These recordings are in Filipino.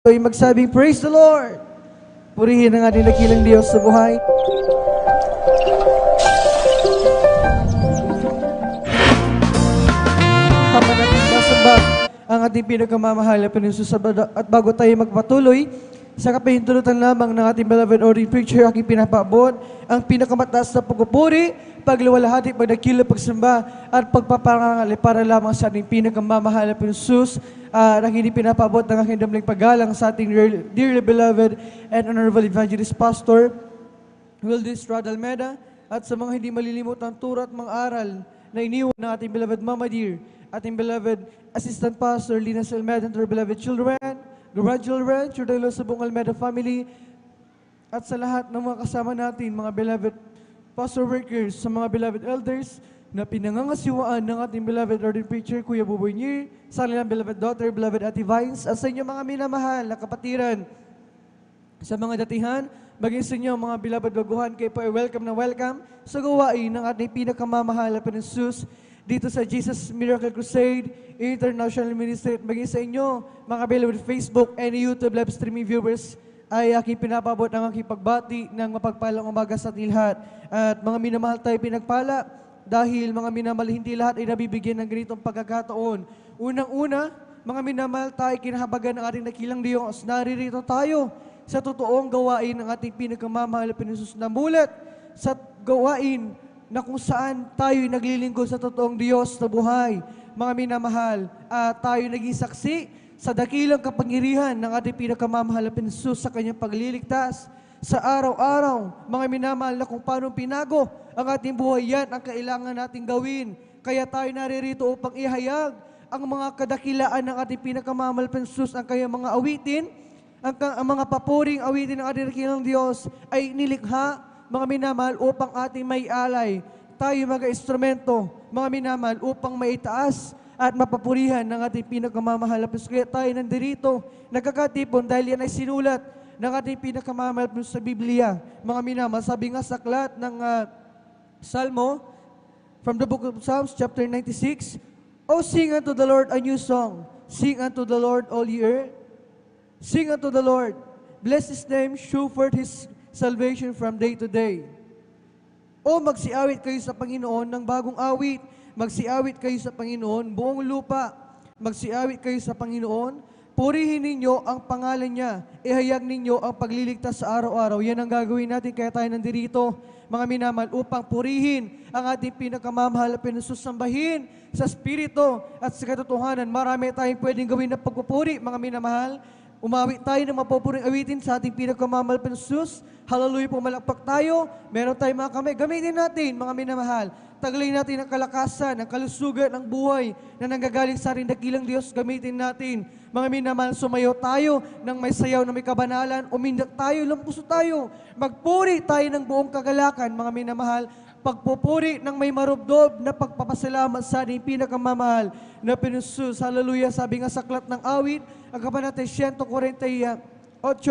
ay magsabing, Praise the Lord! Purihin ang ating dakilang Diyos sa buhay. Habang natin masamba ang ating pinakamamahal na Panginoon at bago tayo magpatuloy, sa kapahintulutan lamang ng ating beloved ordering preacher, aking pinapaabot ang pinakamataas na pagpupuri, pagluwalhati, pagdakila, pagsamba, at pagpaparangal para lamang sa ating pinakamamahal na Panginoon na hindi pinapaabot ng aking damling paggalang sa ating dearly beloved and honorable evangelist pastor, Wildis Radalmeda, at sa mga hindi malilimot ang turo at mga aral na iniwan ng ating beloved Mama Dear, ating beloved assistant pastor, Lina Almeda, and our beloved children, grandchildren, children sa buong Almeda family, at sa lahat ng mga kasama natin, mga beloved pastor workers, sa mga beloved elders, na pinangangasiwaan ng ating beloved ordering preacher, Kuya Buboy Nier, sa kanilang beloved daughter, beloved Ate Vines, at sa inyo mga minamahal na kapatiran, sa mga datihan, maging sa inyo mga beloved baguhan, kayo po ay welcome na welcome sa gawain ng ating pinakamamahal na Panginoon dito sa Jesus Miracle Crusade International Ministry. Maging sa inyo, mga beloved Facebook and YouTube live streaming viewers, ay aking pinapabot ang aking pagbati ng mapagpalang umaga sa ating lahat. At mga minamahal tayo pinagpala, dahil mga minamahal, hindi lahat ay nabibigyan ng ganitong pagkakataon. Unang-una, mga minamahal tayo kinahabagan ng ating dakilang Diyos. Naririto tayo sa totoong gawain ng ating pinakamamahal na Panginoon na mulat sa gawain na kung saan tayo'y naglilingkod sa totoong Diyos na buhay. Mga minamahal, tayo naging saksi sa dakilang kapangyarihan ng ating pinakamamahal na Panginoon sa kanyang pagliligtas sa araw-araw. Mga minamahal, na kung paano pinago ang ating buhay, yan ang kailangan nating gawin. Kaya tayo naririto upang ihayag ang mga kadakilaan ng ating pinakamamahal na Panginoon, ang kanyang mga awitin, ang mga papuring awitin ng ating dakilang Diyos ay nilikha, mga minamahal, upang ating may alay. Tayo mga instrumento, mga minamahal, upang maitaas at mapapurihan ng ating pinakamamahal na Panginoon. Kaya tayo nandirito, nagkakatipon dahil yan ay sinulat ng ating pinakamamahal sa Biblia. Mga minamahal, sabi nga sa aklat ng Salmo, from the book of Psalms, chapter 96, O sing unto the Lord a new song, sing unto the Lord all ye earth, sing unto the Lord, bless His name, show forth His salvation from day to day. O magsiawit kayo sa Panginoon ng bagong awit, magsiawit kayo sa Panginoon buong lupa, magsiawit kayo sa Panginoon, purihin ninyo ang pangalan niya, ihayag ninyo ang pagliligtas sa araw-araw. Yan ang gagawin natin, kaya tayo nandirito, mga minamahal, upang purihin ang ating pinakamamahal na pinususambahin sa Espiritu at sa katotohanan. Marami tayong pwedeng gawin na pagpupuri, mga minamahal. Umawit tayo ng mapupuring awitin sa ating pinakamamahal na Panginoon. Hallelujah, pumalakpak tayo. Meron tayong mga kamay. Gamitin natin, mga minamahal. Taglay natin ang kalakasan, ang kalusugan, ang buhay na nanggagaling sa ating dakilang Diyos. Gamitin natin, mga minamahal, sumayo tayo ng may sayaw na may kabanalan. Umindak tayo, lampuso tayo. Magpuri tayo ng buong kagalakan, mga minamahal. Pagpupuri ng may marubdob na pagpapasalamat sa ating pinakamamahal na Panginoon. Hallelujah, sabi nga sa aklat ng awit, ang kabanata 148,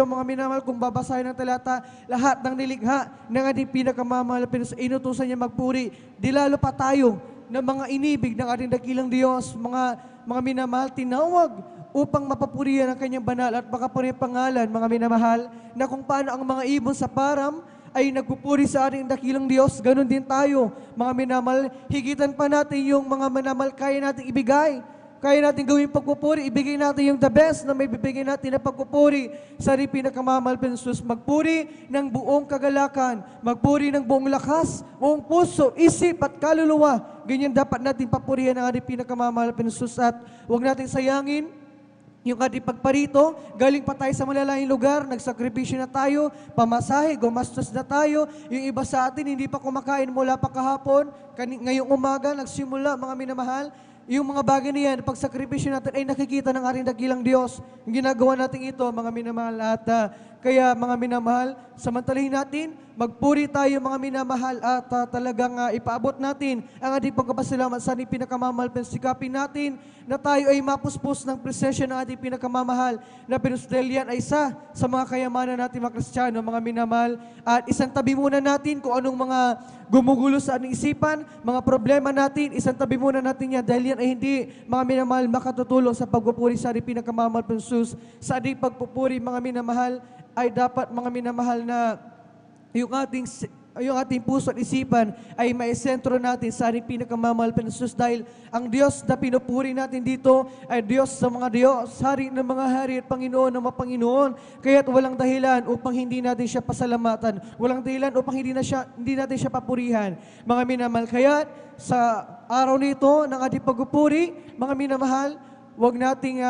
mga minamahal, kung babasahin ng talata, lahat ng nilikha ng ating pinakamamahal na Panginoon, inutusan niya magpuri. Di lalo pa tayo na mga inibig ng ating dakilang Diyos, mga minamahal, tinawag upang mapapurihan ang kanyang banal at makapuri pangalan, mga minamahal, na kung paano ang mga ibon sa param ay nagpupuri sa ating dakilang Diyos, ganun din tayo, mga minamahal. Higitan pa natin yung mga minamahal kaya nating ibigay. Kaya natin gawin pagpupuri, ibigay natin yung the best na may bibigay natin na pagpupuri sa ating pinakamamahal na Panginoon. Magpuri ng buong kagalakan, magpuri ng buong lakas, buong puso, isip at kaluluwa. Ganyan dapat natin papurihan ang ating pinakamamahal na Panginoon. At huwag natin sayangin yung ating pagparito. Galing pa tayo sa malalayong lugar, nagsakripisyo na tayo, pamasahe, gumastos na tayo. Yung iba sa atin hindi pa kumakain mula pa kahapon, ngayong umaga nagsimula, mga minamahal. Yung mga bagay na yan, pagsakripisyo natin ay nakikita ng ating dakilang Diyos. Yung ginagawa natin ito, mga minamahal, at Kaya mga minamahal, samantalahin natin, magpuri tayo mga minamahal at talagang ipaabot natin ang ating pagkapasalamat sa ating pinakamamahal. Sikapin natin na tayo ay mapuspos ng presensya ng ating pinakamamahal na pinusdel yan ay isa sa mga kayamanan natin mga Kristiyano, mga minamahal. At isang tabi muna natin kung anong mga gumugulo sa ating isipan, mga problema natin, isang tabi muna natin yan dahil yan ay hindi mga minamahal makatutulong sa pagpupuri sa ating pinakamamahal na Jesus. Sa ating pagpupuri mga minamahal ay dapat mga minamahal na yung ating puso at isipan ay maisentro natin sa ating pinakamamahal na Jesus dahil ang Diyos na pinupuri natin dito ay Diyos sa mga Diyos, Hari ng mga hari at Panginoon ng mga Panginoon. Kaya't walang dahilan upang hindi natin siya pasalamatan. Walang dahilan upang hindi natin siya papurihan. Mga minamahal, kaya't sa araw nito ng ating pagpupuri, mga minamahal, huwag nating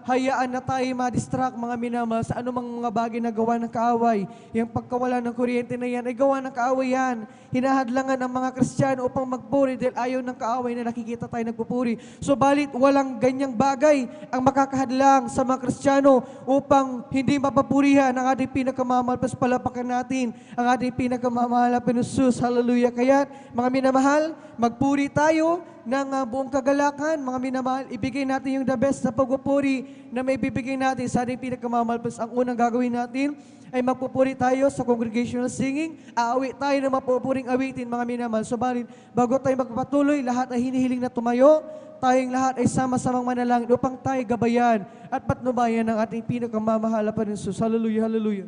hayaan na tayo ma-distract mga minamahal sa anumang mga bagay na gawa ng kaaway. Yung pagkawala ng kuryente na yan ay gawa ng kaaway yan. Hinahadlangan ang mga Kristiyano upang magpuri dahil ayaw ng kaaway na nakikita tayo nagpupuri. Subalit walang ganyang bagay ang makakahadlang sa mga Kristiyano upang hindi mapapurihan ang ating pinakamamahal. Palapakan natin ang ating pinakamamahal na Jesus. Hallelujah. Kaya mga minamahal, magpuri tayo ng buong kagalakan, mga minamahal, ibigay natin yung the best na pagpupuri na may bibigay natin sa ating pinakamamahal. Ang unang gagawin natin ay magpupuri tayo sa congregational singing. Aawit tayo ng mapupuring awitin, mga minamahal. Subalit, bago tayo magpapatuloy, lahat ay hinihiling na tumayo. Tayong lahat ay sama-samang manalangin upang tayo gabayan at patnubayan ng ating pinakamamahal na Jesus. Hallelujah, hallelujah.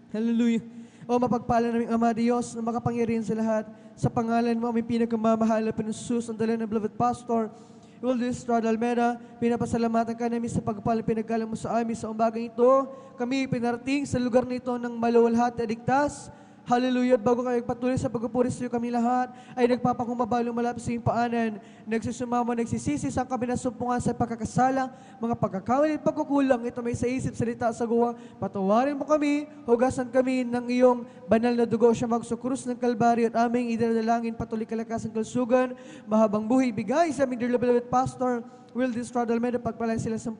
Hallelujah. O mapagpala naming Ama Diyos na makapangyarihan sa lahat, sa pangalan mo aming pinakamamahal na Jesus, ang dala ng beloved Pastor Wildis Almeda, pinapasalamatan ka namin sa pagpapala pinagkala mo sa amin sa umbagang ito. Kami pinarating sa lugar nito ng maluwalhati at ligtas. Hallelujah. At bago kayo patuloy sa pagpupuri sa iyo, kami lahat ay nagpapakumabalong malapit sa iyong paanan. Nagsusumama, nagsisisi sa kami na sumpungan sa pagkakasala, mga pagkakamali at pagkukulang. Ito may sa isip, salita, sa gawa. Patawarin mo kami, hugasan kami ng iyong banal na dugo siya magsukrus ng Kalbaryo at aming idinadalangin patuloy kalakasan kalsugan, mahabang buhay, bigay sa aming dear beloved Pastor Wildis Almeda, pagpalain sila 10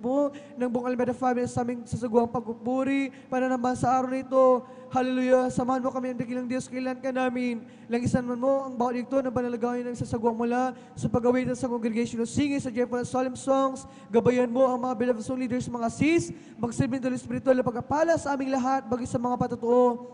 ng buong Almeda family sa aming sasaguang pagpupuri para naman sa araw nito. Hallelujah. Samahan mo kami ang dakilang Diyos, kailan ka namin. Langisan man mo ang bawat ito na banalagawin ng sasaguang mula sa pag-awitan sa congregation of singing, sa joyful and solemn songs. Gabayan mo ang mga beloved song leaders, mga sis, magsilbing tuloy spiritual na pagkapala sa aming lahat, bagay sa mga patotoo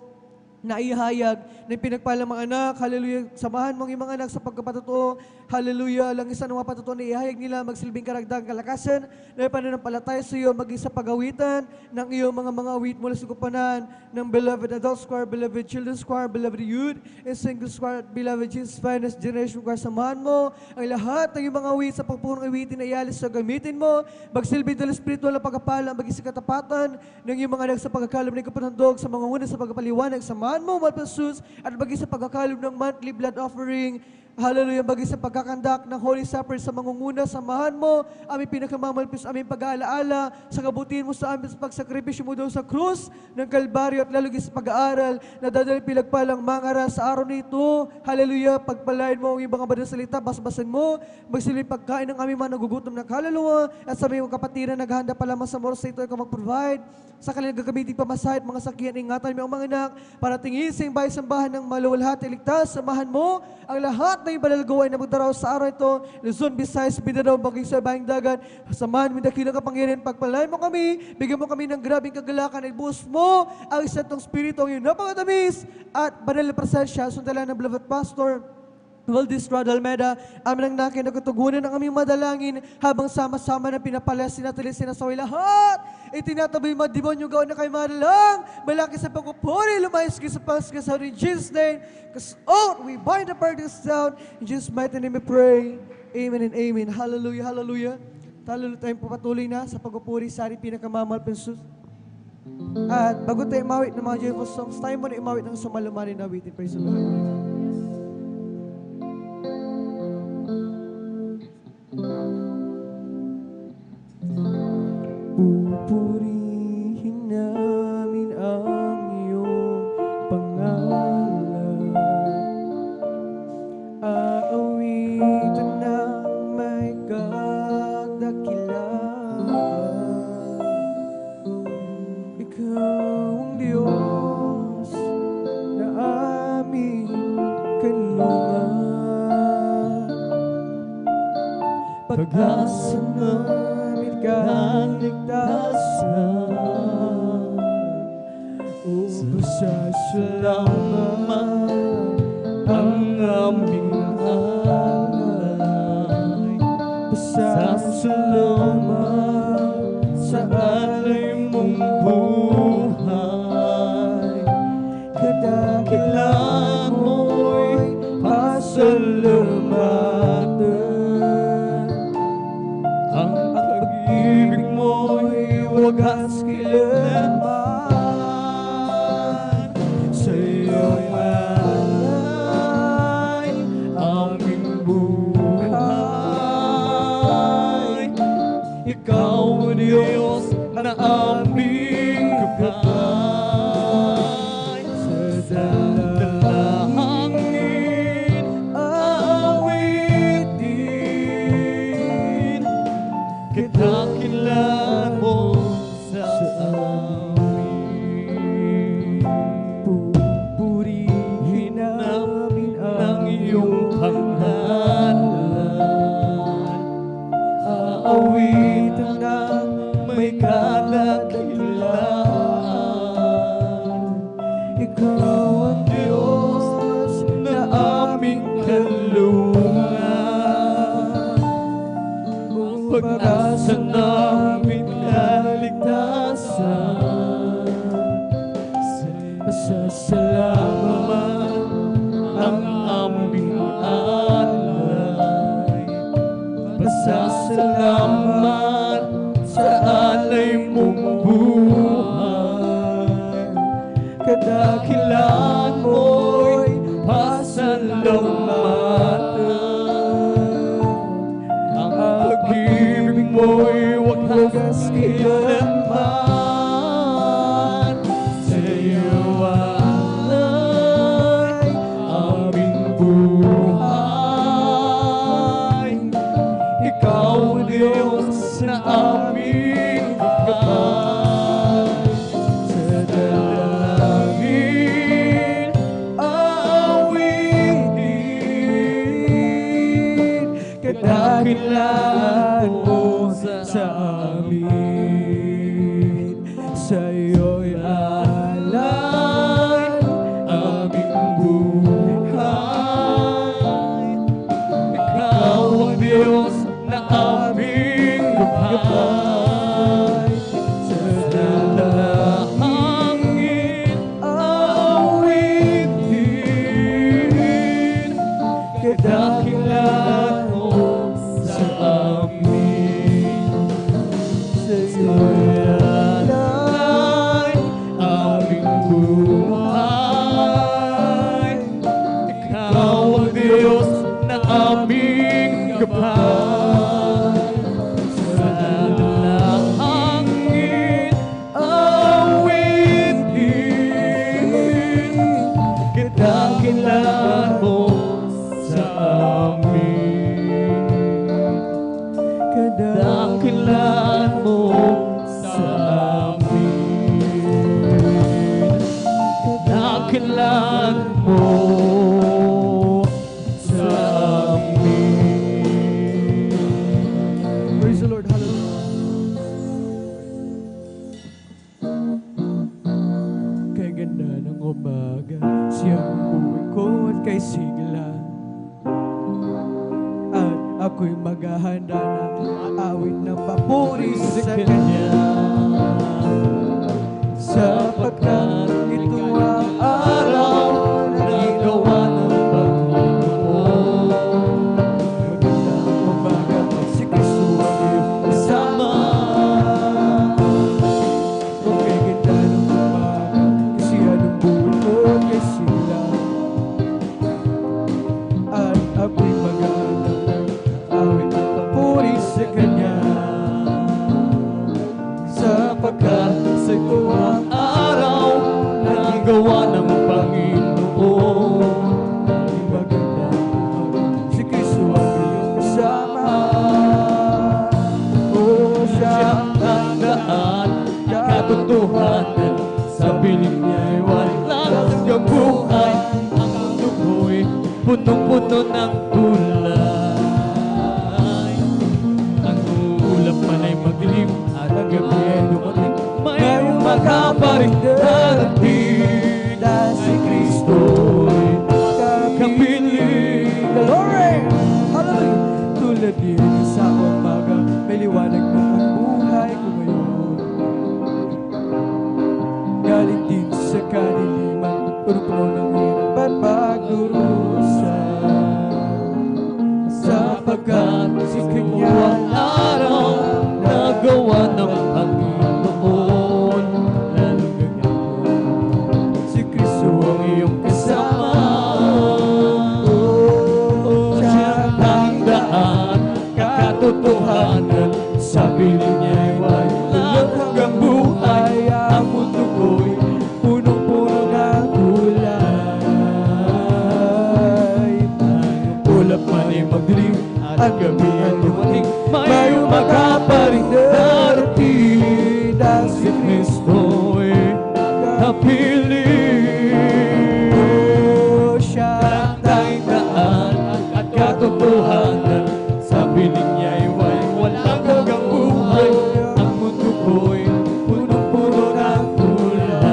na ihayag ng pinagpalang mga anak. Hallelujah. Samahan mong mga anak sa pagkapatotoo. Hallelujah. Langisan ng mga patotoo na ihayag nila, magsilbing karagdagang kalakasan na pananampalataya sa iyo, maging sa pagawitan ng iyong mga awit mula sa kupanan ng beloved adult choir, beloved children's choir, beloved youth, and single choir, beloved Jesus finest generation choir. Samahan mo ang lahat ng iyong mga awit sa pagpurong awitin na ialis sa gamitin mo, magsilbing dala spiritual na pagkapala, maging sa katapatan ng iyong mga anak sa pagkakalam ng kapatandog, sa mga una sa pagkapaliwanag, sa mo, Jesus, at bagay sa pagkakalob ng monthly blood offering. Hallelujah. Bagay sa pagkakandak ng Holy Supper sa mangunguna, samahan mo aming pinakamamalpis, aming pag-aalaala sa kabutihan mo sa amin sa pagsakripisyo mo doon sa krus ng Kalbaryo at lalo sa pag-aaral na dadaling pilagpalang mangara sa araw nito. Hallelujah. Pagpalain mo ang iyong mga badang salita, basbasan mo, magsilbing pagkain ng aming mga nagugutom ng kaluluwa at sa mga kapatiran naghahanda pa lamang sa moros sa ito, ikaw mag-provide sa kanilang gagamitin pamasahit, mga sakyan, ingatan mo ang mga anak para tingin sa bahay sambahan ng maluwalhati ligtas. Samahan mo ang lahat na yung balalagawain na magdaraw sa araw ito, Luzon, Visayas, Mindanao, bagay sa bahing dagat. Samahan mo dakilang kapangyarihan, pagpalain mo kami, bigyan mo kami ng grabing kagalakan, ibuhos mo ang isang spirito, ang iyong napakatamis at banal na presensya. Sundalan ng beloved Pastor Wildis Almeda, amin ang nakin na katugunan ng aming madalangin habang sama-sama na pinapalasin natin sinasaway lahat. Itinatabi mga demonyo gawin na kayo madalang. Malaki sa pagpupuri, lumayos kayo sa Paska sa in Jesus' name. Because out, we bind the burdens down. In Jesus' mighty name we pray. Amen and amen. Hallelujah, hallelujah. Hallelujah, tayong papatuloy na sa pagpupuri sa ating pinakamamahal na Jesus. At bago tayo imawit ng mga joyful songs, tayo muna imawit ng sumalumanin na awitin. Praise the Lord. Pupurihin namin ang iyong pangalan, aawitan ng may kadakilaan. Ikaw pag-asa namin kaligtasan. Pasasalamat ang aming alay. Pasasalamat sa alay mong buhay. Kadakilan mo'y pasalamatan. Ang pag-ibig mo'y wagas kailanman. Sa'yo'y alay aming buhay. Ikaw o Diyos na aming gabay. Sa dalangin aawitin, kadakilan mo sa amin. Pupurihin namin ang iyong pangalan. Aawitin ng may kadakilaan. Ikaw ang Diyos na aming kalungan. Pag-asa namin kaligtasan. Pasasalamat ang aming alay. Pasasalamat sa alay mong buhay. Kadakilan mo'y pasalamatan. Ang pag-ibig mo'y wagas kailanman. Sa'yo alay aming buhay. Ikaw Diyos na aming gabay. Sa dalangin aawitin, kadakilan mo sa amin. Sa'yo'y alay aming buhay. Ikaw ang Diyos na aming gabay. Sa dalangin aawitin, kadakilan mo sa amin. Sa'yo'y alay aming buhay. Ikaw ang Diyos na aming gabay. Sa dalangin aawitin, kadakilan mo sa amin. Kadakilan mo sa amin. Kadakilan mo sa amin. Praise the Lord. Hallelujah. Kay ganda ng umaga, siyang buhay ko at kay sigla. At ako'y maghahanda ng awit ng papuri sa Kanya. Sapagkat ito ang araw na igawa ng Panginoon. Magandang umaga, si Kristo ang iyong kasama. Okay, ganda ng umaga, kasi anong buhay ko kay sila. At ako'y maghahanda ng awit ng papuri sa Kanya. Sapagkat sa ito ang araw na gawa ng Panginoon. Maganda si Kristo ang iyong kasama. O siyang tandaan, katotohanan, sa piling niya'y walang hanggang buhay. Ang mundo ko'y punong-puno ng tulay. makaparing darating dahil si Kristo'y kapiling. Glory! Hallelujah! Tulad din sa umaga, may liwanag na ang buhay ko ngayon. Galing din sa kadiliman, puno-puno ng hirap at pagdurusa. Sapagkat si Kanya Ang araw na gawa ng Panginoon, lalo ngayon si Kristo ang iyong kasama. siya Ang daan, katotohanan, sa piling niya'y walang hanggang buhay. Ang mundo ko'y punong-puno ng kulay. ulap man ay magdilim at gabi ay dumating. May makaparing darating dahil si Kristo'y kapiling. Siya Ang tanging daan at katotohanan, sa piling niya'y walang hanggang buhay. Ang mundo ko'y punong-puno ng kulay.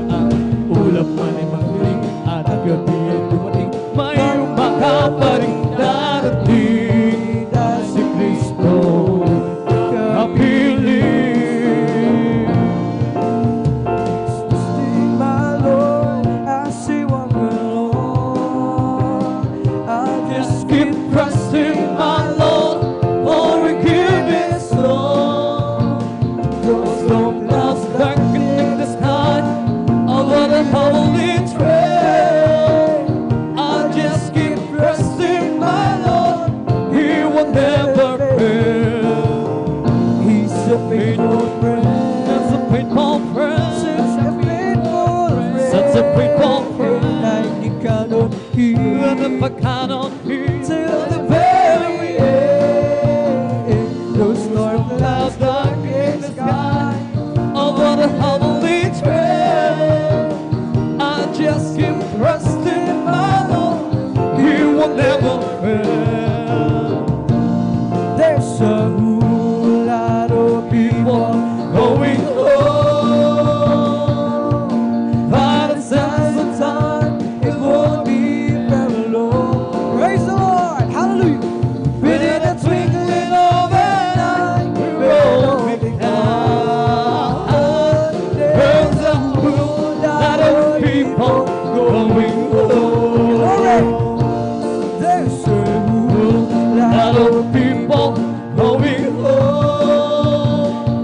Ang ulap man ay magdilim at gabi ay dumating. May makaparing darating dahil si Kristo kapiling. Sing my Lord, I say one Lord. I Just keep trusting my Lord, for He gives song. Those storm clouds darkening the sky over the holy trail. I just keep trusting my Lord, He will never fail. He's a faithful friend. That's a faithful friend, Such a faithful friend. such a faithful friend. Na hindi ka nun And if I cannot hear till the very end. Those storm clouds dark in the sky. over the holy trail, I just keep trusting my Lord, He will never fail. There's a whole lot of people Going home, by the sands of time. It won't be very long. Praise the Lord. Hallelujah. Within a twinkling of an eye, we'll be down. There's a whole lot of people going home. There's a whole Lot lot of of people going home.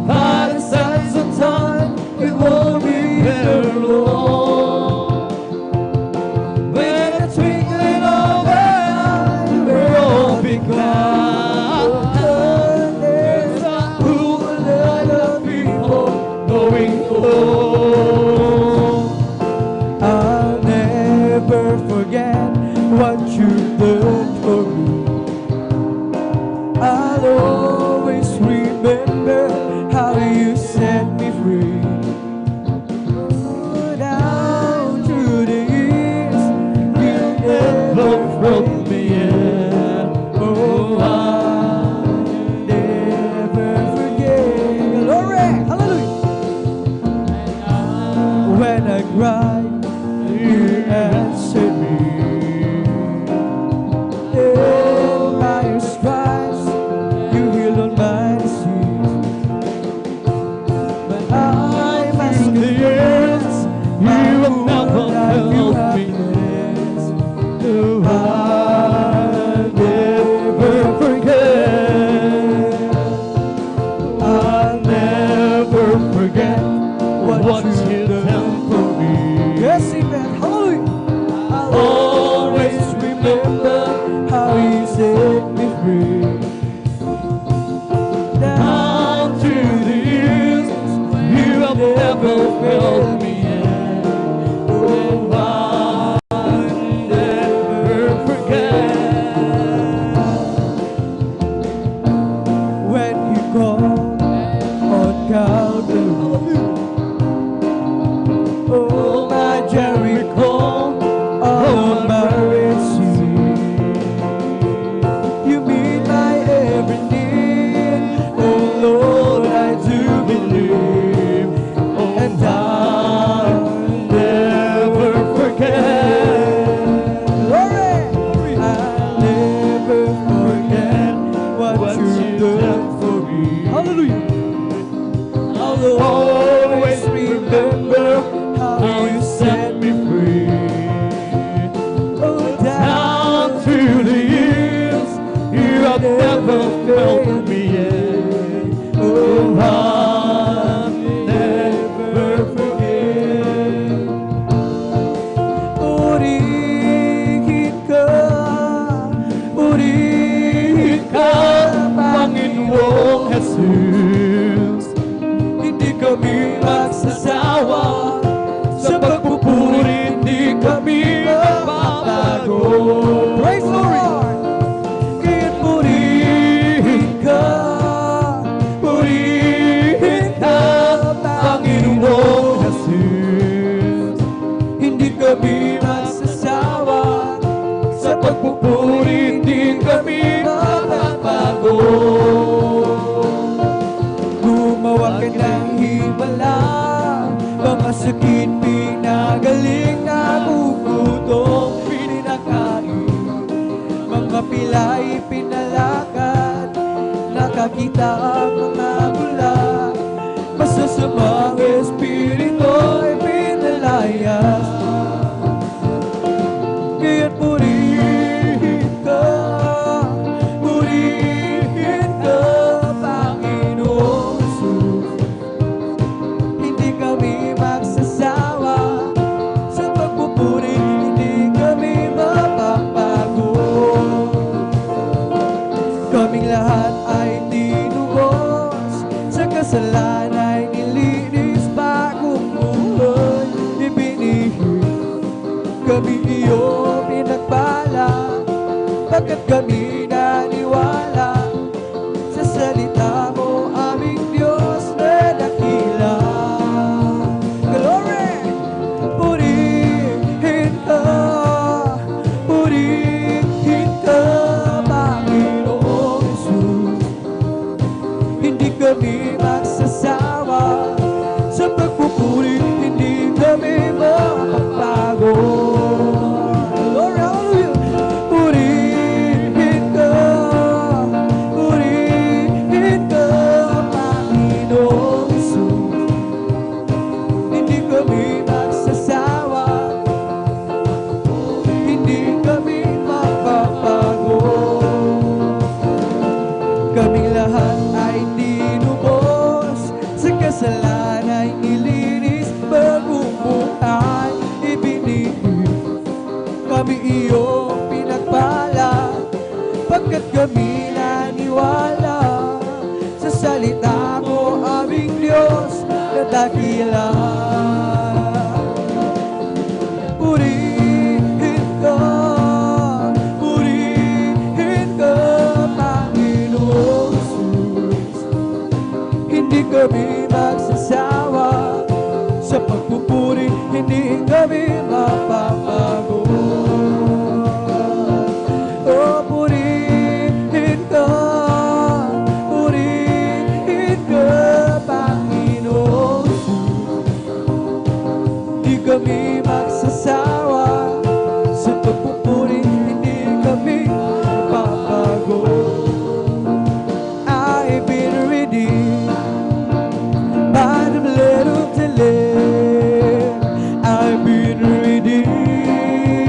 By the sands of time, it won't be very long. When the twinkling of an eye, we'll all be glad. There's a whole lot of people going home. I'll never forget what you've done for me. I'll always remember how you set me free. Down through the years, you never Love broke from me, yeah. Oh, I'll never forget. Glory, hallelujah. When I cry, you answer me. In by your stripes, you healed all my disease. But I must Through the years, you have never failed me. I'll never forget. I'll never forget What what you you done for me. Yes, amen. Hallelujah. I'll Always remember how you set me free. down through the years, you have never failed me yet. Oh, I'll never forget. When you called on Calvary, oh my will always remember how you set me free. Oh, Down through the years, you have never failed me yet. Oh, I'll never forget. purihin ka, Panginoong Jesus. Hindi kami magsasawa sa pagpupuri, hindi kami magbabago. Praise the Lord! Kaya't purihin ka, Panginoong Jesus. hindi kami magsasawa Sa pagpupuri, hindi kami magbabago. Gumawa ka ng himala, mga sakit pinagaling, nagugutom pinakain, mga pilay pinalakad, nakakita ang mga bula, masasamang espiritu ay pinalayas. Kaya't purihin ka, Panginoong Jesus. Hindi kami magsasawa sa pagpupuri, hindi kami mapapago. Kaming lahat ay tinubos, sa kasalanan ay nilinis, bagong buhay ibinihim. Kami iyong pinagpala, pagkat kami naniwala sa salita mo, aming Diyos na dakila. Glory! Purihin ka, Panginoong Jesus. Hindi kami magsasawa sa pagpupuri, hindi kami mapapago. Glory, hallelujah! Purihin ka, Panginoong Jesus. Hindi kami magsasawa, hindi kami mapapago. Kaming lahat ay tinubos, sa kasalanan ay nilinis, bagong buhay ibinigay. Kami iyong pinagpala, pagkat kami naniwala sa salita mo, aming Diyos na dakila. Purihin ka, Panginoong Jesus. Hindi kami magsasawa sa pagpupuri, hindi kami mapapago. Oh, purihin ka, Panginoong Jesus. Hindi kami magsasawa sa pagpupuri, hindi kami mapapago. I've been redeemed by the blood of the Lamb. I've been redeemed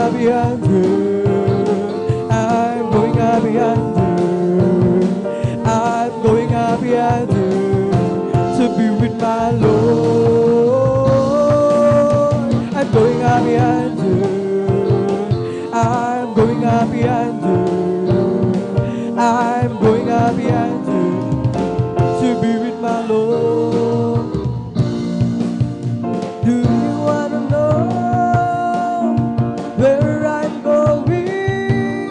up yonder. I'm going up yonder. I'm going up yonder to be with my Lord. I'm going up yonder. I'm going up yonder. I'm going up yonder to be with my Lord. Do you wanna know where I'm going?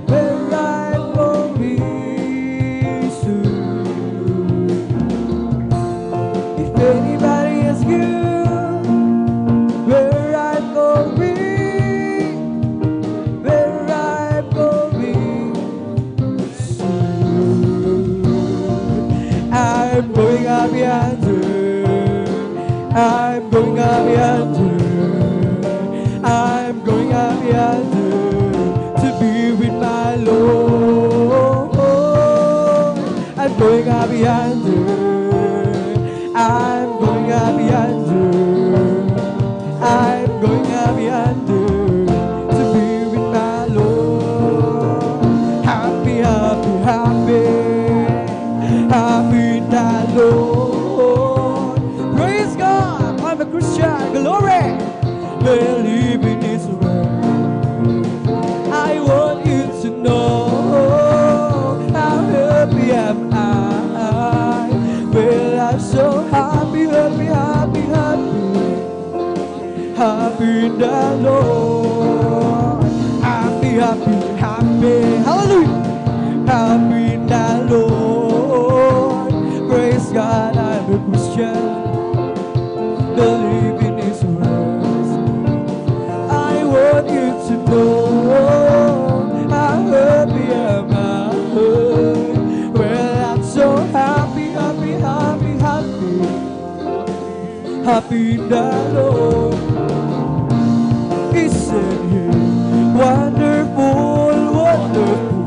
Where I'm going soon. If anybody asks you where I'm going, where I'm going soon. I'm going up yonder. I'm going up yonder. I'm going up yonder to be with my Lord. I'm going up yonder. I'm going up yonder. I'm going up yonder to be with my Lord. Happy, happy, happy, happy in the Lord. Praise God, I'm a Christian, glory. Believe in His word. I want you to know how happy am I. Well, I'm so happy, happy, happy, happy, happy in the Lord. Happy, happy, happy, hallelujah. Happy in the Lord. Praise God, I'm a Christian. Believe in His words. I want you to know how happy am I. Well, I'm so happy, happy, happy, happy, happy in the Lord. He said here, wonderful, wonderful,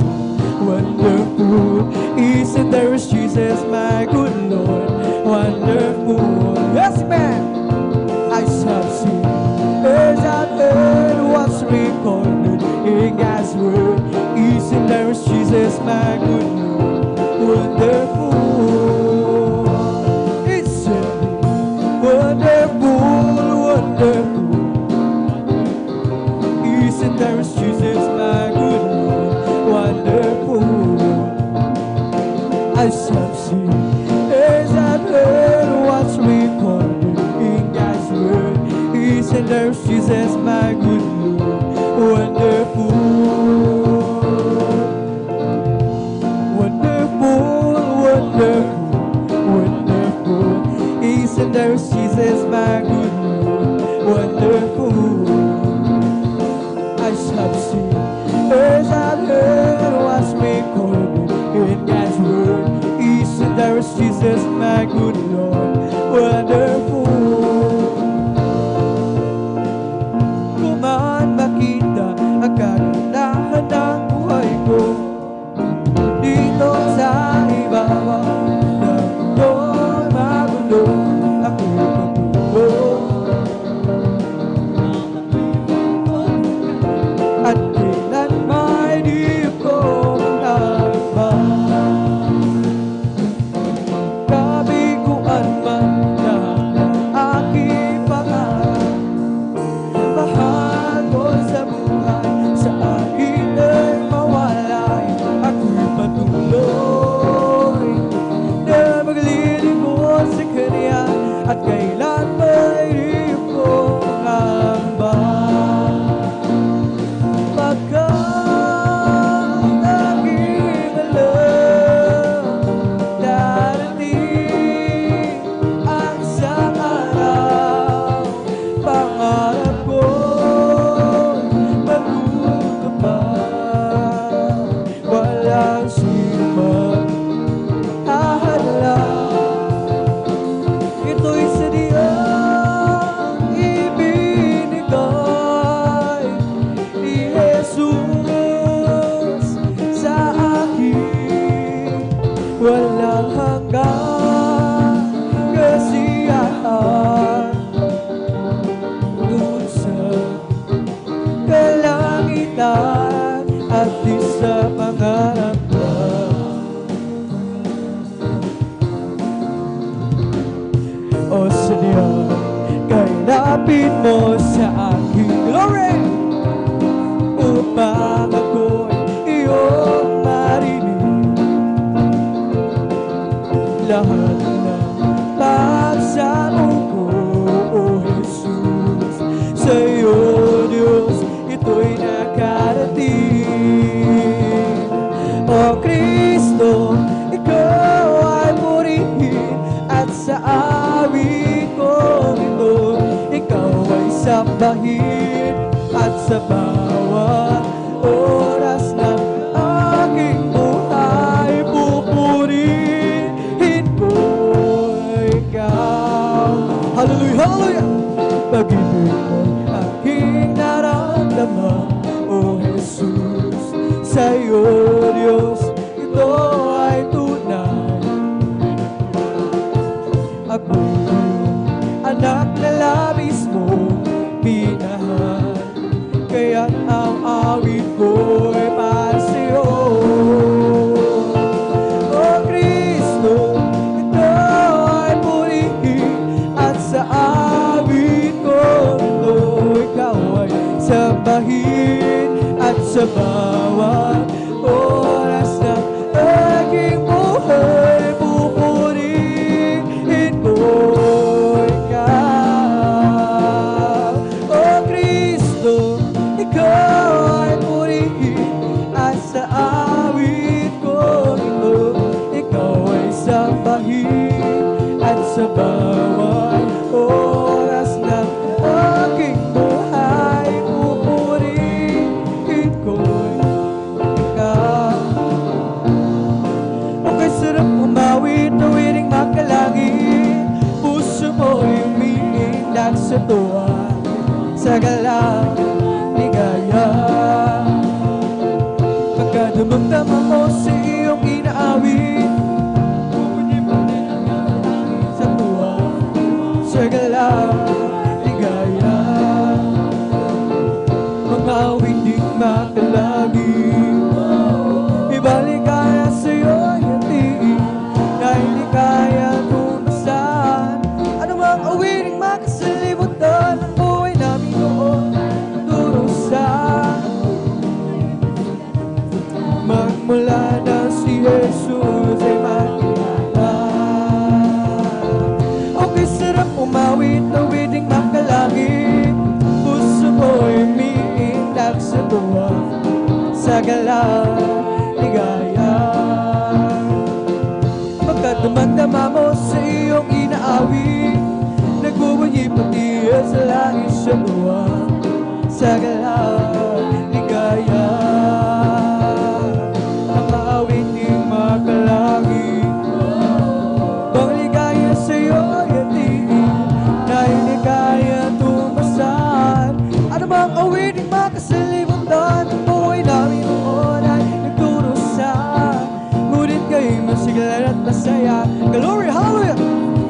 wonderful. Isn't there is Jesus, my good Lord. Wonderful, yes, man. I shall sing as I've heard what's recorded in God's word. Isn't there is Jesus, my good Lord. Wonderful. It's wonderful, wonderful. Isn't there is Jesus, my good Lord. Wonderful. I shall sing as I've heard what's recorded in God's word. Isn't there Jesus, my good Lord. Wonderful, wonderful, wonderful, wonderful. Isn't there Jesus, my good Lord. Wonderful. I shall sing as I've heard what's recorded in God's word. Isn't there Jesus, my good Lord. Wonderful. Kung man makita ang kagandahan ng buhay ko dito sa ibabaw ng iyong magulo, ako'y patuloy at kailanman di ko magkaiba. Kabiguan man lahat ng aking pangarap, mahal ko sa buhay, sa akin ay mawalay. Ako'y patuloy na maglilingkod sa Kanya at kailanman di ko magkaiba. Pagkat aking alam, darating ang isang araw. Pangarap ko'y magtutupad. Walang sinumang haharap. Ito'y sadyang ibinigay ni Jesus sa akin. Walang hanggang kasiyahan dun sa lahat ng pagsamo ko, O Jesus. Sa'yo, Diyos, ito'y nakarating. O Kristo, Ikaw ay purihin, at sa awit ko ito, Ikaw ay sambahin, at sa bawat oras ng aking buhay, pupurihin ko Ikaw. Hallelujah, hallelujah! Pag-ibig mo'y aking naramdaman, O Jesus. Sa'yo, Diyos, ito ay tunay. Ako'y anak na labis mo minahal, kaya't ang awit ko'y para sa'yo. O Kristo, ito ay purihin, at sa awit ko ito, Ikaw ay sambahin, at sa bawat oras ng aking buhay, pupurihin ko Ikaw. O Kristo, Ikaw ay purihin, at sa awit ko ito, Ikaw ay sambahin, at sa bawat oras ng aking buhay, pupurihin ko Ikaw. Okay, sarap umawit, tawiring makalangit, puso mo umiindak sa tuwa, sa galang ligaya. Pagka dumamdama mo sa iyong inaawit, pupunin mo din ang langit sa tuwa, sa galang ligaya. Mga awiting makalangit, ibalik kaya sa'yo yatiin, na hindi kaya tumasan. Ano mang awiting makasalimutan, ang buhay namin noon durusan. Magmula na si Jesus ay makilala. Okay, sarap umawit, awiting makalangit, puso mo'y umiindak sa tuwa, sa galang ligaya. Pagkat dumandama mo sa iyong inaawit, nagbubunyip pati sa langit sa tuwa, sa galang ligaya. Ang awiting makalangit, bang ligaya sa'yo yatiin, na hindi kaya tumasan. Ano mang awiting makasalimutan, ang buhay namin noon ay nagdurusan. Ngunit kayo'y masiglan at masaya, glory, hallelujah!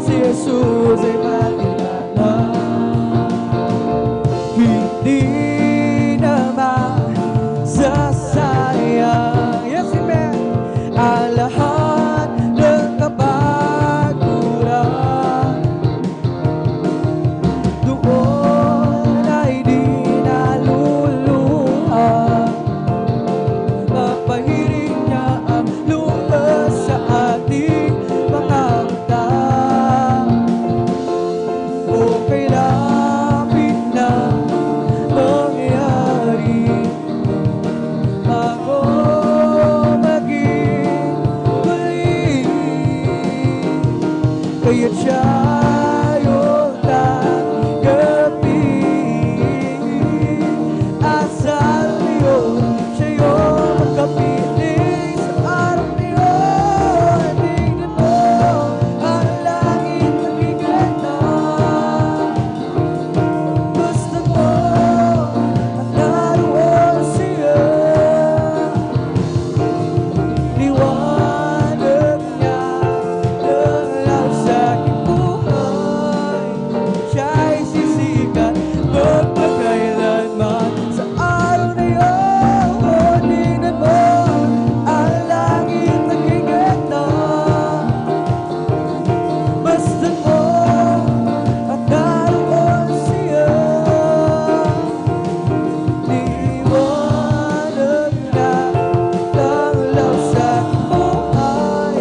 Si Jesus ay makilala. Hindi naman sasayang, yes, amen, ang lahat ng kapaguran. Doon ay di naluluha, papahiring niya ang lupa sa ating mga mata. Okay, lapit na mangyari bago maging huli. Kaya't siya'y tanggapin, asal niyo sa'yo magkapiling sa araw niyo. Tingnan mo ang langit nakikita, gusto mo at naroon siya. Liwanag niya naglaw sa aking buhay, siya'y sisikat magpakailanman sa araw na iyon. Tingnan mo ang langit nakikita, basta mo at naroon siya. Liwanag na naglaw sa aking buhay,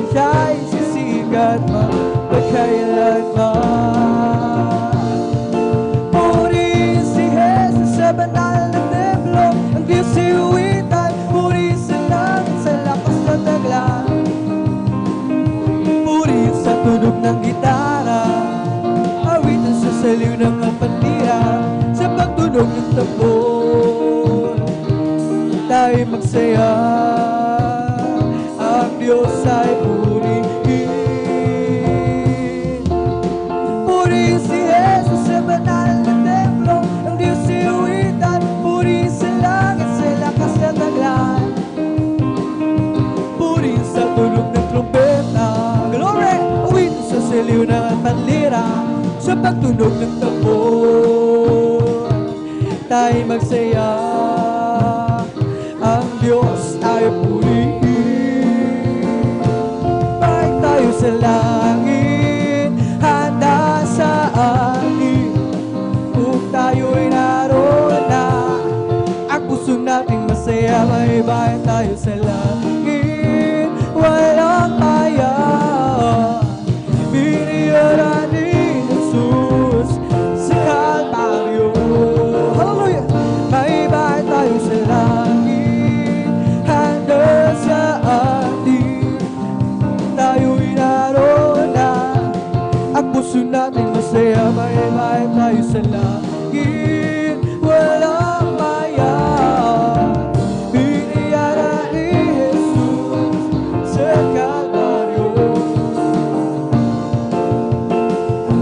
siya'y sisikat at magkailanman. Purihin si Jesus sa banal na templo, ang Diyos iuwitan, purihin sa langit, sa lakas na taglan. Purihin sa tunog ng gitara, awitan sa saliw ng kapatira, sa pagtunog ng tambor, tayo magsaya. Ang Diyos ay purihin. Purihin si Jesus sa banal na templo, ang Diyos iuwitan, purihin sa langit, sa lakas na taglan. Purihin sa tunog ng trumpeta, glory! Awitan sa siliw ng panlira, sa pagtunog ng tambor, tayo magsaya. Ang Diyos ay purihin. Bakit tayo sa langit, handa sa atin, kung tayo'y naroon na, ang puso nating masaya. May bayan tayo sa langit, walang maya. Biniyara ni Jesus sa Kalbaryo. Hallelujah! May bayan tayo sa langit, handa sa atin, tayo'y naroon na, ang puso natin masaya. May bayan tayo sa langit, walang maya. Biniyara ni Jesus sa Kalbaryo.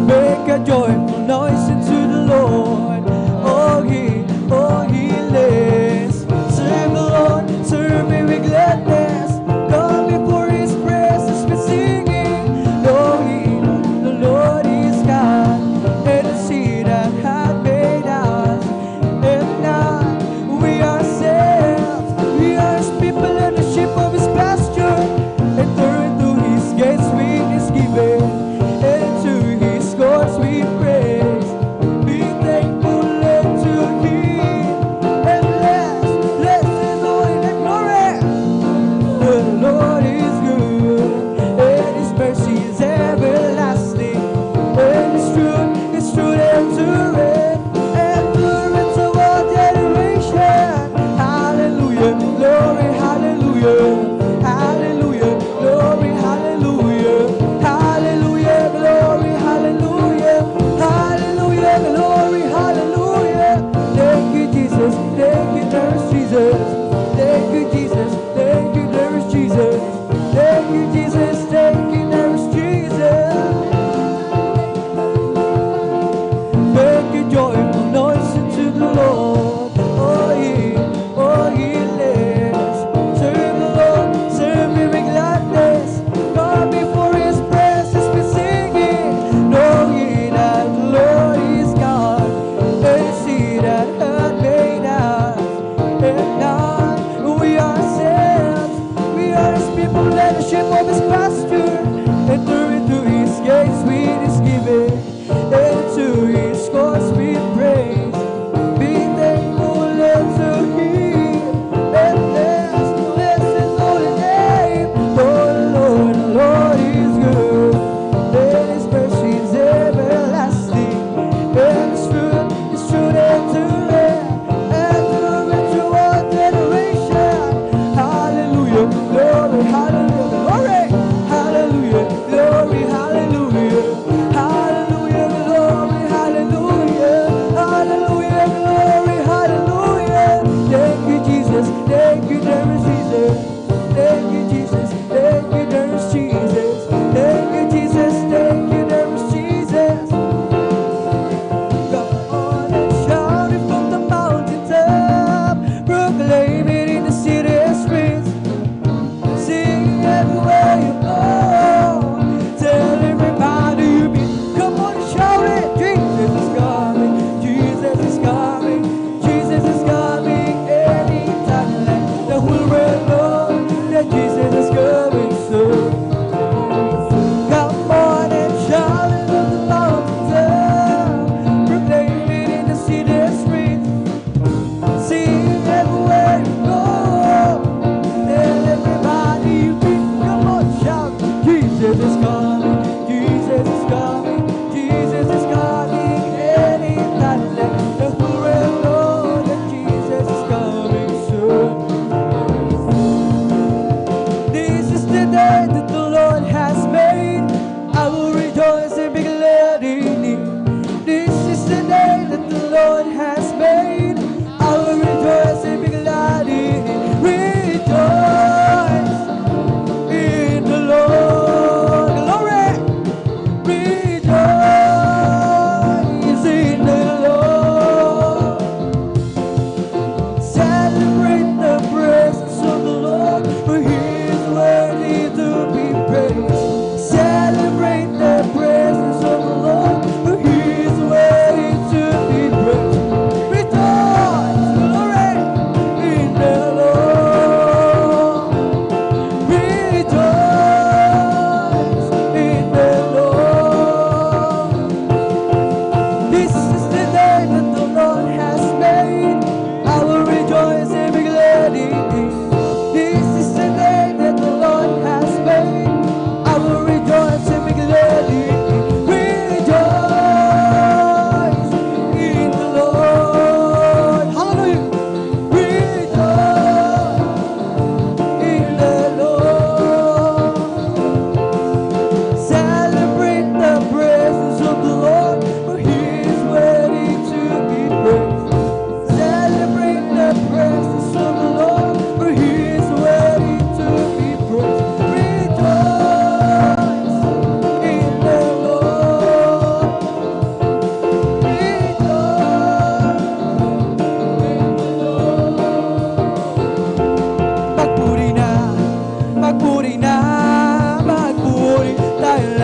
Make a joyful noise unto the Lord, oh ye lives. Serve the Lord, serve Him with gladness. Come before His presence with singing. Know ye the Lord is God, and the sea that hath made us. If not, we ourselves, we are His people and the sheep of His pasture. Enter into His gates with thanksgiving, and into His courts with praise. Be thankful unto Him, and bless His holy name. Glory! The Lord is good, and His mercy is everlasting, and His truth endureth, endureth to all generation. Hallelujah, glory, hallelujah, hallelujah, glory, hallelujah, hallelujah, glory, hallelujah, hallelujah, glory, hallelujah. Thank you, Jesus, thank you, there's Jesus. Thank you, Jesus, thank you, there's Jesus. Thank you, Jesus, thank you, there's Jesus. Make a joyful noise unto the Lord, oh ye lives. Serve the Lord, serve Him with gladness. Come before His presence with singing. Know ye that the Lord is God, and see that hath made us. If not, we ourselves, we are His people and the sheep of His pasture. Enter into His gates with thanksgiving, into His courts with praise. Be thankful unto Him, and bless His holy name. Oh the Lord is good, and His mercy is everlasting, and His truth endureth, endureth to all generation. Hallelujah, glory, hallelujah, glory, hallelujah, glory, hallelujah, hallelujah, glory, hallelujah, hallelujah, glory, hallelujah. Thank you, Jesus, thank you, there is Jesus. Thank you, Jesus, thank you, there is Jesus. Thank you, Jesus, thank you, there is Jesus. Come on and shout it from the mountaintop, proclaim it in the city streets. Sing everywhere you go, tell everybody you meet. Come on and shout it. Jesus is coming, Jesus is coming, Jesus is coming anytime. Let the whole world know that Jesus is coming soon. Come on and shout it from the mountaintop, proclaim it in the city streets. Sing everywhere you go, tell everybody you meet. Come on, shout, Jesus is coming,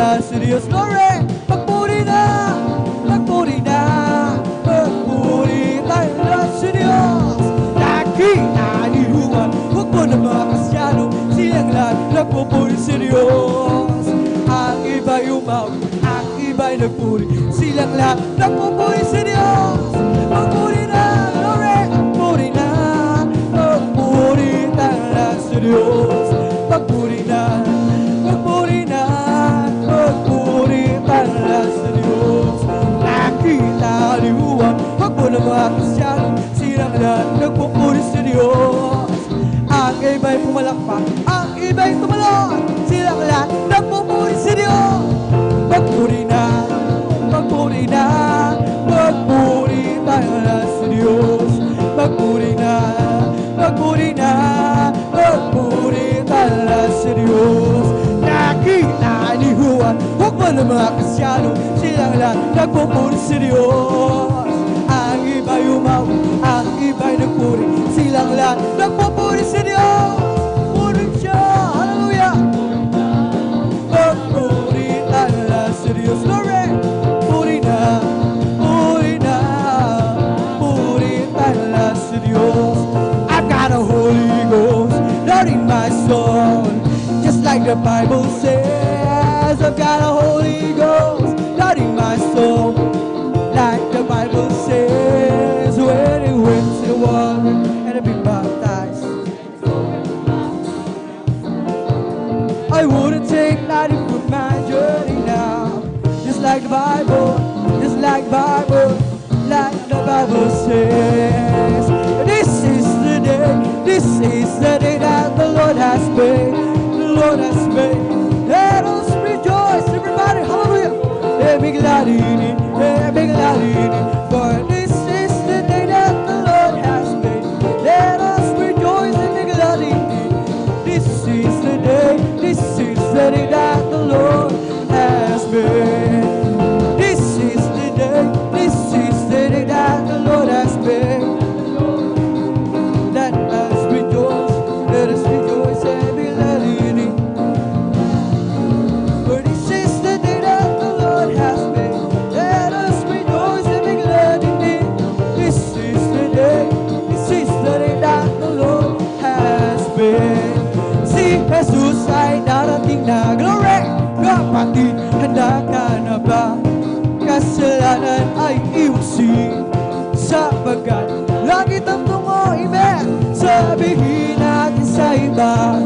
talas sa Diyos. Glory! Magpuri na! Magpuri na! Magpuri talas sa Diyos. Nakita ni Juan, huwag mo na mga Kristyano, silang lahat nagpupuri sa Diyos. Ang iba'y umawag, ang iba'y nagpuri, silang lahat nagpupuri sa Diyos. Magpuri na! Glory! Magpuri na! Magpuri talas sa Diyos. Magpuri na! Magpuri na! Magpuri talas sa Diyos. Nakita ni Juan, huwag mo na mga Kristyano, silang lahat nagpupuri sa Diyos. Ang iba'y pumalakpak, ang iba'y tumalon, silang lahat nagpupuri sa Diyos. Magpuri na, magpuri na, magpuri talas sa Diyos. Magpuri na, magpuri na, magpuri talas sa Diyos. Nakita ni Juan, huwag mo na mga Kristyano, silang lahat nagpupuri sa Diyos. Ang iba'y umawag, ang iba'y nagpuri, silang lahat nagpupuri sa Diyos. Puri siya, hallelujah. Magpuri talas sa Diyos. Glory! Puri na, puri na, puri talas sa Diyos. I've got a Holy Ghost down in my soul, just like the Bible says. I've got a Holy Ghost down in my soul, like the Bible says. When he went to the water and be baptized, I wouldn't take nothing from my journey now. Just like the Bible, just like Bible, like the Bible says. This is the day that the Lord has made. The Lord has made. Let us rejoice, everybody, hallelujah. Let me glad in it, let me glad in it. For this is the day that the Lord has made. Let us rejoice and be glad in it. This is the day that the Lord has made. This is the day that the Lord has made. Let us rejoice and be glad in it. For this is the day that the Lord has made. Let us rejoice and be glad in it. This is the day that the Lord has made. Si Jesus ay darating na. Glory! Kapatid, handa ka na ba? Kasalanan ay iusin, sapagkat langit ang tungo, amen. Sabihin natin sa iba,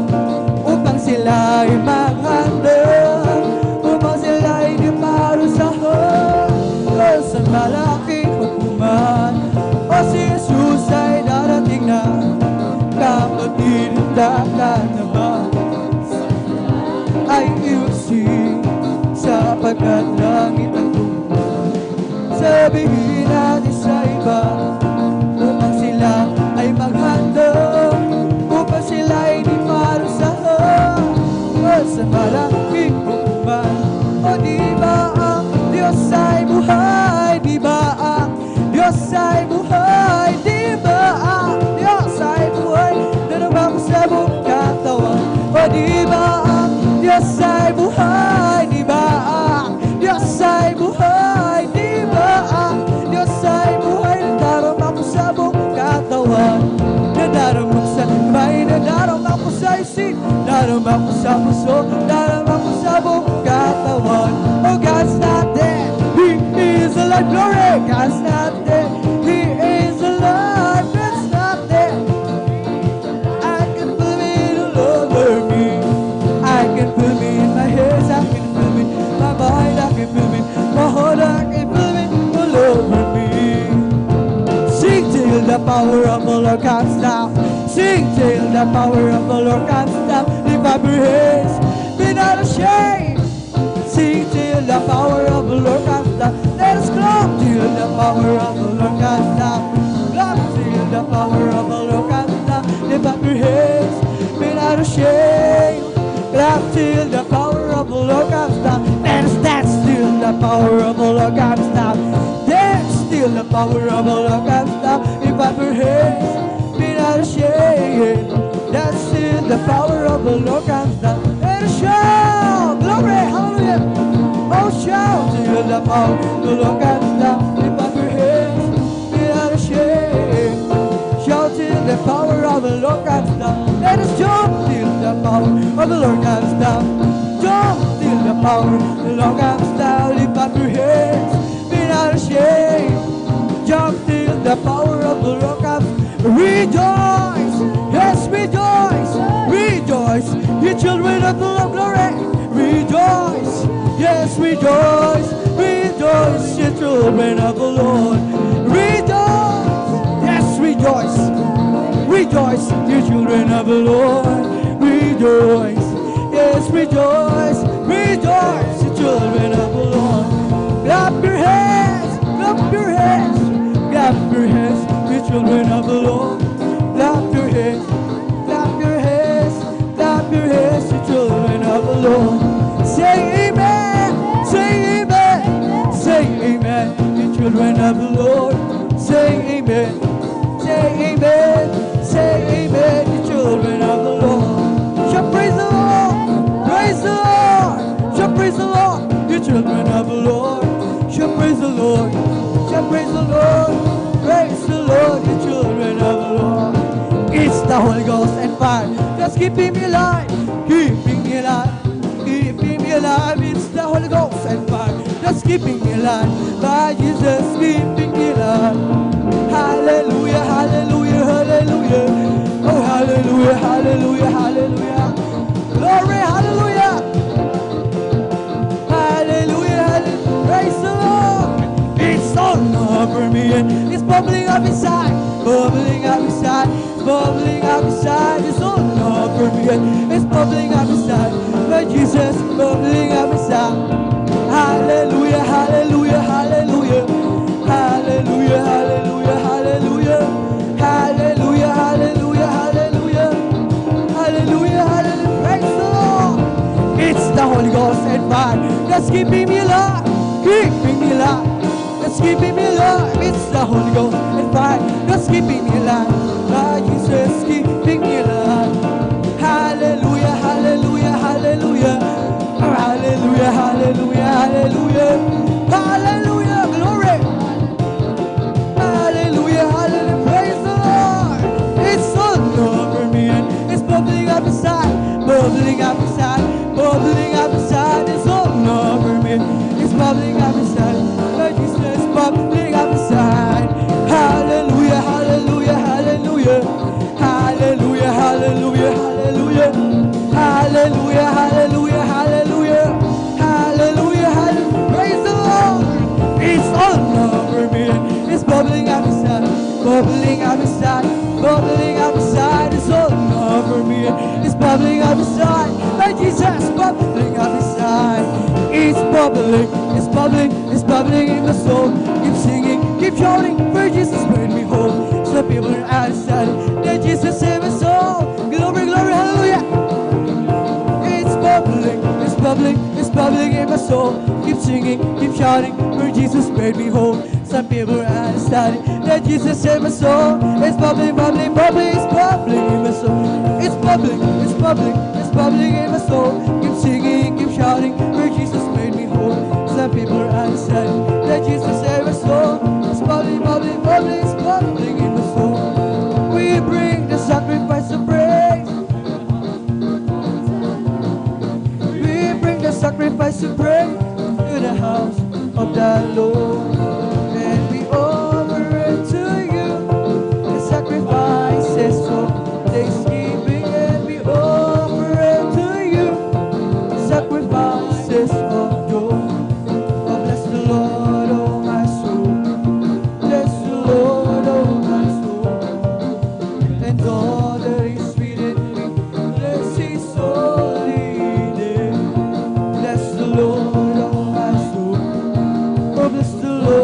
upang sila ay maghanda, upang sila ay di parusahan sa malaking hukuman. O si Jesus ay darating na. Kapatid, handa ka na ba? Ay iusin, sapagkat langit ang tungo. Sabihin natin sa iba, upang sila ay maghanda, upang sila ay di parusahan sa malaking hukuman. O di ba ang Diyos ay buhay? Di ba ang Diyos ay buhay? Di ba ang Diyos ay buhay? Nanabang sa buong katawan. O di ba ang Diyos ay buhay? Di ba ang Diyos ay buhay? Di ba ang Diyos ay buhay? Nadarama ko sa buong katawan. Nadarama ko sa kamay, nadarama ko sa isip, nadarama ko sa puso, nadarama ko sa buong katawan. Oh, God's not dead, He is alive. Glory! God's not dead, He is alive. God's not dead. I can feel it all over me. I can feel it in my hands, I can feel it in my mind, I can feel it in my heart, I can feel it all over me. Sing till the power of the Lord comes down. Sing till the power of the Lord comes down. Lift up your hands, be not ashamed. Sing till the power of the Lord comes down. Let us clap till the power of the Lord comes down. Clap till the power of the Lord comes down. Lift up your hands, be not ashamed. Clap till the power of the Lord comes down. Let us dance till the power of the Lord comes down. Dance till the power of the Lord comes down. Lift up your hands, be not ashamed. Dance till the power of the Lord comes down. Let us shout, glory, hallelujah. the power of the Lord comes down. Lift up your hands, without a shame. Shout till the power of the Lord comes down. Let us jump till the power of the Lord comes down. Jump till the power of the Lord comes down. Lift up your hands, without a shame. Jump till the power of the Lord comes. Rejoice, yes, rejoice, rejoice, you children of the Lord, glory. Rejoice, yes, rejoice, rejoice, you children of the Lord. Rejoice, yes, rejoice, rejoice, you children of the Lord. Rejoice, yes, rejoice, rejoice, you children of the Lord. Clap your hands, clap your hands, clap your hands, you children of the Lord. Clap your hands, clap your hands, clap your hands, you children of the Lord. Say amen, say amen, say amen, you children of the Lord. Say amen, say amen, say amen, you children of the Lord. Shall praise the Lord, praise the Lord, shall praise the Lord, you children of the Lord. Shall praise the Lord, shall praise the Lord, praise the Lord, you children of the Lord. It's the Holy Ghost and fire that's keeping me alive, keeping me alive, keeping me alive. It's the Holy Ghost and fire that's keeping me alive. By Jesus keeping me alive. Hallelujah, hallelujah, hallelujah. Oh, hallelujah, hallelujah, hallelujah. Glory, hallelujah. Hallelujah, hallelujah. Praise the Lord. It's all over me and it's bubbling up inside, bubbling up inside, bubbling up inside. It's all over me and it's bubbling up inside. But Jesus bubbling up inside. Hallelujah, hallelujah, hallelujah. Hallelujah, hallelujah, hallelujah. Hallelujah, hallelujah, hallelujah. Hallelujah, hallelujah. Praise the Lord. It's the Holy Ghost and fire that's keeping me alive, keeping me alive. That's keeping me alive. It's the Holy Ghost and fire that's keeping me alive. By Jesus keeping me alive. Hallelujah, hallelujah, hallelujah. Hallelujah, hallelujah, hallelujah. Hallelujah, glory. Hallelujah, hallelujah, praise the Lord. It's all over me and it's bubbling up inside, bubbling up inside, bubbling up inside. It's all over me, it's bubbling up inside. But Jesus bubbling up inside. Hallelujah, hallelujah, hallelujah. Hallelujah, hallelujah, hallelujah. Hallelujah, hallelujah, hallelujah. Hallelujah, hallelujah. Praise the Lord. It's all over me. It's bubbling up inside, bubbling up inside, bubbling up inside. It's all over me. It's bubbling up inside. By Jesus bubbling up inside. It's bubbling, it's bubbling, it's bubbling in my soul. Keep singing, keep shouting, for Jesus made me whole. Some people are outside, that Jesus saved my soul. Glory, glory, hallelujah. It's bubbling, it's bubbling, it's bubbling in my soul. Keep singing, keep shouting, for Jesus made me whole. Some people are outside, that Jesus saved my soul. It's bubbling, bubbling, bubbling, it's bubbling in my soul. It's bubbling, it's bubbling, it's bubbling in my soul. Keep singing, keep shouting, for Jesus made me whole. Some people are outside, that Jesus saved my soul. It's bubbling, bubbling, bubbling, it's bubbling in my soul. We bring the sacrifice of praise. We bring the sacrifice of praise to the house of the Lord. And we offer it to you, the sacrifices of thanksgiving. And we offer it to you, the sacrifices of joy. Oh, bless the Lord, oh my soul. Bless the Lord, oh my soul. And all that is within me, bless His holy name. Bless the Lord, oh my soul. Oh, bless the Lord.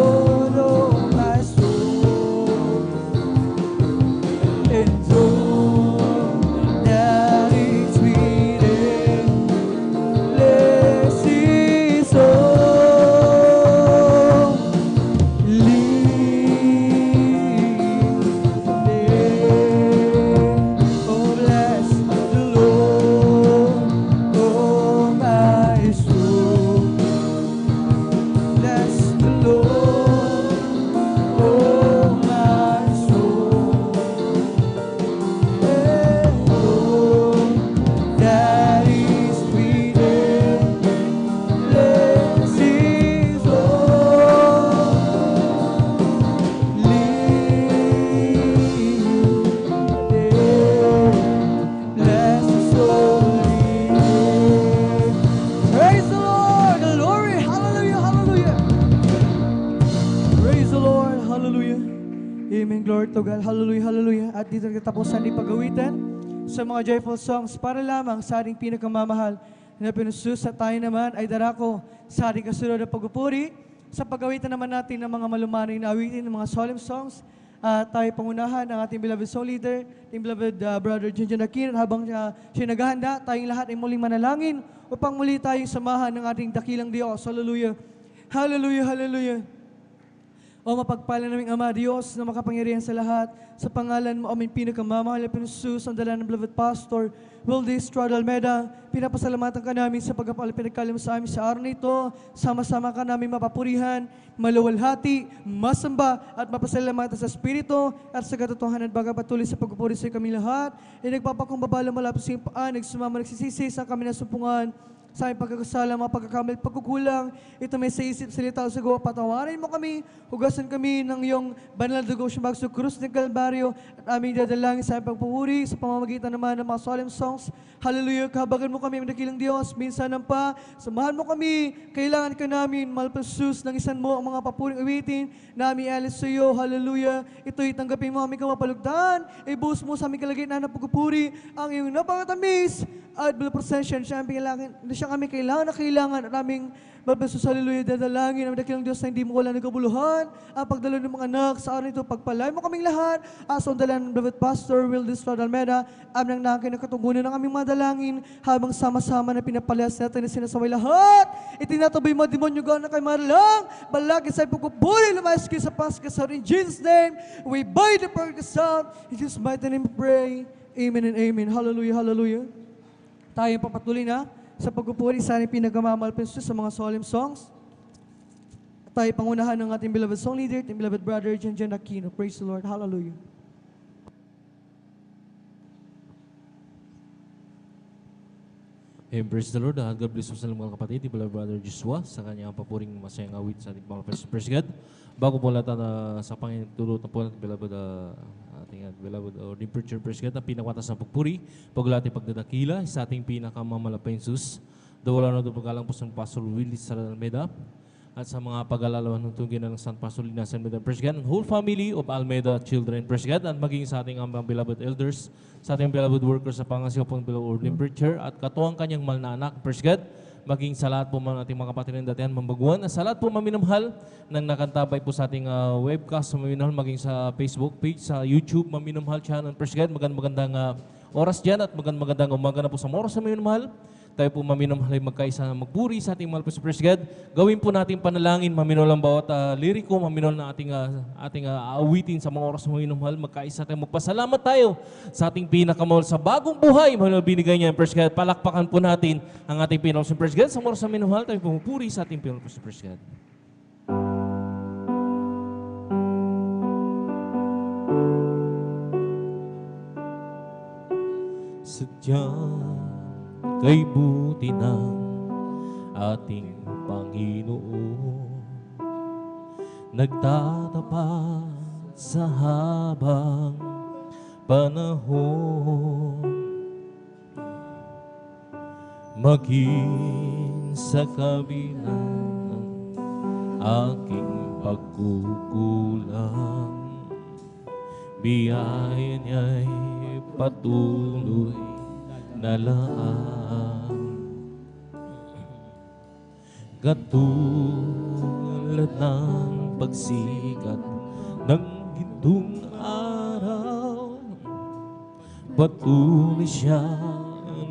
to God. Hallelujah, hallelujah. At dito nagtatapos ang pag-awitan sa mga joyful songs para lamang sa ating pinakamamahal na pinusus at tayo naman ay darako sa ating kasunod na pagpupuri sa pag-awitan naman natin ng mga malumanay na awitin ng mga solemn songs. Tayo pangunahan ng ating beloved soul leader, ating beloved brother Junjun Aquino. Habang siya naghahanda, tayong lahat ay muling manalangin upang muli tayong samahan ng ating dakilang Diyos. Hallelujah. Hallelujah, hallelujah. O mapagpala naming Ama Diyos na makapangyarihan sa lahat, sa pangalan mo aming pinakamamahal na pinusus ang dala ng beloved pastor, Wildy Estrada Almeida, pinapasalamatan ka namin sa pinagkalim sa amin sa araw na ito. Sama-sama ka namin mapapurihan, maluwalhati, masamba at mapasalamatan sa Espiritu at sa katotohanan baga patuloy sa pagpupuri sa kami lahat. Nagpapakumbabala malapit sa iyong paan, nagsumama nagsisisi sa kami nasumpungan sa aming pagkakasala, mga pagkakamali, pagkukulang. Ito may sa isip, salita o sago, patawarin mo kami, hugasan kami ng iyong banal na dugo sa bagso krus ng Kalbaryo at aming dadalangin sa aming pagpupuri sa pamamagitan naman ng mga solemn songs. Hallelujah, kahabagan mo kami ang dakilang Diyos, minsan pa, samahan mo kami, kailangan ka namin, malpasus ng isan mo ang mga papuring awitin na aming alis sa iyo. Hallelujah, ito'y tanggapin mo aming kamapalugdan, ibuhos mo sa aming kalagitnaan ng pagpupuri ang iyong napakatamis at presensya siya kami kailangan at aming mabasos, hallelujah, dadalangin ang dakilang Diyos na hindi mo wala nagkabuluhan ang pagdalo ng mga anak sa araw nito, pagpalay mo kaming lahat asong dalan ng David Pastor Wildy Estrada Almeida, aming nangkin ng katungunan ng aming mga dalangin habang sama-sama na pinapalayas natin na sinasaway lahat itinataboy mga demonyo gawin na kay Marilang balaki sa ipagkupuri lumayas kayo sa Paskasal in Jesus' name we bind the Paskasal in Jesus' mighty name we pray, amen and amen. Hallelujah, hallelujah. Tayo papatuloy na sa pagpupuri sa ating pinagmamahal sa mga solemn songs. Tayo pangunahan ng ating beloved song leader, ating beloved brother Junjun Aquino. Praise the Lord. Hallelujah. Hey, praise the Lord. God bless po sa mga kapatid, ni beloved brother Joshua sa kanyang papuring masayang awit sa ating mga praise God. Bago po lahat sa pangitulot na po natin beloved ating beloved ordained preacher praise God, ang pinakwatas ng pagpuri, paglati pagdadakila sa ating pinakamalapay sus. Dawala na doon pagkalang po sa Pastor Wildy Estrada Almeida at sa mga pag-alalawan ng tunggin ng San Pastor Linas Almeida praise God, and whole family of Almeida children praise God, at maging sa ating mga beloved elders, sa ating beloved workers sa pangasiwa pong beloved ordained preacher at katuwang kanyang mahal na anak praise God, maging sa lahat po mga ating mga kapatid ng datihan mambaguan, at sa lahat po maminamahal nang nakantabay po sa ating webcast, maminamahal maging sa Facebook page, sa YouTube, maminamahal channel, praise God, magandang oras dyan at magandang umaga na po sa oras na maminamahal. Tayo po maminamahal ay magkaisa na magburi sa ating mahal po sa praise God. Gawin po natin panalangin, maminol ang bawat liriko, maminol na ating aawitin sa mga oras na maminamahal, magkaisa tayo, magpasalamat tayo sa ating pinakamahal sa bagong buhay, mahal na binigay niya ang praise God. Palakpakan po natin ang ating pinakamal sa praise God. Sa oras na maminamahal, tayo pumupuri sa ating pinakamal sa praise God. Sadyang kay buti ng ating Panginoon, nagtatapat sa habang panahon, maging sa kabila ng aking pagkukulang, biyaya niya'y patuloy na laan. Katulad ng pagsikat ng gintong araw, patuloy siya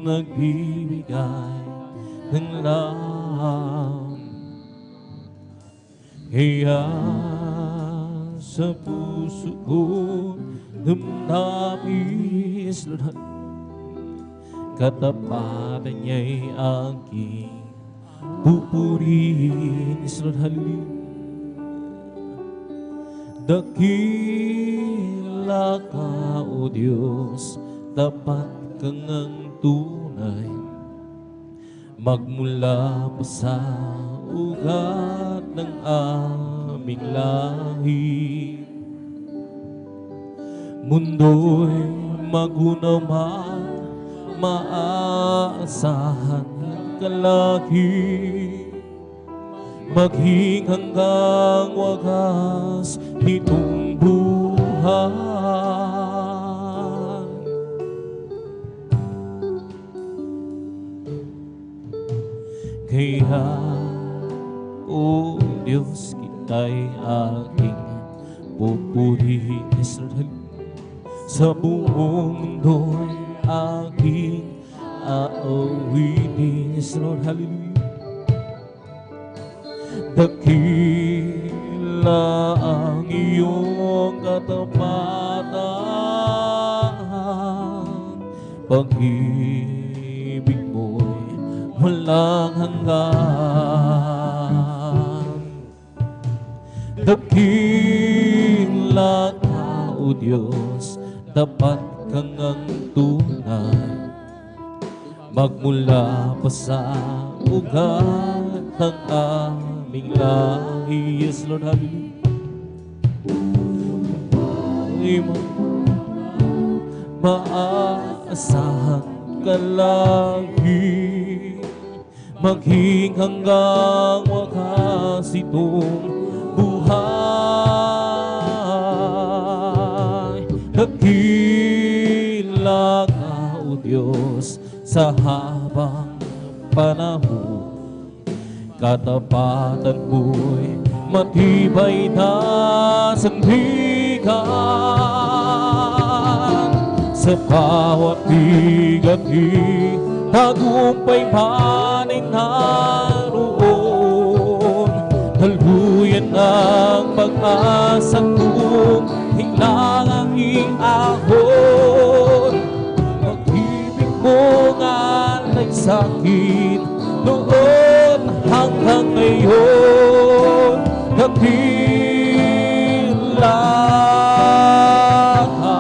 nagbibigay ng lahat. Kaya sa puso ko damdamis lahat, katapatan niya'y aking pupurihin. Lord, hallelujah. Dakila ka, O Diyos, tapat kang ang tunay, magmula pa sa ugat ng aming lahi. Mundo'y magunaw man, maaasahan ka lagi, maging hanggang wagas nitong buhay. Kaya, O Diyos, kita'y aking pupurihin sa buong mundo'y aking aawitin. Yes, Lord, hallelujah. Dakila ang iyong katapatan, pag-ibig mo'y walang hanggan. Dakila ka, O Diyos, dapat kang ang tunay, magmula pa sa ugat ng aming lahi. Yes, Lord, hallelujah. Maaasahan ka lagi, maging hanggang wakas itong buhay. Dakila ka, O Diyos, sa habang panahon, katapatan mo'y matibay na sandigan. Sa bawat bigati, tagumpay panay naroon, taluyan ang pag-asang kung hilangang iahon. Pag-ibig mo nga na'y sakit noon hanggang ngayon. Dakila ka,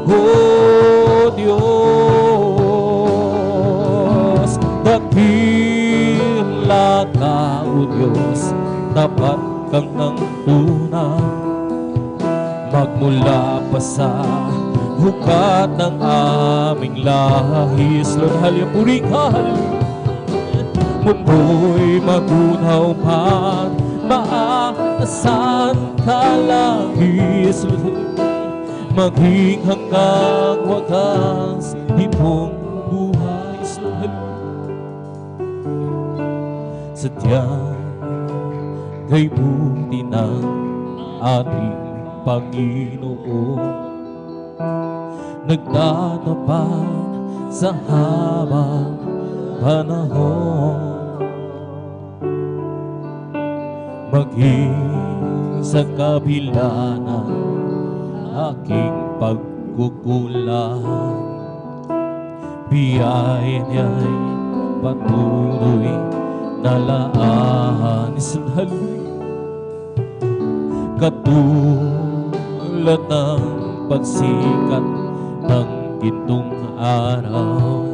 O Diyos. Dakila ka, O Diyos, dapat kang ang tunay, magmula pa sa hukat ng aming lahi. Lord, hallelujah. Puri ka, hallelujah. Mundo'y magunaw man, maaasahan ka lagi, maging hanggang wakas itong buhay. Sadyang kay buti ng ating Panginoon, nagtatapat sa habang panahon, maging sa kabila ng aking pagkukulang, biyaya niya'y patuloy na laan. Katulad ng pagsikat ng gintong araw,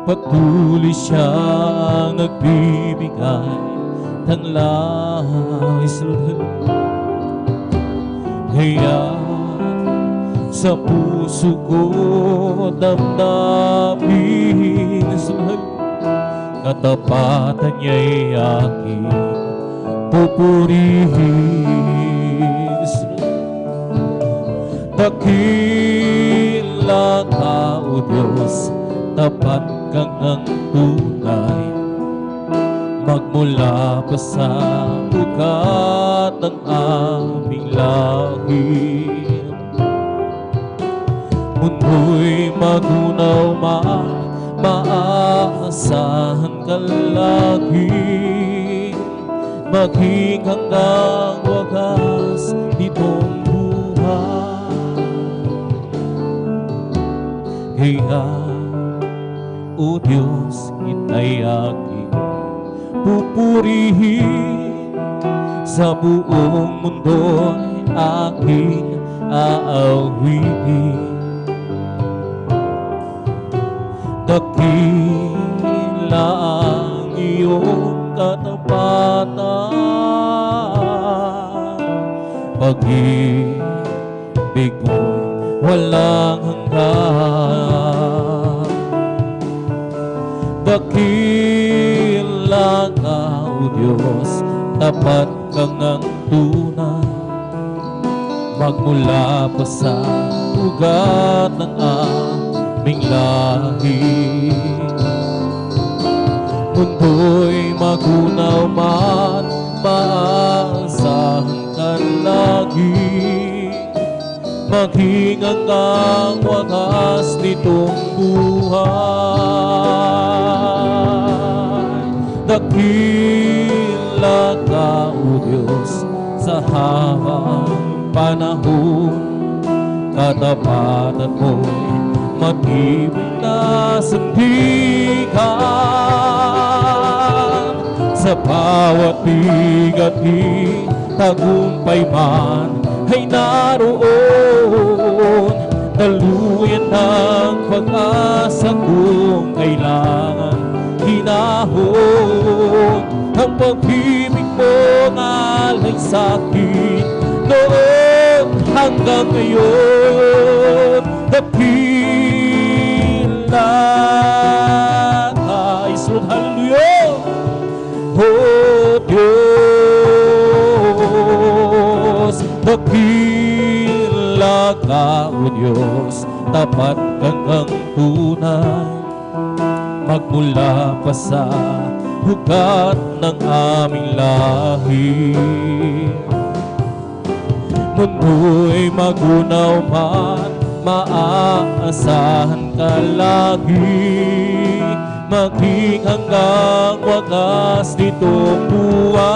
patuloy siyang nagbibigay ng langis. Kaya sa puso ko damdamin, katapatan niya'y aking pupurihin. Dakila ka, O Diyos, tapat kang ang tunay, magmula pa sa ugat ng aming lahi. Mundo'y magunaw man, maaasahan ka lagi, maging hanggang wakas itong buhay. Kaya, O Diyos, kita'y aking pupurihin, sa buong mundo'y aking aawitin. Dakila ang iyong katapatan, pag-ibig mo'y walang hanggan. Dakila ka, O Diyos, tapat kang ang tunay, magmula pa sa ugat ng aming lahi. Mundo'y magunaw man, maasahan ka lagi, maging hanggang wakas nitong buhay. Dakila ka, O Diyos, sa habang panahon, katapatan mo'y mag-ibig na sandigan. Sa bawat bigat tagumpay man ay naroon, daluyan ng pag-asa kung kailangan hinahon. Ang pag-ibig mo ngalay sa'kin noon hanggang ngayon. Dakila ka, Islod, hallelujah! O Diyos, dakila ka, O Diyos, tapat kang tunay, magmula pa sa ugat ng aming lahi. Mundo'y magunaw man, maaasahan ka lagi, maging hanggang wakas nitong buwan.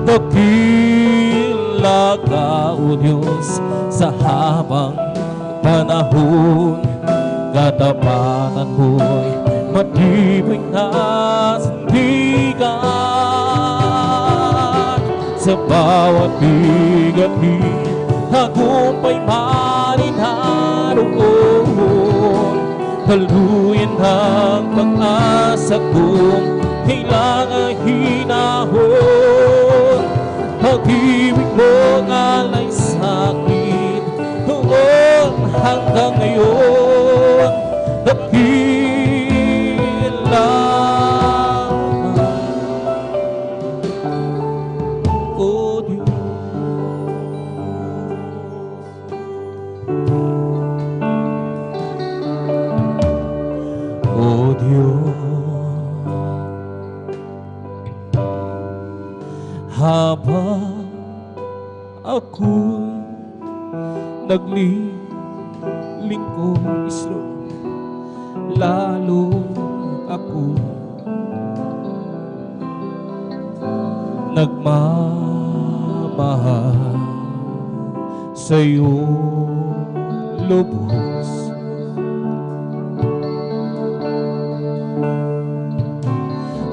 Dakila ka, O Diyos, sa habang panahon, katapatan mo'y matibay na sandigan. Sa bawat bigat tagumpay manin naroon, daluyan ng pag-asa kung kailangan hinahon. Pag-ibig mo ngalay sa'kin noon hanggang ngayon. Dakila O Diyos. O Diyos, habang ako'y naglilingkod, Islo, lalo ako nagmamahal sa'yo lubos.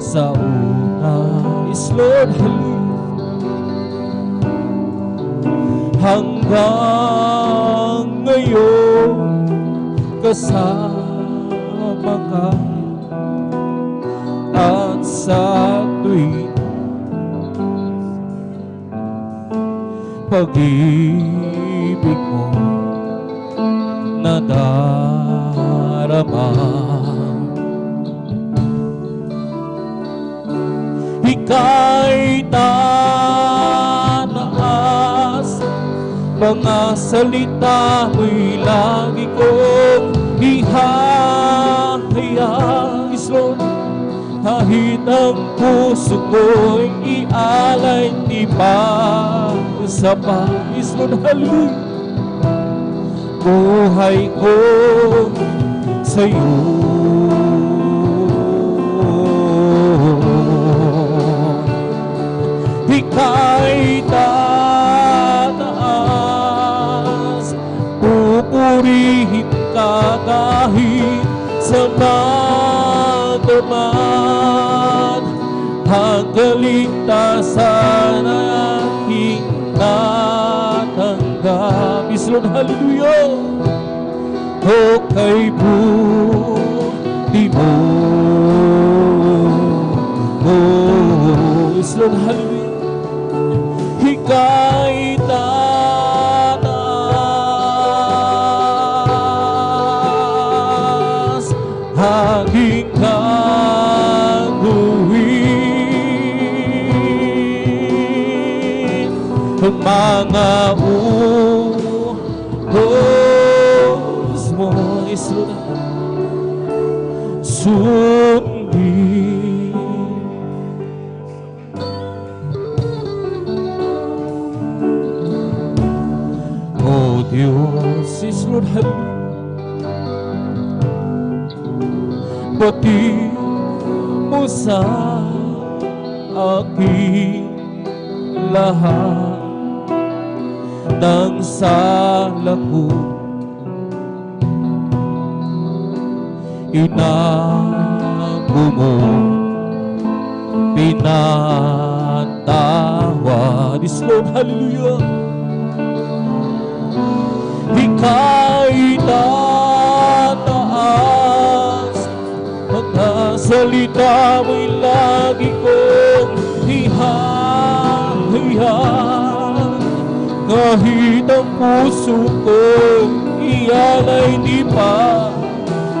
Sa una is Lord, hanggang ngayon kasama ka, at sa tuwing pag-ibig mo nadarama. Ika'y tanaas, mga salita mo'y lagi kong ihahayag, Lord. Kahit ang puso ko'y ialay, di pa sa pais, Lord, hallelujah. Buhay ko sa'yo, ika'y tataas, pupurihin ka kahit sa magdamag, ang kaligtasan ang aking natanggap. Islon, hallelujah! O kay buti mo, Islon, hallelujah! Ika'y tataas, aking gagawin mga utos mo, Lord, sundin. O Diyos, Lord, pati mo sa aking lahat ng sala ko, inago mo, pinatawad. Yes, Lord, hallelujah. Ika'y tataas, mga salita mo'y lagi kong ihahayag. Kahit ang puso kong iyan ay di pa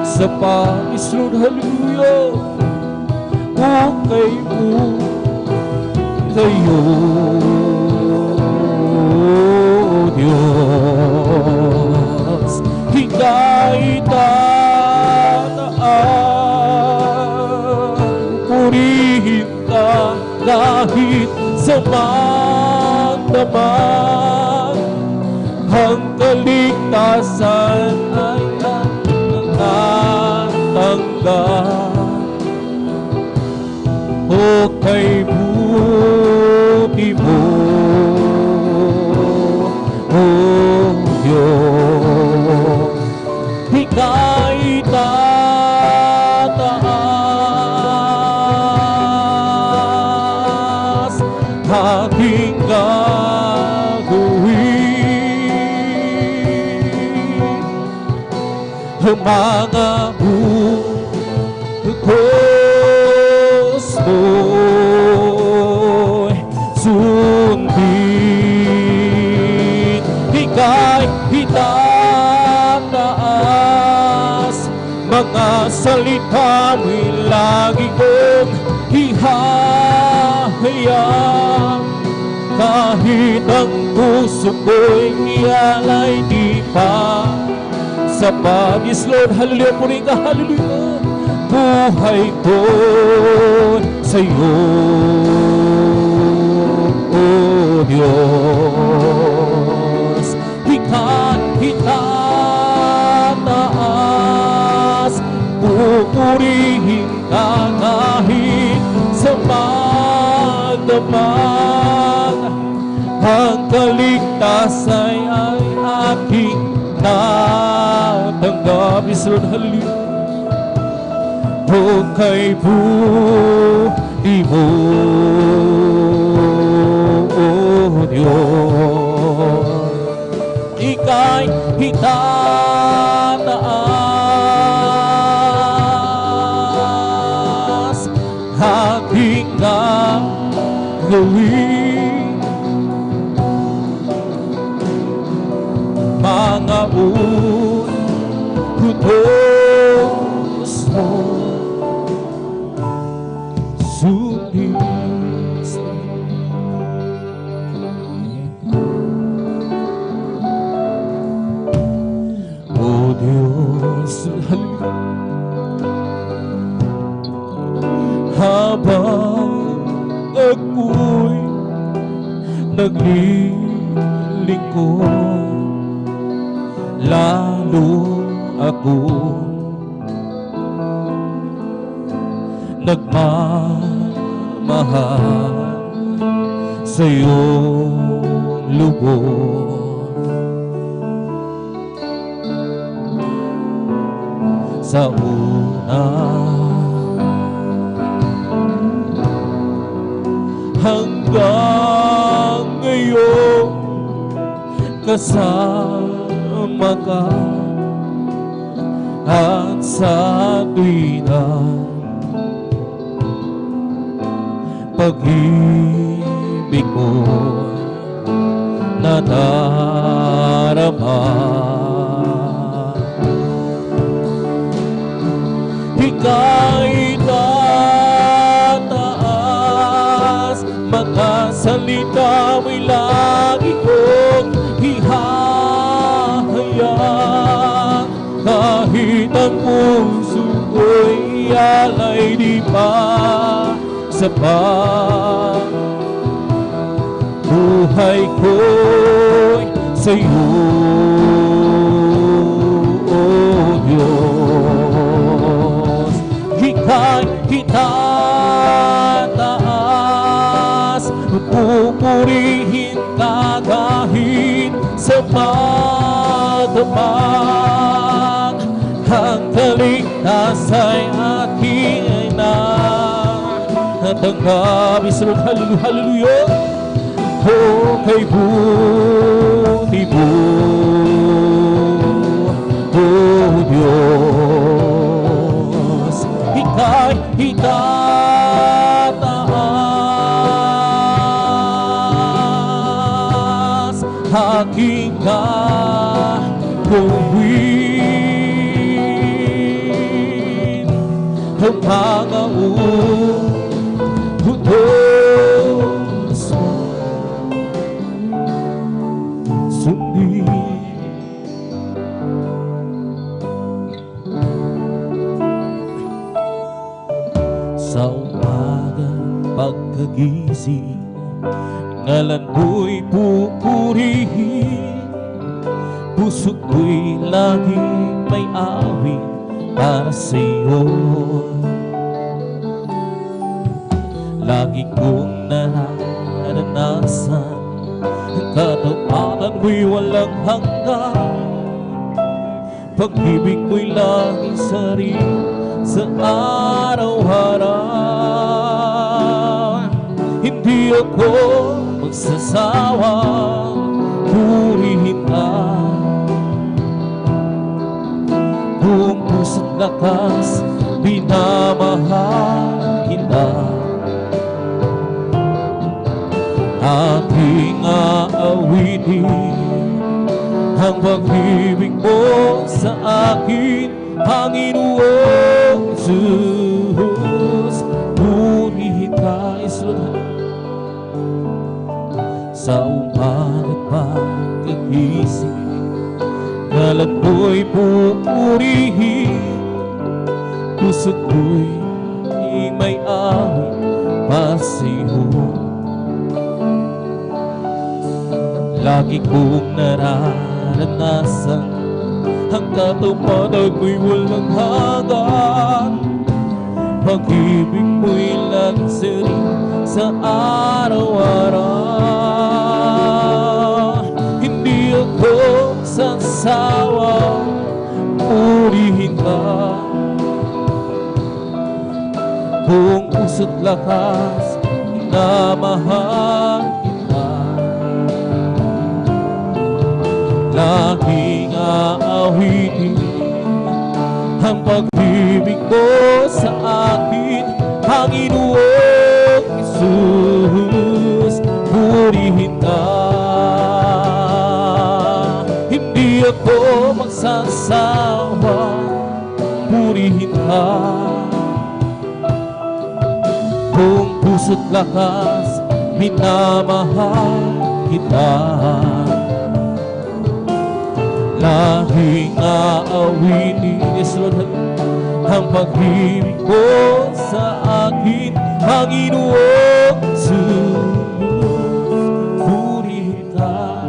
sapat. Yes, Lord, hallelujah. Okay po sa'yo, Diyos. Ika'y tataan, purihin ka kahit samantaman. Ang kaligtasan ay natanggap. O kay buti mo, O Diyos, ika'y tataas, aking gagawin ang mga utos mo'y sundin. Ika'y itataas, mga salita mo'y lagi kong ihahayag. Kahit ang puso ko'y iyalay di pa sapat. Yes, Lord, hallelujah, purihin ka, hallelujah. Buhay ko sa'yo, O Diyos. Ika'y itataas, pupurihin ka kahit sa magdamag. Ang kaligtasan ay aking natanggap. Yes, Lord, hallelujah. O kay buti mo, O Diyos, ika'y itataas, aking gagawin mga utos mo. O Diyos, habang ako'y naglilingkod, lalo ako nagmamahal sa'yo lubos. Sa una hanggang ngayon, kasama ka at sa tuwina pag-ibig mo nadarama. Ika'y tataas, mga salita mo'y lagi ko'y alay di pa sapat. Buhay ko'y sa'yo, O Diyos. Ika'y itataas, pupurihin ka kahit sa madamag. Ang kaligtasan ay aking natanggap. Isunod, hallelujah, hallelujah. O kay buti mo, O Diyos. Ika'y itataas, aking gagawin ang mga utos mo. Sundin sa umaga pagkagising, ngalan mo'y pupurihin. Puso ko'y laging may awit para sa'yo. Lagi kong naranasan ang katapatan mo'y walang hanggan. Pag-ibig mo'y laging sarili sa araw-araw. Hindi ako magsasawa, purihin ka. Buong puso't lakas, minamahal kita. Aking aawitin ang pag-ibig mo sa akin, Panginoong Jesus. Purihin ka, isunod sa umaga't pagkagising, ngalan mo'y pupurihin. Puso't ko'y may awit pa sa'yo. Lagi kong nararanasan ang katapanan mo'y walang hanggan. Pag-ibig mo'y laging sarili sa araw-araw. Hindi ako sasawa, purihin ka. Buong puso't lakas, minamahal kita. Laging aawitin ang pag-ibig mo sa akin, Panginoong Jesus. Purihin ka. Hindi ako magsasawa, purihin ka. Buong puso't lakas, minamahal kita. Laging aawitin, isunod ang pag-ibig mo sa akin, Panginoong Jesus. Purihin ka.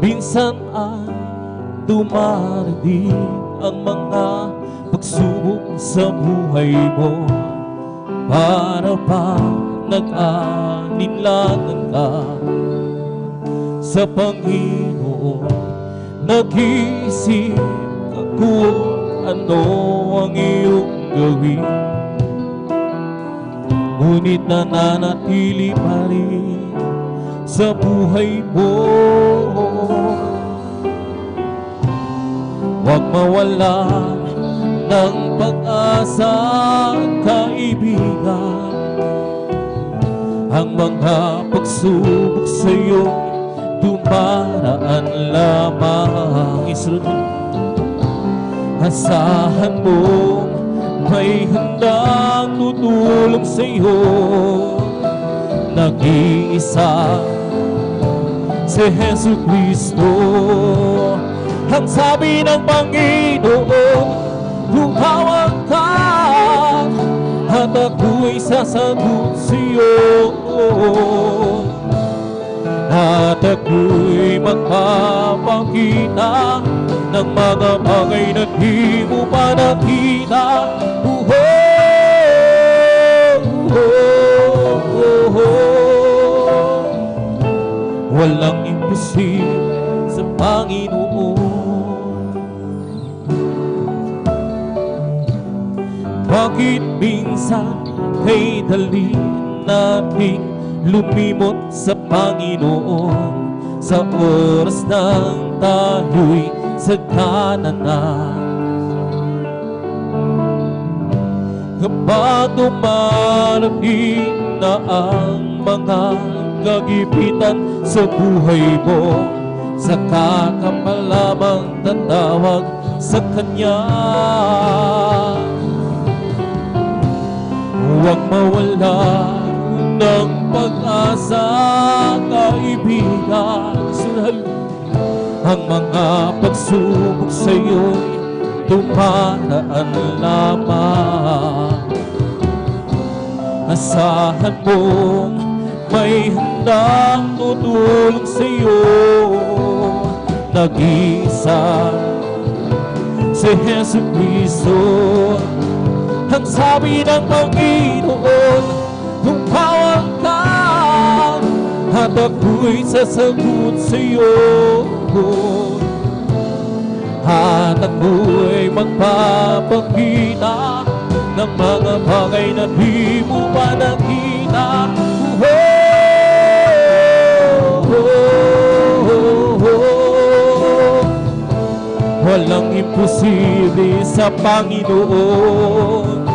Minsan ay dumarating ang mga pagsubok sa buhay mo, para pa nag-alinlangan ka sa Panginoon. Nag-iisip ka kung ano ang iyong gawin, ngunit nananatili pa rin sa buhay mo. Huwag mawala ng pag-asa, kaibigan. Ang mga pagsubok sa'yo dumaraan lamang. Isunod, asahan mo may handang tutulong sa'yo. Nag-iisa si Jesu Cristo. Ang sabi ng Panginoon, tumawag ka at ako'y sasagot sa'yo, at ako'y magpapakita ng mga bagay na di mo pa nakita. Walang imposible sa Panginoon. Bakit minsan kay dali nating lumimot sa Panginoon sa oras ng tayo'y sagkananan? Kapag dumarating na ang mga kagipitan sa buhay mo, saka ka pa lamang tatawag sa Kanya. Huwag mawala ng pag-asa, kaibigan. Ang mga pagsubok sa'yo'y dumaraan lamang. Asahan mong may handang tutulong sa'yo. Nag-iisa si Jesu Cristo. Ang sabi ng Panginoon, tumawag ka at ako'y sasagot sa'yo, at ako'y magpapakita ng mga bagay na di mo pa nakita. Walang imposible sa Panginoon.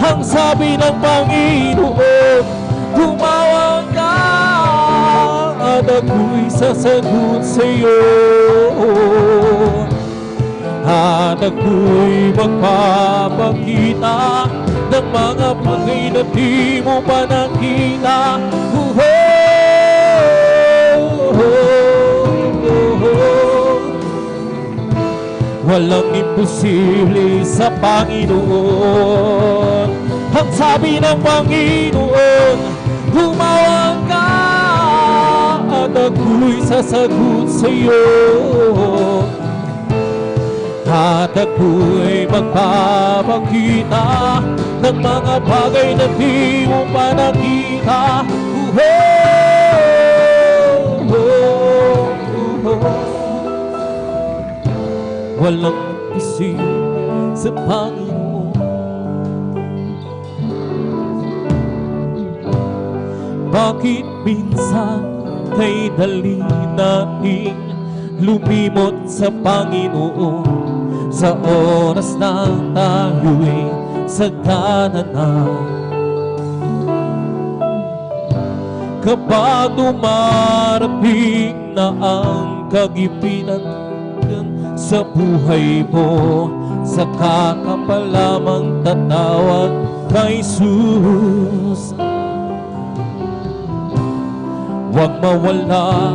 Ang sabi ng Panginoon, tumawag ka at ako'y sasagot sa'yo, at ako'y magpapakita ng mga bagay na di mo pa nakita. Walang imposible sa Panginoon. Ang sabi ng Panginoon, tumawag ka at ako'y sasagot sa'yo, at ako'y magpapakita ng mga bagay na di mo pa nakita. Walang isip sa Panginoon. Bakit minsan kay dali nating lumimot sa Panginoon sa oras na tayo'y sagkananan? Kapag dumarating na ang kagipitan sa buhay mo, saka ka pa lamang tatawag kay Jesus. Huwag mawala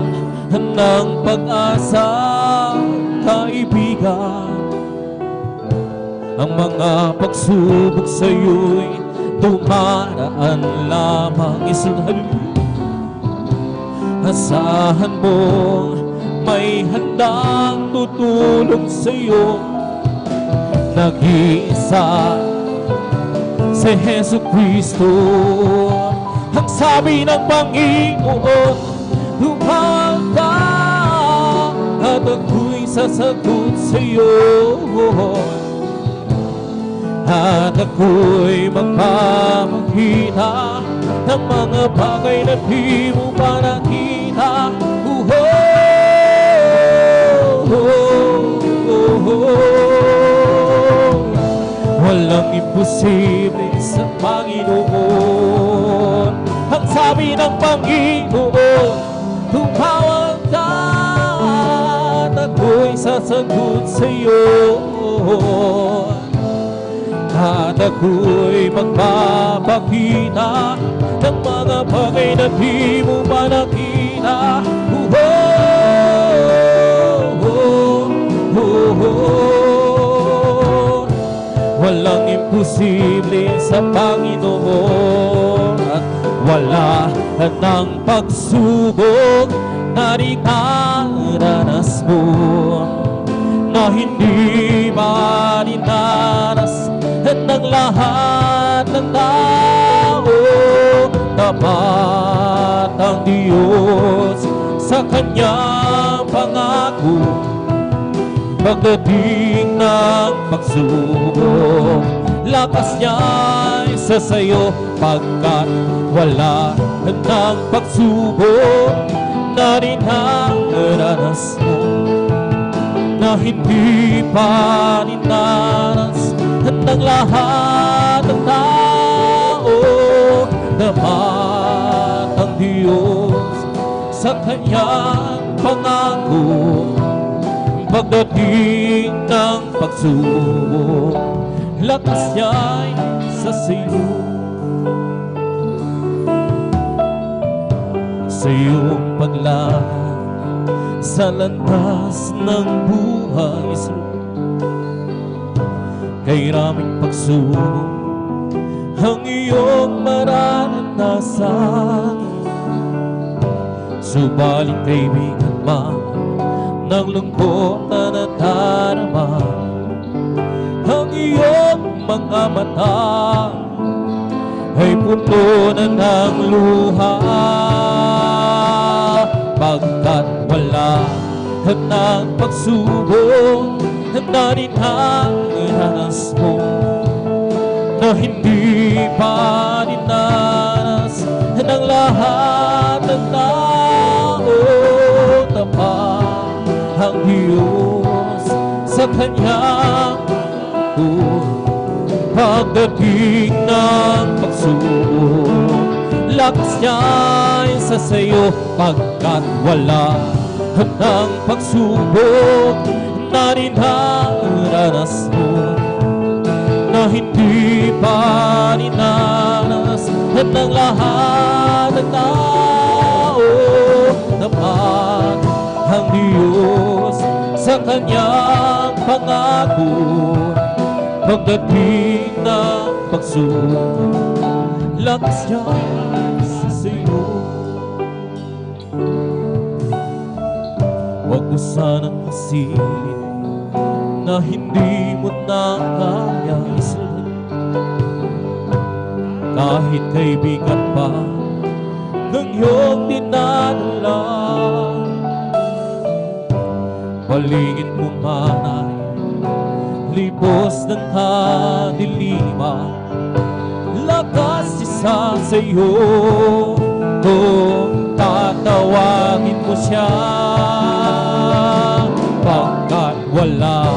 ng pag-asa, kaibigan. Ang mga pagsubok sa'yo'y dumaraan lamang. Asahan mong may handang tutulong sa'yo. Nag-iisa si Jesu Cristo. Ang sabi ng Panginoon, tumawag ka at ako'y sasagot sa'yo, at ako'y magpapakita ng mga bagay na di mo pa nakita. Walang imposible sa Panginoon. Ang sabi ng Panginoon, tumawag ka at ako'y sasagot sa'yo, at ako'y magpapakita ng mga bagay na di mo pa nakita. imposible sa Panginoon at wala ng pagsubok na dinaranas mo na hindi marinaras ng lahat ng tao. Tapat ang Diyos sa kanyang pangako pagdating ng pagsubok. Lakas niya'y sa sayo pagkat wala ng pagsubok na dinaranas mo na hindi pa dinaras ng lahat ng tao. Dapat ang Diyos sa kanyang pangako pagdating ng pagsubok. Lakas niya'y sa sayo. Sa iyong paglakad sa landas ng buhay, kay raming pagsubok ang iyong mararanasan. Subalit kaibigan man ng lungkot na nadarama, ang iyong mga mata ay puno na ng luha pagkat wala ng pagsubok na dinaranas mo na hindi pa dinaras ng lahat ng tao. Tapat ang Diyos sa kanyang pagdating ng pagsubok. Lakas niya'y sa sayo pagkat wala ng pagsubok na dinaranas mo na hindi pa dinaras ng lahat ng tao. Tapat ang Diyos sa kanyang pangako pagdating ng pagsubok. Lakas niya sa sayo. Huwag mo sanang masilip na hindi mo na kaya isalin, kahit kaibigan pa ng iyong dinadala. Paligid mo man ay libos ng kadiliman, lakas isa sa iyo kung tatawagin mo siya. Pagkat wala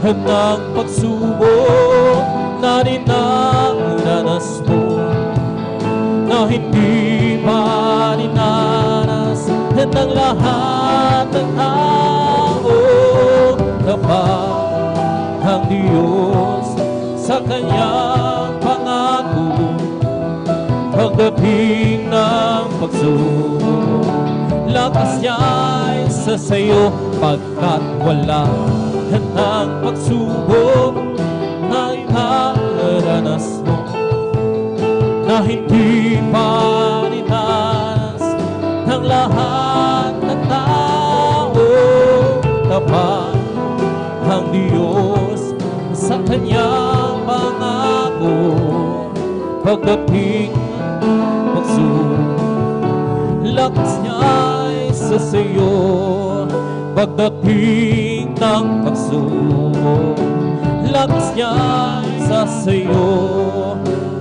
ng pagsubok na dinaranas mo na hindi pa dinaras ng lahat ng tao. Tapat ang Diyos sa kanyang pangako pagdating ng pagsubok. Lakas niya'y sa sayo pagkat wala ng pagsubok na inaranas mo na hindi pa dinaras ng lahat ng tao. Tapat ang Diyos sa kanyang pangako pagdating ng pagsubok. Lakas niya'y sa sayo pagdating ng pagsubok. Lakas niya'y sa sayo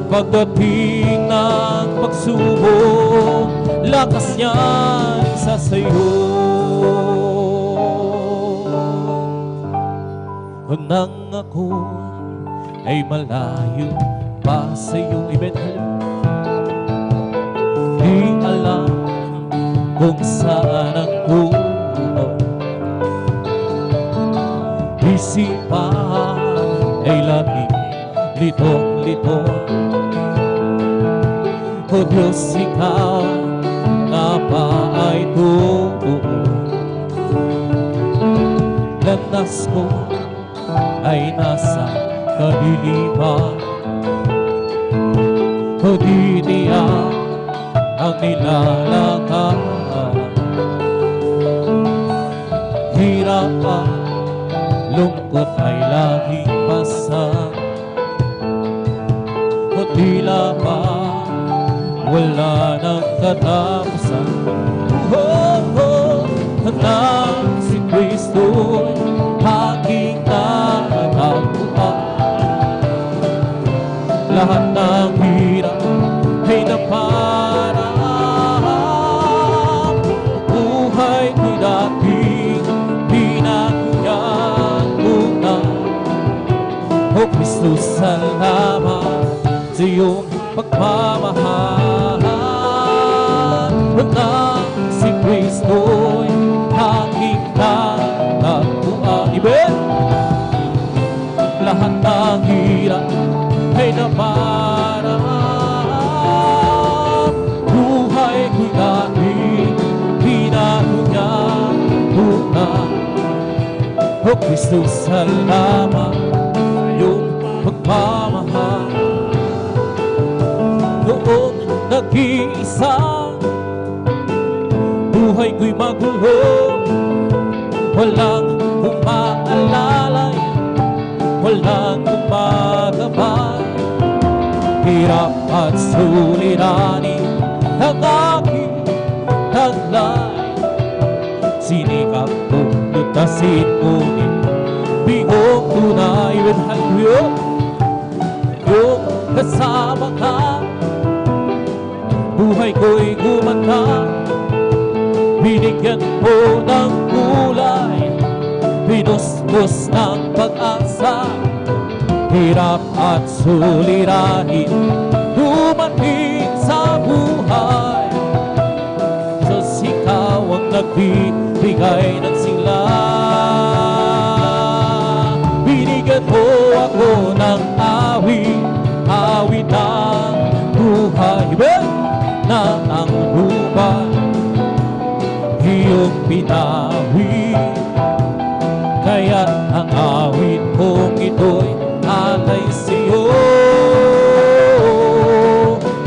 pagdating ng pagsubok. Lakas niya'y sa sayo. Nang ako ay malayo pa sa'yo ibinhalin, di alam kung saan ang puno. Isipan ay laging litong-lito. O Diyos, ikaw na ba ay totoo? Landas ko ay nasa kadiliman, o di tiyak ang nilalakad. Hirap at lungkot ay laging pasan, o tila ba wala nang katapusan. Nang si Kristo'y aking natagpuan, lahat ng hirap ay naparaan. Buhay ko'y dating pinagyagutan. O Kristo, salamat sa iyong pagmamahal. Nang si Kristo'y aking natagpuan. Amen. Lahat ng hirap ay naparaan. Buhay ko'y dating pinagyagutan. O Kristo, salamat sa iyong pagmamahal. Noong nag-iisa, buhay ko'y magulo, walang umaalalay, walang gumagabay. Hirap at suliranin ang aking taglay. Sinikap kong lutasin, ngunit bigong tunay. Hallelujah, yung kasama ka, buhay ko'y gumanda. Binigyan mo ng kulay, pinuspos ng pag-asa. Hirap at suliranin dumating sa buhay. Diyos, ikaw ang nagbibigay ng sigla. Binigyan mo ako ng awit, awit ng buhay. Na ang lupa iyong pinawi, kaya't ang awit kong ito'y alay sa'yo.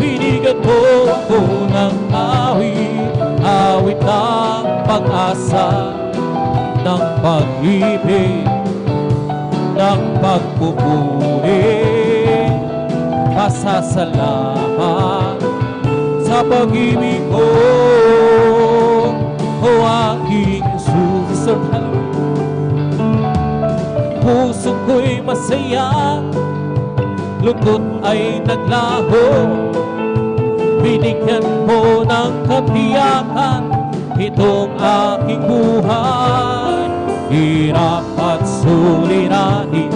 Binigyan mo ako ng awit, awit ng pag-asa, ng pag-ibig, ng pagpupuri. Pasasalamat sa pag-ibig mo, o aking Jesus. Puso ko'y masaya, lungkot ay naglaho. Binigyan mo ng katiyakan itong aking buhay. Hirap at suliranin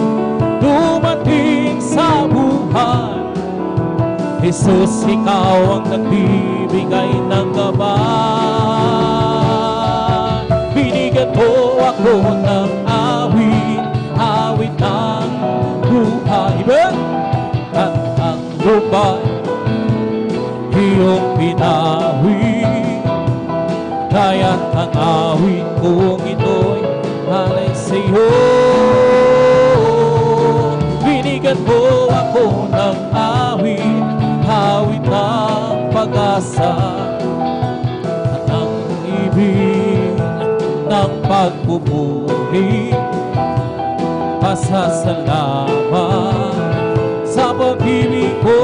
dumating sa buhay. Jesus, ikaw ang nagbibigay ng gabay. Binigyan mo ako ng awit, awit ng buhay. At ang lupa iyong pinawi, kaya't ang awit kong ito'y alay sa'yo. Binigyan mo ako ng awit, awit ng pag-asa, at ang ibig ng pagpupuri. Pasasalamat sa pag-ibig ko,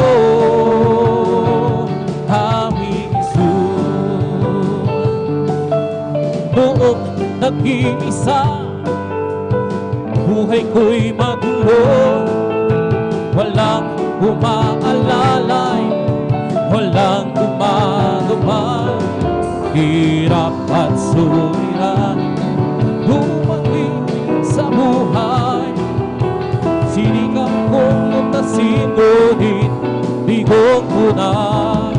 aming Jesus. Noong nag-iisa, buhay ko'y magulo, walang umaalalay, walang gumagawa. Hirap at suliranin dumating sa buhay. Sinikap kong lutasin, ngunit bigong tunay.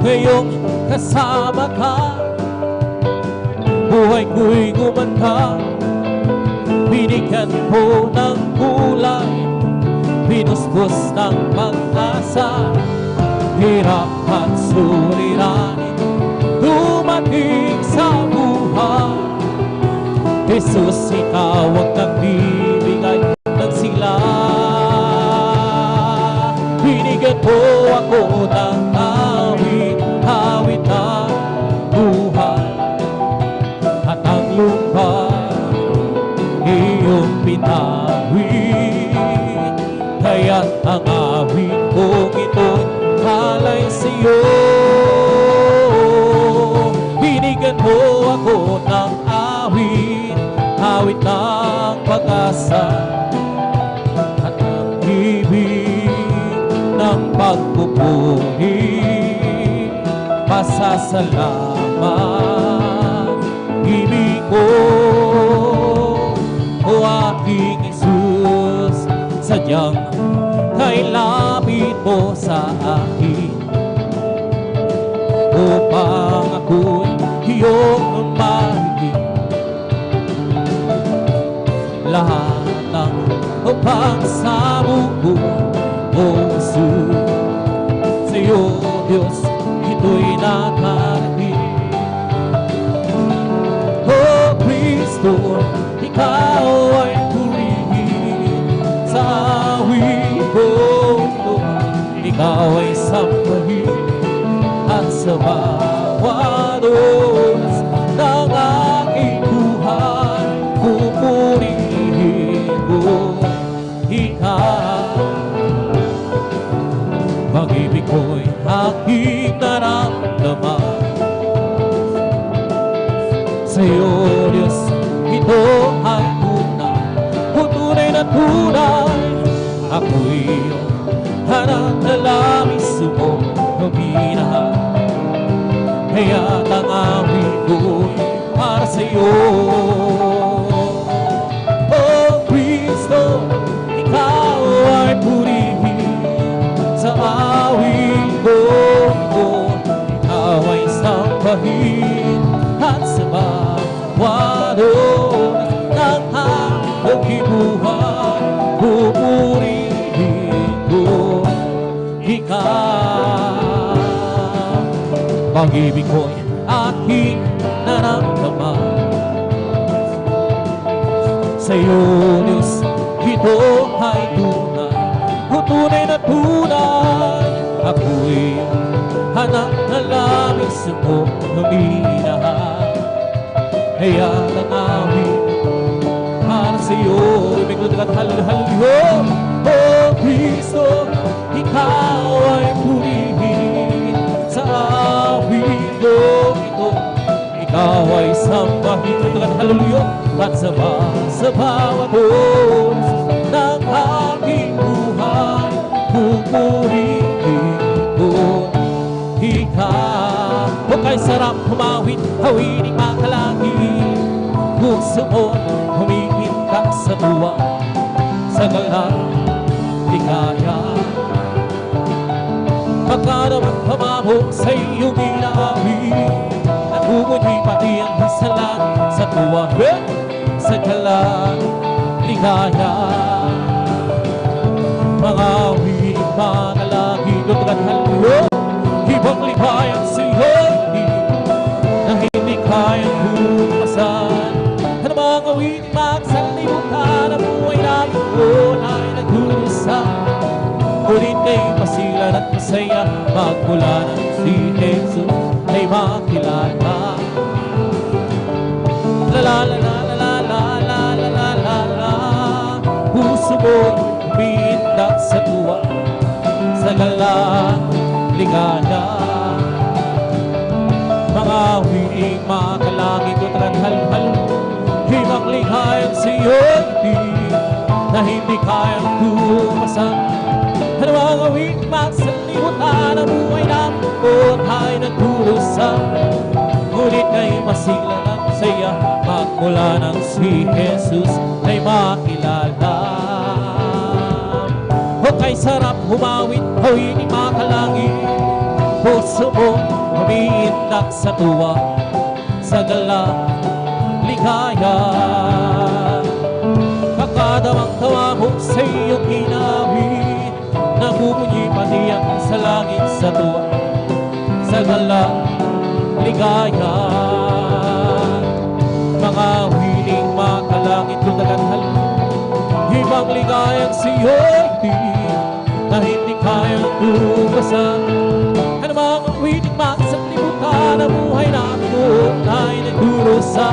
Ngayong kasama ka, buhay ko'y gumanda. Binigyan mo ng kulay, pinuspos ng pag-asa. Hirap at suliranin dumating sa buhay. Jesus, ikaw ang nagbibigay ng sigla. Binigyan mo ako ng awit, awit ng pag-asa at ng ibig ng pagpupuri. Pasasalamat ibig ko, o aking Isus, sadyang kay lapit mo sa akin upang ako'y iyong marinig. Lahat ng pagsamo ko, o Isus, sa iyo, Diyos, ito'y nakarating. O Kristo, ikaw ay purihin sa awit ko. Ikaw ay sambahin at sa bawat oras ng aking buhay, pupurihin ko ikaw. Pag-ibig ko'y aking naramdaman. Sa'yo, Diyos, ito ay tunay, o tunay na tunay. Ako'y iyong hanap na labis mo huminahal. Kaya't ang awit ko'y para sa'yo. O Kristo, ikaw ay purihin sa awit ko. Ikaw ay sambahin at sa bawat oras ng aking buhay, pupurihin ko ikaw. Pag-ibig ko'y aking naramdaman. Sa'yo, Diyos, ito ay tunay, o tunay na tunay. Ako'y hanap na labis mo huminahal. Kaya ang awit para sa'yo, biglang at hallelujah. O Kristo, ikaw ay purihin sa awit ko ito. Ikaw ay sambahin, biglang at hallelujah. At sa bawat oras ng aking buhay, pupurihin ko ikaw. O kay sarap humawit, hawining makalangit. Puso mo humihinta sa tuwa, sa galang ligaya. Pagkaraman pamahok sa iyong inawit, nagbubuhay pati ang sa langit, sa tuwa, sa galang ligaya. Mga awiting makalangit, o tagadhalyo, ibang ligayan sa iyo, na hindi kayang bumasan. Ano mga awiting magsalimutan, ang buhay namin ko ay nagdurusa. Ngunit kay masilan at masaya, magmula ng si Jesus ay makilala. La la la la la la la la la la la. Puso mo umiindak sa tuwa, sa galang ligaya. Mga awiting makalangit o tagadhalhal, himang lighayang sa iyo'y ibig, na hindi kayang tumasan. Ano mga awiting magsalimutan, ang buhay namin ko ay nagdurusa. Ngunit kay masiglan at masaya, magmula ng si Jesus ay makilala. O kay sarap humawit, awiting makalangit. Puso mo umiindak sa tuwa, sa galang ligaya. Kakadamang-tawa mo sa iyong inawit, nabubunyi pati ang sa langit, sa tuwa, sa galang ligaya. Mga awiting makalangit kung tagadhal, ibang ligayang sa iyo'y ibig, na hindi kayang tumasan. Ano mga awiting magsalimutan, ang buhay namin noon ay nagdurusa.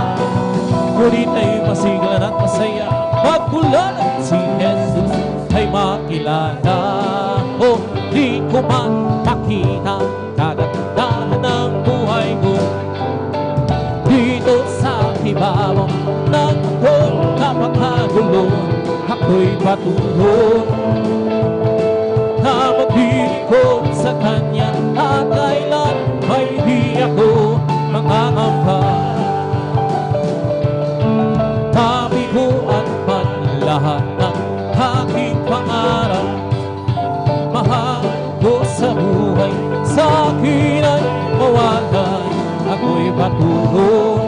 Ngunit ay masiglan at masaya, magmula ng si Jesus ay makilala. O di ko man makita kagandahan ng buhay ko, dito ibabaw ng mundong napakagulo. Ako'y patuloy na maglilingkod sa Kanya at kailan may di ako mangangamba. Mabiguan man lahat ng aking pangarap, mahal ko sa buhay, sa akin ay mawalay. Ako'y patuloy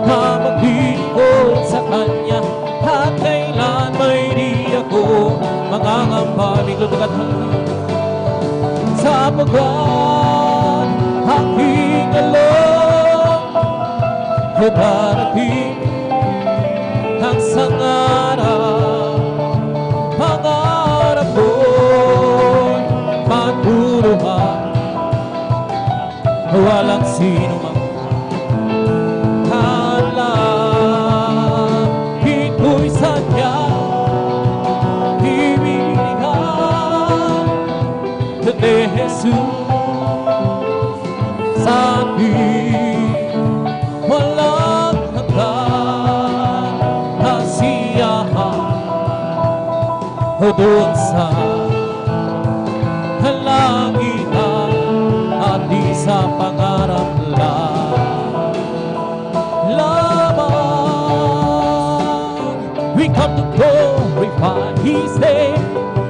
na maglilingkod sa Kanya at kailan may di ako mangangamba. Nilulugat sa pagkat aking alam ko darating ang sangarap. Pangarap ko'y matuluhan, walang sino mang halang. Ito'y sadyang ibigay ni Jesus sa akin. Walang hanggan kasiyahan doon sa kalangitan at di sa pangarap lamang. We come to glorify His name,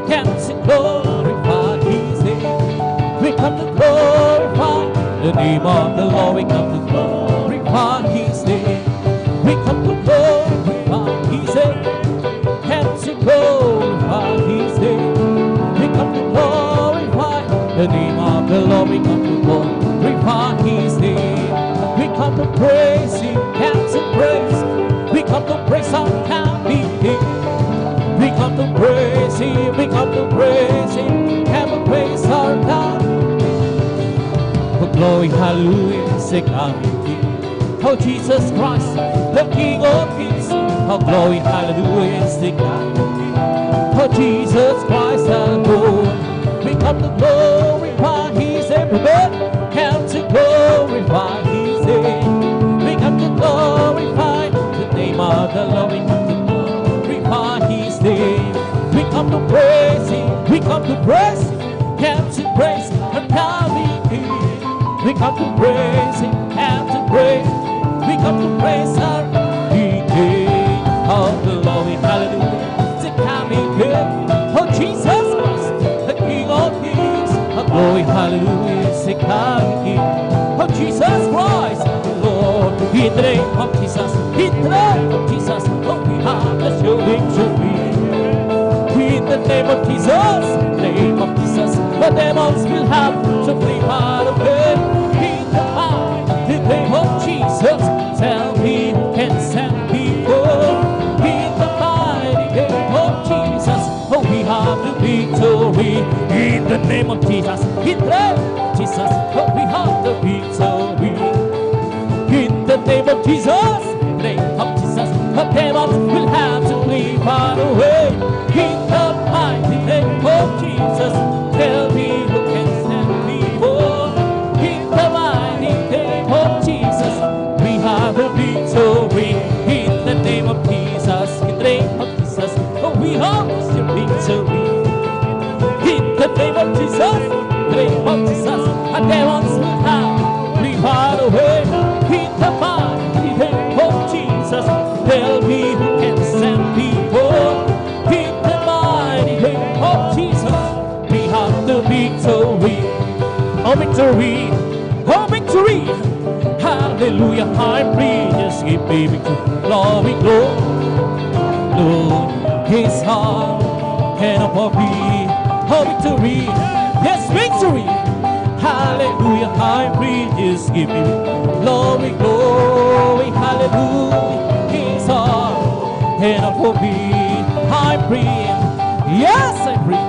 come to glorify His name. We come to glorify the name of the Lord. We come to glorify His name. We come to glorify His name, come to glorify His name. We come to glorify the name of the Lord. We come to glorify His name. We come to praise Him, come to praise. We come to praise our happy King. We come to praise Him, we come to praise Him, come to praise our God. Oh glory, hallelujah, say coming King. Oh Jesus Christ, the King of Kings. Oh glory, hallelujah, say coming King. Oh Jesus Christ, our Lord. We come to glorify His name. Come to glorify His name. We come to glorify the name of the Lord. We come to glorify His name. We come to praise Him. We come to praise. Come to praise and coming King. We come to praise Him. Come to praise. We come to praise our King of the Lord. Hallelujah. The coming King. Oh Jesus Christ, the King of Kings. Oh glory, hallelujah. The coming King. Oh Jesus Christ, Lord. In the name of Jesus. In the name of Jesus. Oh, we have the sure victory. In the name of Jesus, name of Jesus, the demons will have to flee far away. In the mighty name of Jesus, tell me who can send people. In the mighty name of Jesus, oh, we have the victory. In the name of Jesus, in the name of Jesus, oh, we have the victory. In the name of Jesus, name of Jesus, the demons will have to flee far away. In the mighty name of Jesus, tell me who can stand before. In the mighty name of Jesus, we have the victory. In the name of Jesus, in the name of Jesus, oh, we have the victory. In the name of Jesus, in the name of Jesus, the demons will have to flee far away. In the mighty name of Jesus, tell me who can stand before. In the mighty name of Jesus, we have the victory. Oh victory, oh victory. Hallelujah, I'm free. Just give me victory. Glory, glory. Lord, His heart cannot be. Oh victory, yes victory. Hallelujah, I'm free. Just give me glory, glory. Hallelujah, His heart cannot be. I'm free. Yes, I'm free.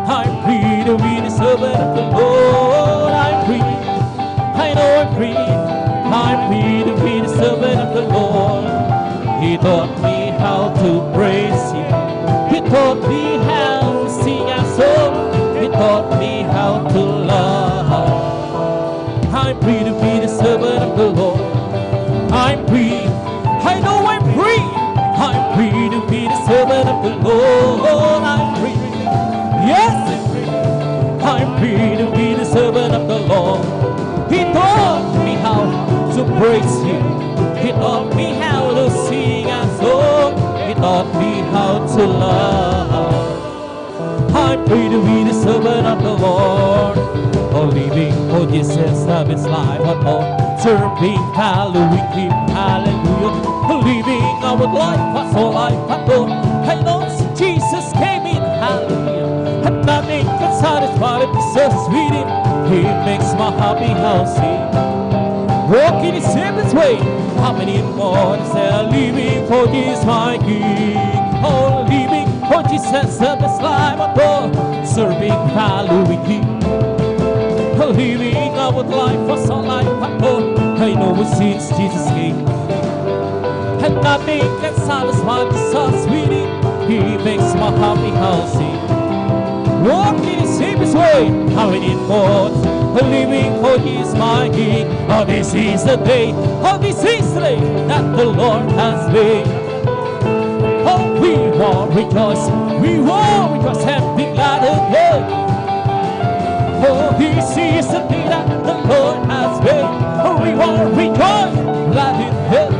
I'm free to be the servant of the Lord. I'm free. I know I'm free. I'm free to be the servant of the Lord. He taught me how to praise Him. He taught me how to sing a song. He taught me how to love. I'm free to be the servant of the Lord. I'm free. I know I'm free. I'm free to be the servant of the Lord. I'm free. Yes, I'm free. I'm free to be the servant of the Lord. He taught me how to praise Him. He taught me how to sing a song. He taught me how to love. I'm free to be the servant of the Lord. Oh, living for Jesus of His life, oh, serving, hallelujah, hallelujah. Living our life, that's all I know. I know Jesus came in, hallelujah. And nothing can satisfy it, Jesus with Him. He makes my happy house sing. Walk in His simplest way. How many more is there living for this my King? Oh, living for Jesus of His life, oh, serving, hallelujah. Living our life was all life, oh, I know since Jesus came. And nothing can satisfy Jesus with Him. He makes my happy house sing. Walk in His simplest way. How many more living for His my King? Oh, this is the day. Oh, this is the day that the Lord has made. Oh, we will rejoice. We will rejoice and be glad again. Oh, this is the day that the Lord has made. Oh, we will rejoice, glad in Him.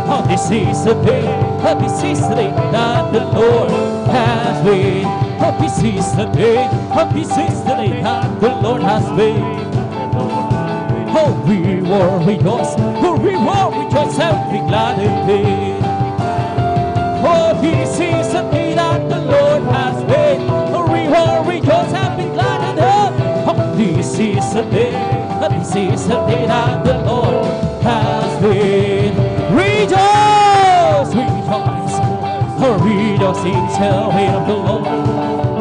Oh, this is the day. Oh, this is the day that the Lord has made. Oh, this is the day. Oh, this is the day that the Lord has made. Oh, we will rejoice. Oh, we will rejoice and be glad in Him. Oh, this is the day that the Lord has made. Oh, we will rejoice and be glad in Him. Oh, this is the day. Oh, this is the day that the Lord has made. Rejoice, rejoice. Oh, rejoice in the way of the Lord.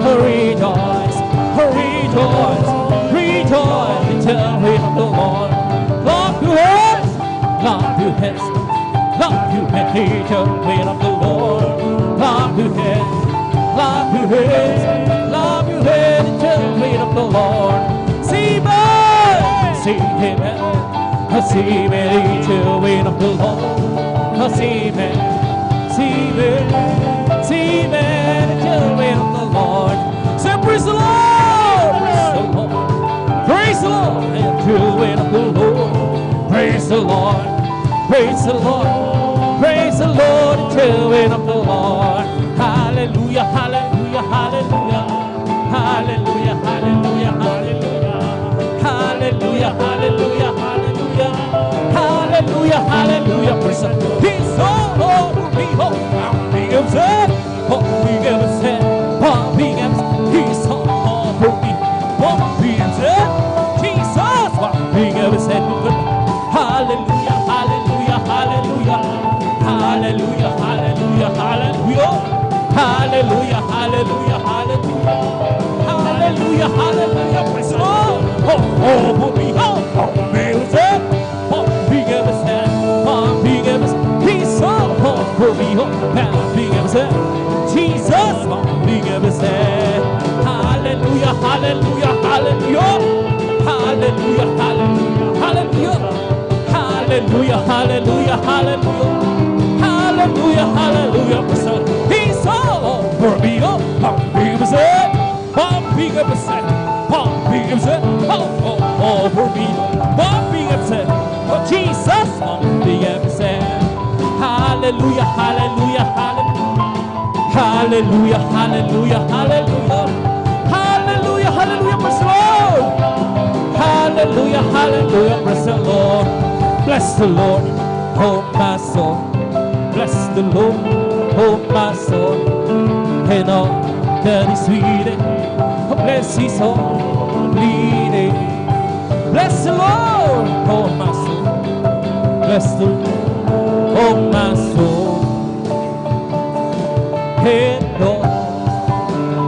Oh, rejoice, rejoice, rejoice in the way of the Lord. Clap your hands, clap your hands. Clap your hands, in the way of the Lord. Clap your hands, clap your hands, clap your hands in the way of the Lord. See me, see Him, see me in the way of the Lord. See me, see me, see me in the way of the Lord. Say praise the Lord, praise the Lord, praise the Lord in the way of the Lord. Praise the Lord, praise the Lord, praise the Lord in the way of the Lord. Hallelujah, hallelujah, hallelujah, hallelujah, hallelujah, hallelujah, hallelujah, hallelujah, hallelujah, hallelujah, hallelujah. Praise the Lord. He's all over me, oh, I'm being upset, oh, being upset, oh, being upset. He's all over me, oh, being upset. Jesus, oh, being upset. Hallelujah, hallelujah, hallelujah, hallelujah, hallelujah, hallelujah, hallelujah, hallelujah, hallelujah, hallelujah, hallelujah. Praise the Lord. Oh, over me, oh, being upset, oh, being upset, oh, being upset. He's all over me, oh, being upset. Jesus, oh, being upset. Hallelujah, hallelujah, hallelujah, hallelujah, hallelujah, hallelujah. Hallelujah, hallelujah, hallelujah, hallelujah, hallelujah. He's all over me, oh, I'm being upset, I'm being upset, I'm being upset, all over me, I'm being upset. Oh, Jesus, I'm being upset. Hallelujah, hallelujah, hallelujah, hallelujah, hallelujah, hallelujah, hallelujah, hallelujah, praise the Lord. Hallelujah, hallelujah, praise the Lord. Bless the Lord, oh my soul. Bless the Lord, oh my soul. And all that is within, oh, bless His holy name. Bless the Lord, oh my soul. Bless the Lord, oh my soul. And all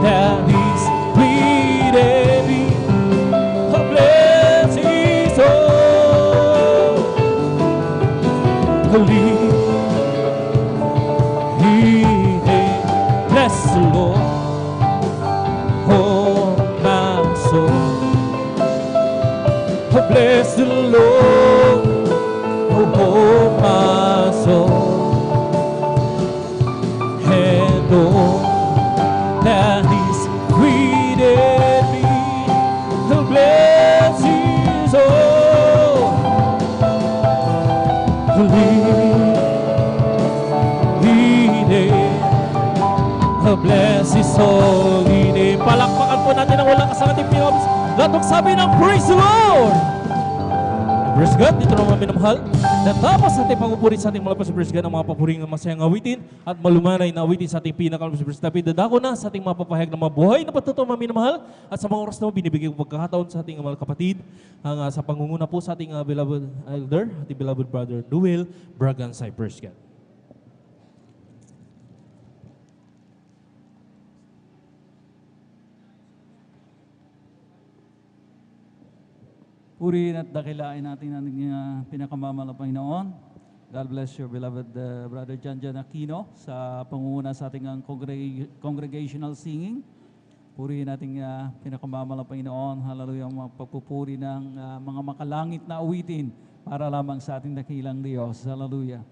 that is within me, oh, bless His holy name. Bless the Lord, oh my soul. Oh, bless the Lord, oh my Bless His holy name. Palakpakan po natin ang walang kasama ating Pinoy. Lahat magsabi ng praise the Lord. Praise God, dito naman minamahal. Natapos ating pagpupuri sa ating malapas praise God ang mga papuring masayang awitin at malumanay na awitin sa ating pinakalapas praise. Tapi dadako na sa ating mapapahayag na mabuhay na patuto mga minamahal at sa mga oras na binibigay ko pagkakataon sa ating mga kapatid sa pangunguna po sa ating beloved elder, ating beloved brother Noel Bragansay. Praise God. Purihin at dakilain natin ang pinakamamahal na Panginoon. God bless your beloved Brother Jan Aquino sa pangunguna sa ating congregational singing. Purihin natin pinakamamahal na Panginoon. Hallelujah, ang pagpupuri ng mga makalangit na awitin para lamang sa ating dakilang Diyos. Hallelujah.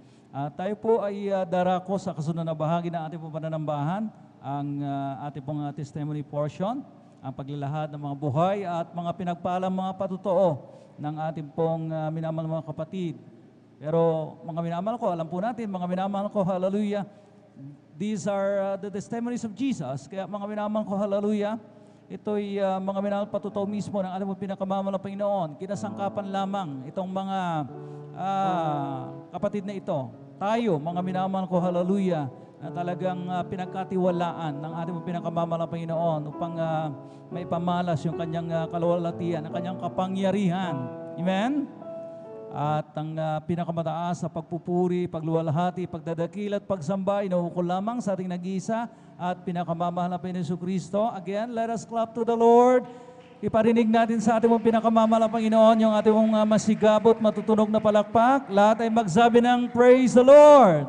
Tayo po ay darako sa kasunod na bahagi ng ating pananambahan, ang ating pong testimony portion, ang paglalahad ng mga buhay at mga pinagpalang mga patutoo ng ating pong minamahal mga kapatid. Pero mga minamahal ko, alam po natin, mga minamahal ko, hallelujah, these are the testimonies of Jesus. Kaya mga minamahal ko, hallelujah, ito'y mga minamahal patutoo mismo ng ating pong pinakamamahal na Panginoon. Kinasangkapan lamang itong mga kapatid na ito. Tayo, mga minamahal ko, hallelujah, na talagang pinagkatiwalaan ng ating pinakamamahal na Panginoon upang maipamalas yung kanyang kalwalhatian, ang kanyang kapangyarihan. Amen? At ang pinakamataas sa pagpupuri, pagluwalhati, pagdadakil at pagsamba, inuukol lamang sa ating nag-iisa at pinakamamahal na Panginoon Jesucristo. Again, let us clap to the Lord. Iparinig natin sa ating pinakamamahal na Panginoon yung ating masigabot, matutunog na palakpak. Lahat ay magsabi ng praise the Lord.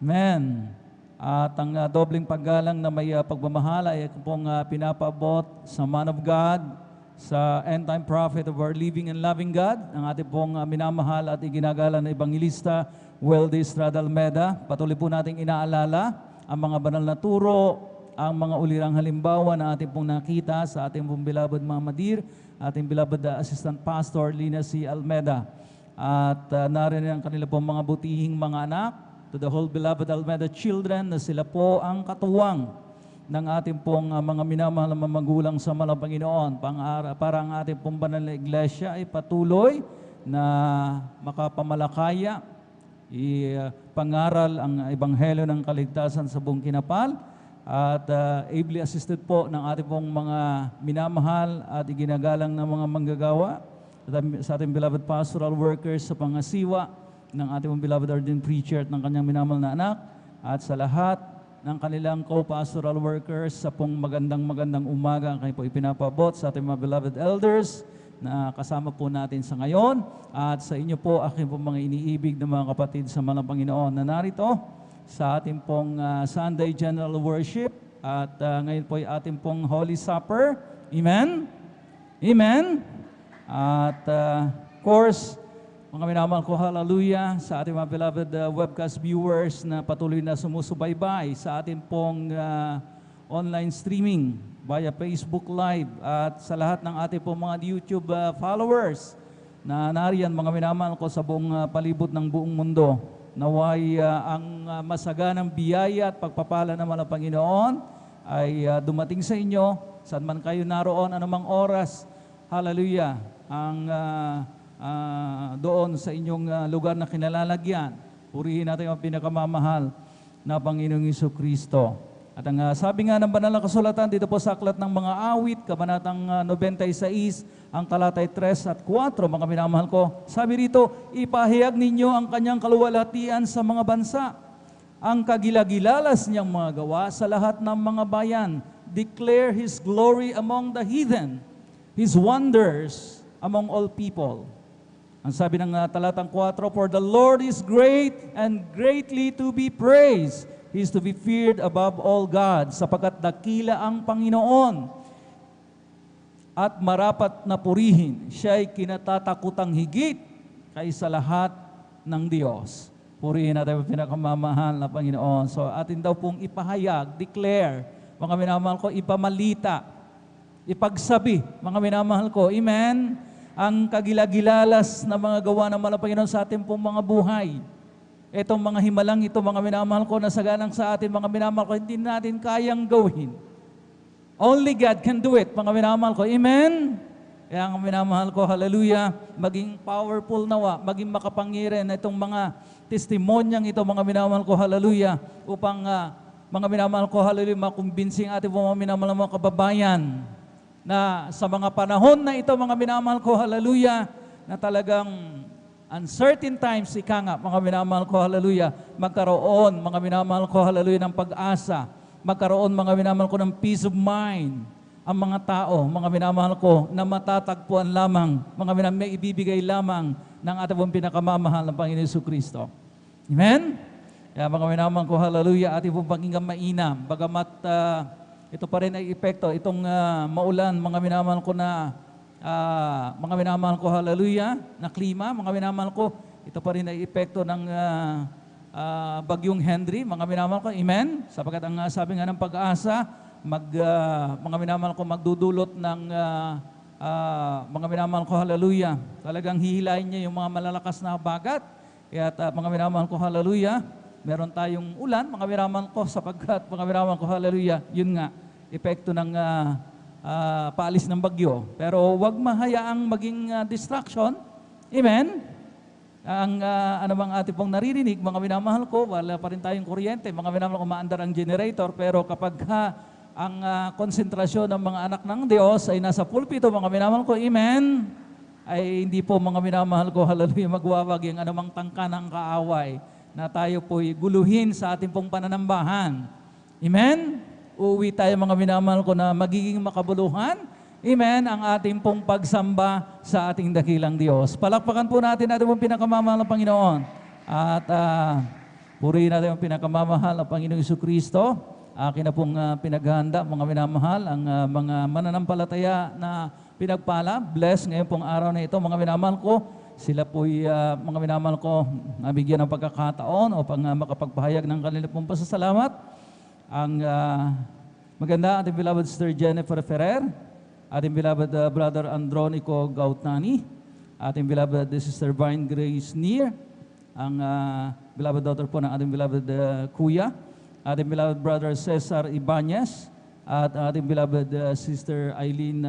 Amen. At ang dobling paggalang na may pagmamahal ay pong pinapaabot sa man of God, sa end-time prophet of our living and loving God, ang ating pong minamahal at iginagalang na Ebanghelista, Weldy Estrada Almeda. Patuloy po nating inaalala ang mga banal na turo, ang mga ulirang halimbawa na ating pong nakita sa ating pong beloved Mama Dir, ating beloved Assistant Pastor Lina C. Almeda. At narinig ang kanila pong mga butihing mga anak, to the whole beloved Almeda children, na sila po ang katuwang ng ating pong mga minamahal na magulang sa malang Panginoon. Para ang ating pong banal na iglesia ay patuloy na makapamalakaya, ipangaral ang ebanghelyo ng kaligtasan sa buong kinapal, at ably assisted po ng ating pong mga minamahal at iginagalang ng mga manggagawa sa ating beloved pastoral workers sa pangasiwa ng ating beloved ordained preacher at ng kanyang minamahal na anak, at sa lahat ng kanilang co-pastoral workers sa pong magandang umaga ang kayo po ipinapabot sa ating mga beloved elders na kasama po natin sa ngayon, at sa inyo po aking po mga iniibig na mga kapatid sa malang Panginoon na narito sa ating pong Sunday General Worship, at ngayon po ay ating pong Holy Supper. Amen? Amen? At of course, mga minamahal ko, hallelujah, sa ating mga beloved webcast viewers na patuloy na sumusubaybay sa ating pong online streaming via Facebook Live, at sa lahat ng ating pong mga YouTube followers na nariyan, mga minamahal ko, sa buong palibot ng buong mundo. Naway ang masaganang biyaya at pagpapala ng mga Panginoon ay dumating sa inyo, saan man kayo naroon, anumang oras, hallelujah, ang doon sa inyong lugar na kinalalagyan. Purihin natin ang pinakamamahal na Panginoong Jesucristo. At ang sabi nga ng banal na kasulatan dito po sa aklat ng mga awit, kabanatang 96, ang talatay 3 at 4, mga minamahal ko, sabi rito, ipahayag ninyo ang kanyang kaluwalhatian sa mga bansa, ang kagilagilalas niyang mga gawa sa lahat ng mga bayan. Declare His glory among the heathen, His wonders among all people. Ang sabi ng talatang 4, for the Lord is great and greatly to be praised. He is to be feared above all gods, sapagkat dakila ang Panginoon at marapat na purihin. Siya ay kinatatakutang higit kaysa lahat ng Diyos. Purihin natin ang pinakamamahal na Panginoon. So atin daw pong ipahayag, declare, mga minamahal ko, ipamalita, ipagsabi, mga minamahal ko, amen? ang kagilagilalas na mga gawa ng mahal na Panginoon sa ating pong mga buhay. Itong mga himalang ito, mga minamahal ko, na sagalang sa atin, mga minamahal ko, hindi natin kayang gawin. Only God can do it, mga minamahal ko. Amen? Kaya ang minamahal ko, hallelujah, maging powerful nawa, maging makapangyarihan na itong mga testimonyang ito, mga minamahal ko, hallelujah, upang mga minamahal ko, hallelujah, makumbinsing ating mga minamahal mga kababayan na sa mga panahon na ito, mga minamahal ko, hallelujah, na talagang uncertain times, ika nga, mga minamahal ko, hallelujah, magkaroon, mga minamahal ko, hallelujah, ng pag-asa, magkaroon, mga minamahal ko, ng peace of mind, ang mga tao, mga minamahal ko, na matatagpuan lamang, mga minamahal, may ibibigay lamang ng ating pong pinakamamahal ng Panginoon Jesucristo. Amen? Kaya mga minamahal ko, hallelujah, ating pong pakinggan mainam, bagamat ito pa rin ay epekto, itong maulan, mga minamahal ko na mga minamahal ko, hallelujah, na klima, mga minamahal ko, ito pa rin ay epekto ng bagyong Henry, mga minamahal ko, amen? Sapagkat ang sabi nga ng pag-asa, mga minamahal ko, magdudulot ng mga minamahal ko, hallelujah, talagang hihilayin niya yung mga malalakas na bagat. Kaya mga minamahal ko, hallelujah, meron tayong ulan, mga minamahal ko, sapagkat mga minamahal ko, hallelujah, yun nga, epekto ng paalis ng bagyo. Pero huwag mahayaang maging distraction. Amen? Ang ano bang ating pong naririnig, mga minamahal ko, wala pa rin tayong kuryente, mga minamahal ko, maandar ang generator, pero kapag ang konsentrasyon ng mga anak ng Diyos ay nasa pulpito, mga minamahal ko, amen, ay hindi po, mga minamahal ko, hallelujah, magwawag yung anumang tangka ng kaaway na tayo po'y guluhin sa ating pong pananambahan. Amen? Uuwi tayo, mga minamahal ko, na magiging makabuluhan. Amen, ang ating pong pagsamba sa ating dakilang Diyos. Palakpakan po natin ating pong pinakamamahal na Panginoon. At purihin natin ang pinakamamahal na Panginoong Jesucristo. Akin na pong pinaghahanda, mga minamahal, ang mga mananampalataya na pinagpala. Bless ngayon pong araw na ito, mga minamahal ko. Sila po'y, mga minamahal ko, nabigyan ng pagkakataon upang makapagpahayag ng kanilang pong pasasalamat. Ang maganda, ating beloved Sister Jennifer Ferrer, ating beloved Brother Andronico Gautani, ating beloved Sister Vine Grace Neer, ang beloved daughter po ng ating beloved Kuya, ating beloved Brother Cesar Ibanez, at ating beloved Sister Eileen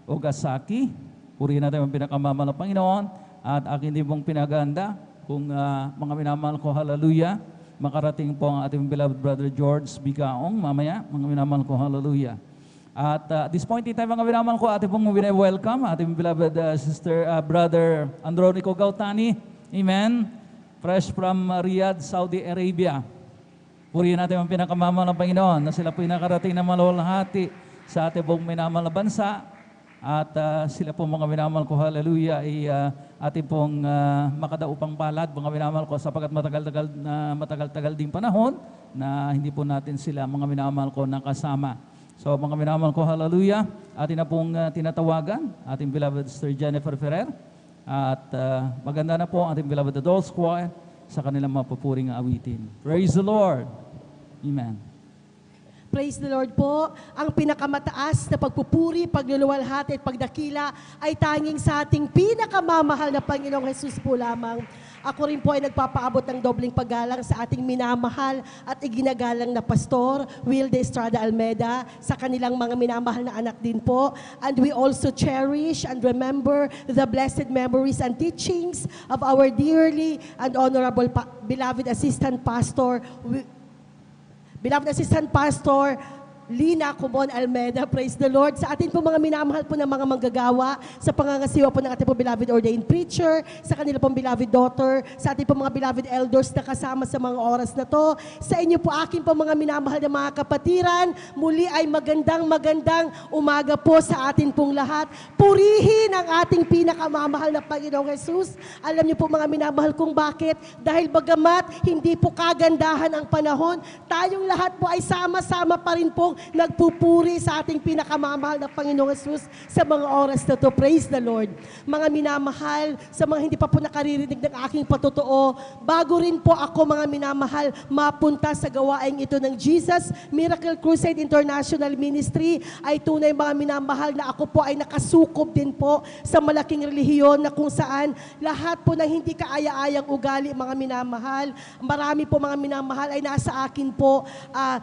Ogasaki. Purihin natin ang pinakamamahal na Panginoon, at akin din pong pinaganda kung mga minamahal ko, hallelujah, makarating po ang ating beloved Brother George Bigaong mamaya, mga minamahal ko, hallelujah. At at this point in time, mga minamahal ko, ating pong welcome, ating beloved Brother Andronico Gautani, amen, fresh from Riyadh, Saudi Arabia. Purihin natin ang pinakamamahal ng Panginoon na sila po'y nakarating na malulahati sa ating pong minamahal na bansa. At sila po, mga minamahal ko, hallelujah, ay ating pong makadaupang palad, mga minamahal ko, sapagkat matagal-tagal din panahon na hindi po natin sila, mga minamahal ko, nakasama. So, mga minamahal ko, hallelujah, atin na pong tinatawagan, ating beloved Sister Jennifer Ferrer, at maganda na po ating beloved Adult Squad sa kanilang mapupuring awitin. Praise the Lord! Amen. Praise the Lord po. Ang pinakamataas na pagpupuri, pagluluwalhati at pagdakila ay tanging sa ating pinakamamahal na Panginoong Jesus po lamang. Ako rin po ay nagpapaabot ng dobling paggalang sa ating minamahal at iginagalang na Pastor Will de Estrada Almeda, sa kanilang mga minamahal na anak din po. And we also cherish and remember the blessed memories and teachings of our dearly and honorable beloved Assistant Pastor Lina Cumon Almeda. Praise the Lord. Sa atin po mga minamahal po ng mga manggagawa, sa pangangasiwa po ng ating po beloved ordained preacher, sa kanila pong beloved daughter, sa ating po mga beloved elders na kasama sa mga oras na to, sa inyo po akin po mga minamahal na mga kapatiran, muli ay magandang umaga po sa atin pong lahat. Purihin ang ating pinakamamahal na Panginoong Jesus. Alam niyo po mga minamahal kung bakit? Dahil bagamat hindi po kagandahan ang panahon, tayong lahat po ay sama-sama pa rin pong nagpupuri sa ating pinakamamahal na Panginoong Jesus sa mga oras na to. Praise the Lord. Mga minamahal, sa mga hindi pa po nakaririnig ng aking patotoo, bago rin po ako mga minamahal mapunta sa gawaing ito ng Jesus Miracle Crusade International Ministry, ay tunay mga minamahal na ako po ay nakasukob din po sa malaking relihiyon na kung saan lahat po ng hindi kaaya-ayang ugali mga minamahal, marami po mga minamahal ay nasa akin po,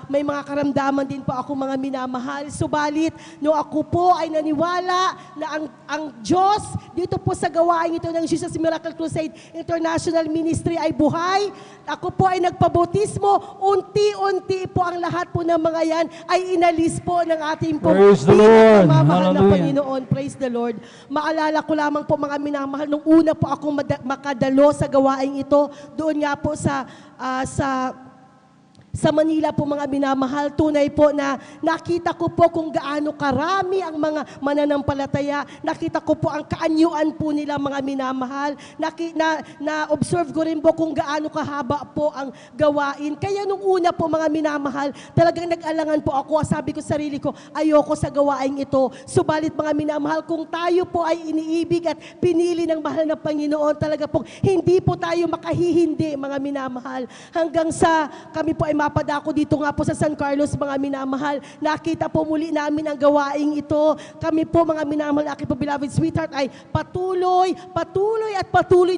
may mga karamdaman din po ako mga minamahal. Subalit, no ako po ay naniwala na ang Diyos dito po sa gawain ito ng Jesus Miracle Crusade International Ministry ay buhay. Ako po ay nagpabautismo, unti-unti po ang lahat po ng mga yan ay inalis po ng ating po Praise the Lord. pinakamamahal na Hallelujah. Panginoon. Praise the Lord. Maalala ko lamang po mga minamahal, nung una po akong makadalo sa gawain ito, doon nga po sa Manila po mga minamahal, tunay po na nakita ko po kung gaano karami ang mga mananampalataya. Nakita ko po ang kaanyuan po nila mga minamahal. Na-observe ko rin po kung gaano kahaba po ang gawain. Kaya nung una po mga minamahal, talagang nag-alangan po ako. Sabi ko sa sarili ko, ayoko sa gawain ito. Subalit mga minamahal, kung tayo po ay iniibig at pinili ng mahal na Panginoon, talaga po hindi po tayo makahihindi mga minamahal. Hanggang sa kami po ay mapadako dito nga po sa San Carlos mga minamahal. Nakita po muli namin ang gawaing ito. Kami po mga minamahal, aking po beloved sweetheart ay patuloy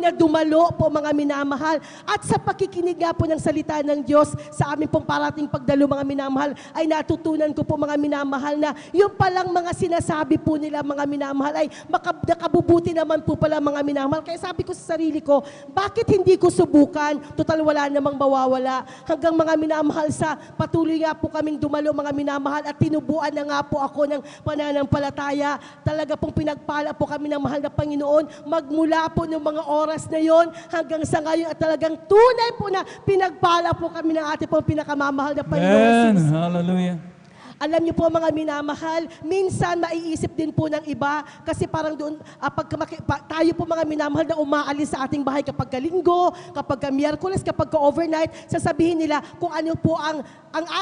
na dumalo po mga minamahal. At sa pakikinig nga po ng salita ng Diyos sa aming pong parating pagdalo mga minamahal, ay natutunan ko po mga minamahal na yung palang mga sinasabi po nila mga minamahal ay nakabubuti naman po pala mga minamahal. Kaya sabi ko sa sarili ko, bakit hindi ko subukan? Total wala namang mawawala. Hanggang mga minamahal sa patuloy nga po kaming dumalo mga minamahal at tinubuan na nga po ako ng pananampalataya. Talaga pong pinagpala po kami ng mahal na Panginoon magmula po ng mga oras na yon hanggang sa ngayon at talagang tunay po na pinagpala po kami ng ating pong pinakamamahal na Panginoon Amen. Jesus. Hallelujah. Alam niyo po mga minamahal, minsan maiisip din po ng iba kasi parang doon, tayo po mga minamahal na umaalis sa ating bahay kapag Linggo, kapag Miyerkules, kapag overnight, sasabihin nila kung ano po ang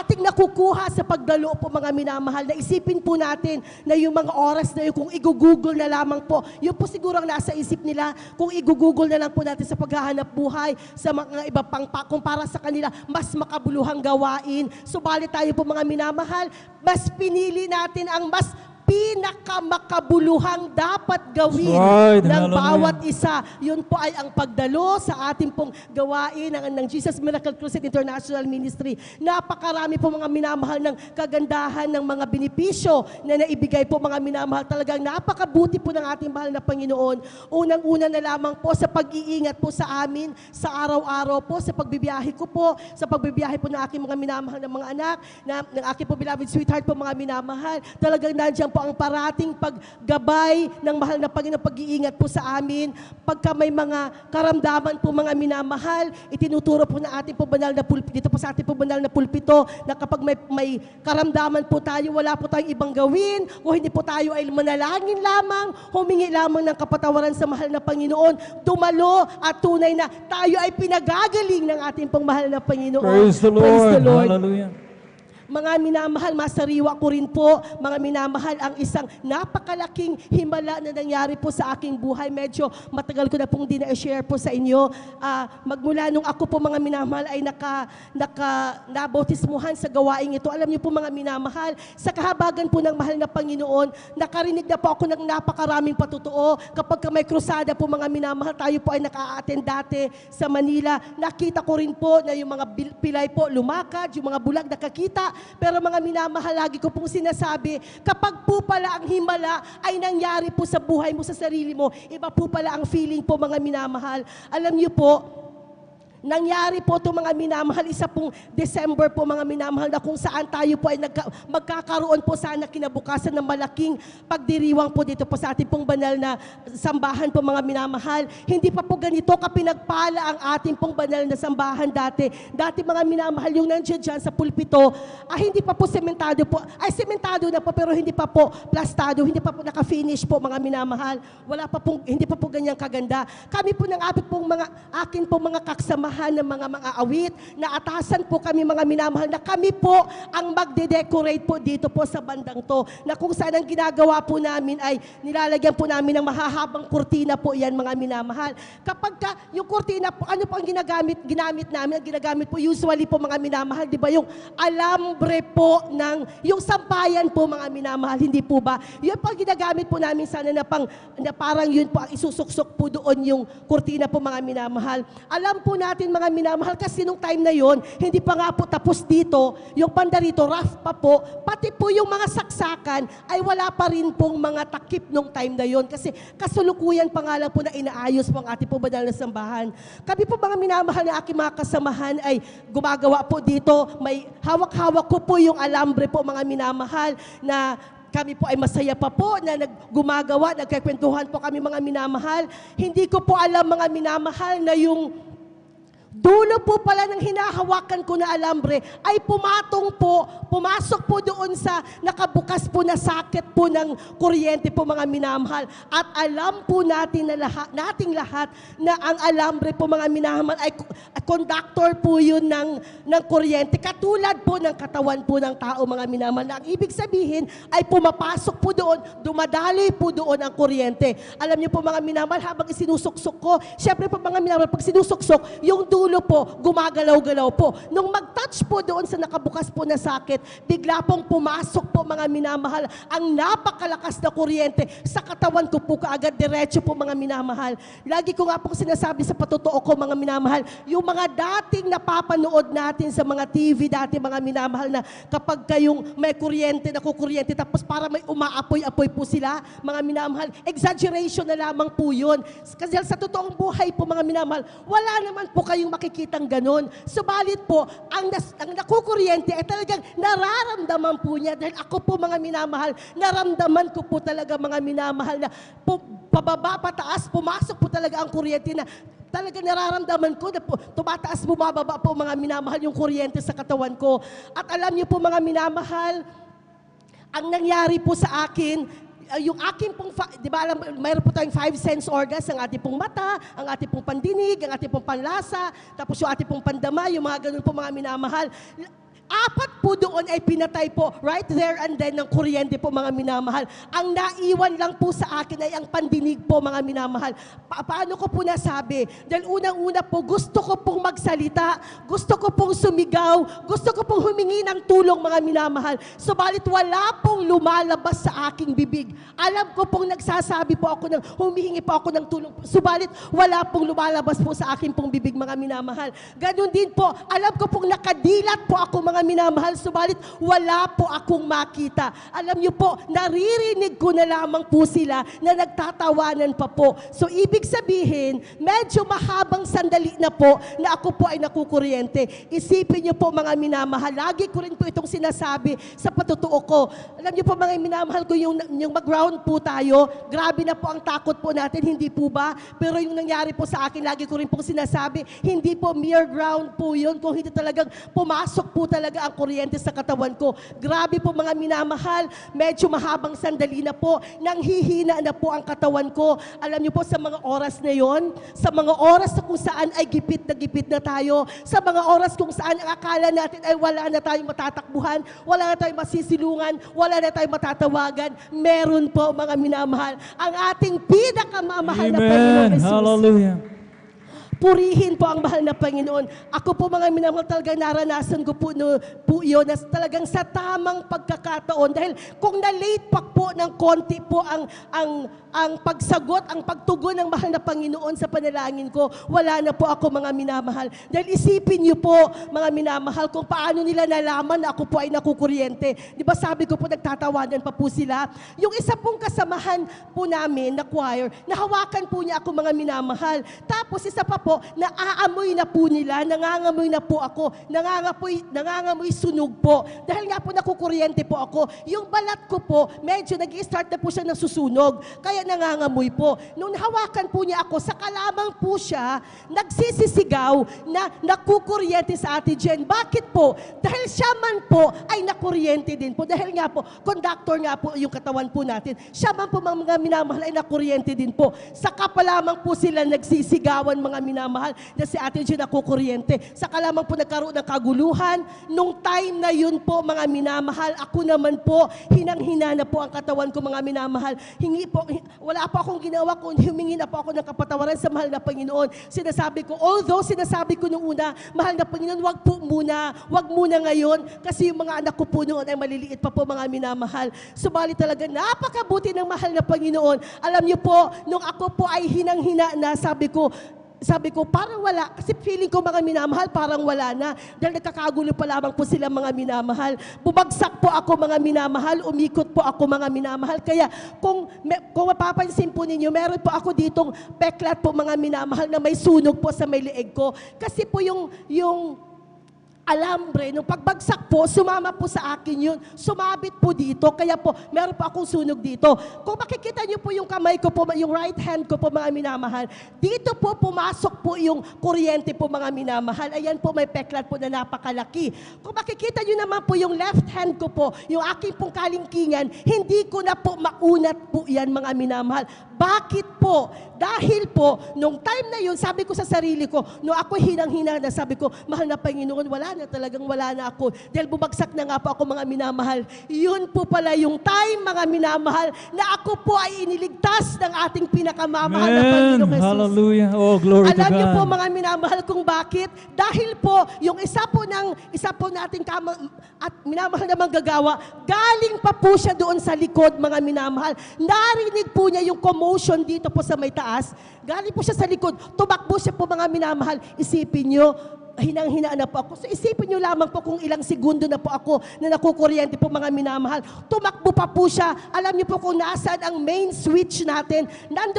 ating nakukuha sa pagdalo po mga minamahal. Na isipin po natin na yung mga oras na yun, kung i-google na lamang po, yun po siguro ang nasa isip nila, kung i-google na lang po natin sa paghahanap buhay, sa mga iba pang kumpara sa kanila, mas makabuluhang gawain. Subalit tayo po mga minamahal, mas pinili natin ang mas pinakamakabuluhang dapat gawin That's right. ng Hallelujah. bawat isa. Yun po ay ang pagdalo sa ating pong gawain ng Jesus Miracle Crusade International Ministry. Napakarami po mga minamahal ng kagandahan ng mga benepisyo na naibigay po mga minamahal. Talagang napakabuti po ng ating mahal na Panginoon. Unang-una na lamang po sa pag-iingat po sa amin, sa araw-araw po, sa pagbibiyahe ko po, sa pagbibiyahe po ng aking mga minamahal na mga anak, ng aking po beloved sweetheart po mga minamahal. Talagang nandiyan po ang parating paggabay ng mahal na Panginoon, pag-iingat po sa amin. Pagka may mga karamdaman po mga minamahal, itinuturo po na ating po banal na pulpito, dito po sa ating po banal na pulpito, na kapag may karamdaman po tayo, wala po tayong ibang gawin, o hindi po tayo ay manalangin lamang, humingi lamang ng kapatawaran sa mahal na Panginoon, dumalo at tunay na tayo ay pinagagaling ng ating pong mahal na Panginoon. Praise the Lord. Praise the Lord. Hallelujah. Mga minamahal, masariwa ko rin po, mga minamahal, ang isang napakalaking himala na nangyari po sa aking buhay. Medyo matagal ko na pong di na-share po sa inyo. Magmula nung ako po mga minamahal ay nabautismuhan sa gawaing ito. Alam niyo po mga minamahal, sa kahabagan po ng mahal na Panginoon, nakarinig na po ako ng napakaraming patotoo. Kapag may krusada po mga minamahal, tayo po ay naka-attend dati sa Manila. Nakita ko rin po na yung mga pilay po lumakad, yung mga bulag nakakita. Pero mga minamahal, lagi ko pong sinasabi, kapag po pala ang himala ay nangyari po sa buhay mo, sa sarili mo, iba po pala ang feeling po mga minamahal. Alam niyo po, nangyari po ito mga minamahal, isa pong December po mga minamahal, na kung saan tayo po ay magkakaroon po sana kinabukasan ng malaking pagdiriwang po dito po sa ating pong banal na sambahan po mga minamahal. Hindi pa po ganito kapinagpala ang ating pong banal na sambahan dati. Dati mga minamahal, yung nandiyan dyan sa pulpito, hindi pa po sementado po, sementado na po pero hindi pa po plastado, hindi pa po naka-finish po mga minamahal. Wala pa pong, hindi pa po ganyang kaganda. Kami po ng aking pong mga kaksamahan samahan ng mga awit, na atasan po kami mga minamahal, na kami po ang magde-decorate po dito po sa bandang to, na kung saan ang ginagawa po namin ay nilalagyan po namin ng mahahabang kurtina po yan mga minamahal. Kapag yung kurtina po, ano po ang ginamit namin? Ang ginagamit po usually po mga minamahal, di ba yung alambre po yung sampayan po mga minamahal, hindi po ba? Yun po ang ginagamit po namin sana na parang yun po ang isusuksok po doon yung kurtina po mga minamahal. Alam po natin mga minamahal kasi nung time na yon, hindi pa nga po tapos dito, yung panda rito, rough pa po, pati po yung mga saksakan ay wala pa rin pong mga takip nung time na yon kasi kasulukuyan pa nga lang po na inaayos po ang ating po banal na sambahan. Kami po mga minamahal na aking mga kasamahan ay gumagawa po dito, may hawak-hawak ko po yung alambre po mga minamahal na kami po ay masaya pa po na gumagawa, nagkakwentuhan po kami mga minamahal. Hindi ko po alam mga minamahal na yung dulo po pala ng hinahawakan ko na alambre ay pumasok po doon sa nakabukas po na socket po ng kuryente po mga minamahal. At alam po natin na nating lahat na ang alambre po mga minamahal ay conductor po yun ng kuryente. Katulad po ng katawan po ng tao mga minamahal. Na ang ibig sabihin ay pumapasok po doon, dumadaloy po doon ang kuryente. Alam niyo po mga minamahal, habang isinusuksok ko, syempre po mga minamahal, pag sinusuksok, yung dulo po, gumagalaw-galaw po. Nung mag-touch po doon sa nakabukas po na socket, bigla pong pumasok po mga minamahal ang napakalakas na kuryente sa katawan ko po kaagad, diretso po mga minamahal. Lagi ko nga po sinasabi sa patotoo ko mga minamahal, yung mga dating napapanood natin sa mga TV dati mga minamahal na kapag kayong may kuryente, nakukuryente, tapos para may umaapoy-apoy po sila, mga minamahal, exaggeration na lamang po yun. Kasi sa totoong buhay po mga minamahal, wala naman po kayong makikitang ganon. Subalit po, ang nakukuryente ay talagang nararamdaman po niya. Dahil ako po mga minamahal, naramdaman ko po talaga mga minamahal na pababa, pataas, pumasok po talaga ang kuryente na talaga nararamdaman ko na po, tumataas, bumababa po mga minamahal yung kuryente sa katawan ko. At alam niyo po mga minamahal, ang nangyari po sa akin, yung aking pong, di ba alam, mayroon po tayong 5 sense organs, ang ating pong mata, ang ating pong pandinig, ang ating pong panlasa, tapos yung ating pong pandama, yung mga ganun po mga minamahal. 4 po doon ay pinatay po, right there and then, ng kuryente po mga minamahal. Ang naiwan lang po sa akin ay ang pandinig po mga minamahal. Paano ko po nasabi? Dahil unang-una po, gusto ko pong magsalita, gusto ko pong sumigaw, gusto ko pong humingi ng tulong mga minamahal. Subalit wala pong lumalabas sa aking bibig. Alam ko pong nagsasabi po ako humihingi po ako ng tulong. Subalit wala pong lumalabas po sa aking pong bibig mga minamahal. Ganon din po, alam ko pong nakadilat po ako mga minamahal, subalit wala po akong makita. Alam niyo po, naririnig ko na lamang po sila na nagtatawanan pa po. So, ibig sabihin, medyo mahabang sandali na po na ako po ay nakukuryente. Isipin niyo po mga minamahal, lagi ko rin po itong sinasabi sa patotoo ko. Alam niyo po mga minamahal ko, yung mag-ground po tayo, grabe na po ang takot po natin, hindi po ba? Pero yung nangyari po sa akin, lagi ko rin po sinasabi, hindi po mere ground po yun, kung hindi talagang pumasok po talaga ang kuryente sa katawan ko. Grabe po mga minamahal, medyo mahabang sandali na po, nanghihina na po ang katawan ko. Alam niyo po sa mga oras na yon, sa mga oras na kung saan ay gipit na tayo, sa mga oras kung saan ang akala natin ay wala na tayong matatakbuhan, wala na tayong masisilungan, wala na tayong matatawagan, meron po mga minamahal, ang ating pinakamamahal na Panginoon Jesus. Hallelujah. Purihin po ang mahal na Panginoon. Ako po mga minamahal, talagang naranasan ko po yun na talagang sa tamang pagkakataon. Dahil kung na-late pa po ng konti po ang pagsagot, ang pagtugon ng mahal na Panginoon sa panalangin ko, wala na po ako mga minamahal. Dahil isipin niyo po mga minamahal kung paano nila nalaman na ako po ay nakukuryente. Di ba sabi ko po nagtatawanan pa po sila? Yung isa pong kasamahan po namin na choir, nahawakan po niya ako mga minamahal. Tapos isa pa po, naaamoy na po nila, nangangamoy na po ako, nangangamoy sunog po. Dahil nga po nakukuryente po ako, yung balat ko po, medyo nag-i-start na po siya ng susunog, kaya nangangamoy po. Nung nahawakan po niya ako, saka lamang po siya nagsisisigaw na nakukuryente sa Ate Jen. Bakit po? Dahil siya man po ay nakuryente din po. Dahil nga po, conductor nga po yung katawan po natin. Siya man po mga minamahal ay nakuryente din po. Saka pa lamang po sila nagsisigawan mga minamahal minamahal, na si Ate Jean ako kuryente. Saka lamang po nagkaroon ng kaguluhan. Nung time na yun po, mga minamahal, ako naman po, hinang-hina na po ang katawan ko, mga minamahal. Wala po akong ginawa, kundi humingi na po ako ng kapatawaran sa mahal na Panginoon. Sinasabi ko, although sinasabi ko nung una, mahal na Panginoon, wag muna ngayon, kasi yung mga anak ko po noon ay maliliit pa po, mga minamahal. Subalit talaga, napakabuti ng mahal na Panginoon. Alam niyo po, nung ako po ay hinang-hina na, sabi ko, parang wala. Kasi feeling ko, mga minamahal, parang wala na. Dahil nagkakagulo pa lamang po sila, mga minamahal. Bumagsak po ako, mga minamahal. Umikot po ako, mga minamahal. Kaya kung mapapansin po ninyo, meron po ako ditong peklat po, mga minamahal, na may sunog po sa may leeg ko. Kasi po yung alambre, nung pagbagsak po, sumama po sa akin yun. Sumabit po dito, kaya po, meron po akong sunog dito. Kung makikita niyo po yung kamay ko po, yung right hand ko po, mga minamahal, dito po pumasok po yung kuryente po, mga minamahal. Ayan po, may peklat po na napakalaki. Kung makikita niyo naman po yung left hand ko po, yung aking pong kalingkingan, hindi ko na po maunat po yan, mga minamahal. Bakit po? Dahil po, nung time na yun, sabi ko sa sarili ko, nung ako hinang-hina na, sabi ko, mahal na Panginoon, wala na ako. Dahil bumagsak na nga po ako, mga minamahal. Yun po pala yung time, mga minamahal, na ako po ay iniligtas ng ating pinakamamahal na Panginoong Jesus. Hallelujah. Oh, glory to Alam niyo po, God. mga minamahal, kung bakit? Dahil po, yung isa po nating at minamahal na manggagawa, galing pa po siya doon sa likod, mga minamahal. Narinig po niya yung commotion dito po sa may taas. Galing po siya sa likod. Tumakbo siya po, mga minamahal. Isipin niyo, hinang-hinaan na po ako. So isipin nyo lamang po kung ilang segundo na po ako na nakukuryente po, mga minamahal. Tumakbo pa po siya. Alam niyo po kung nasaan ang main switch natin.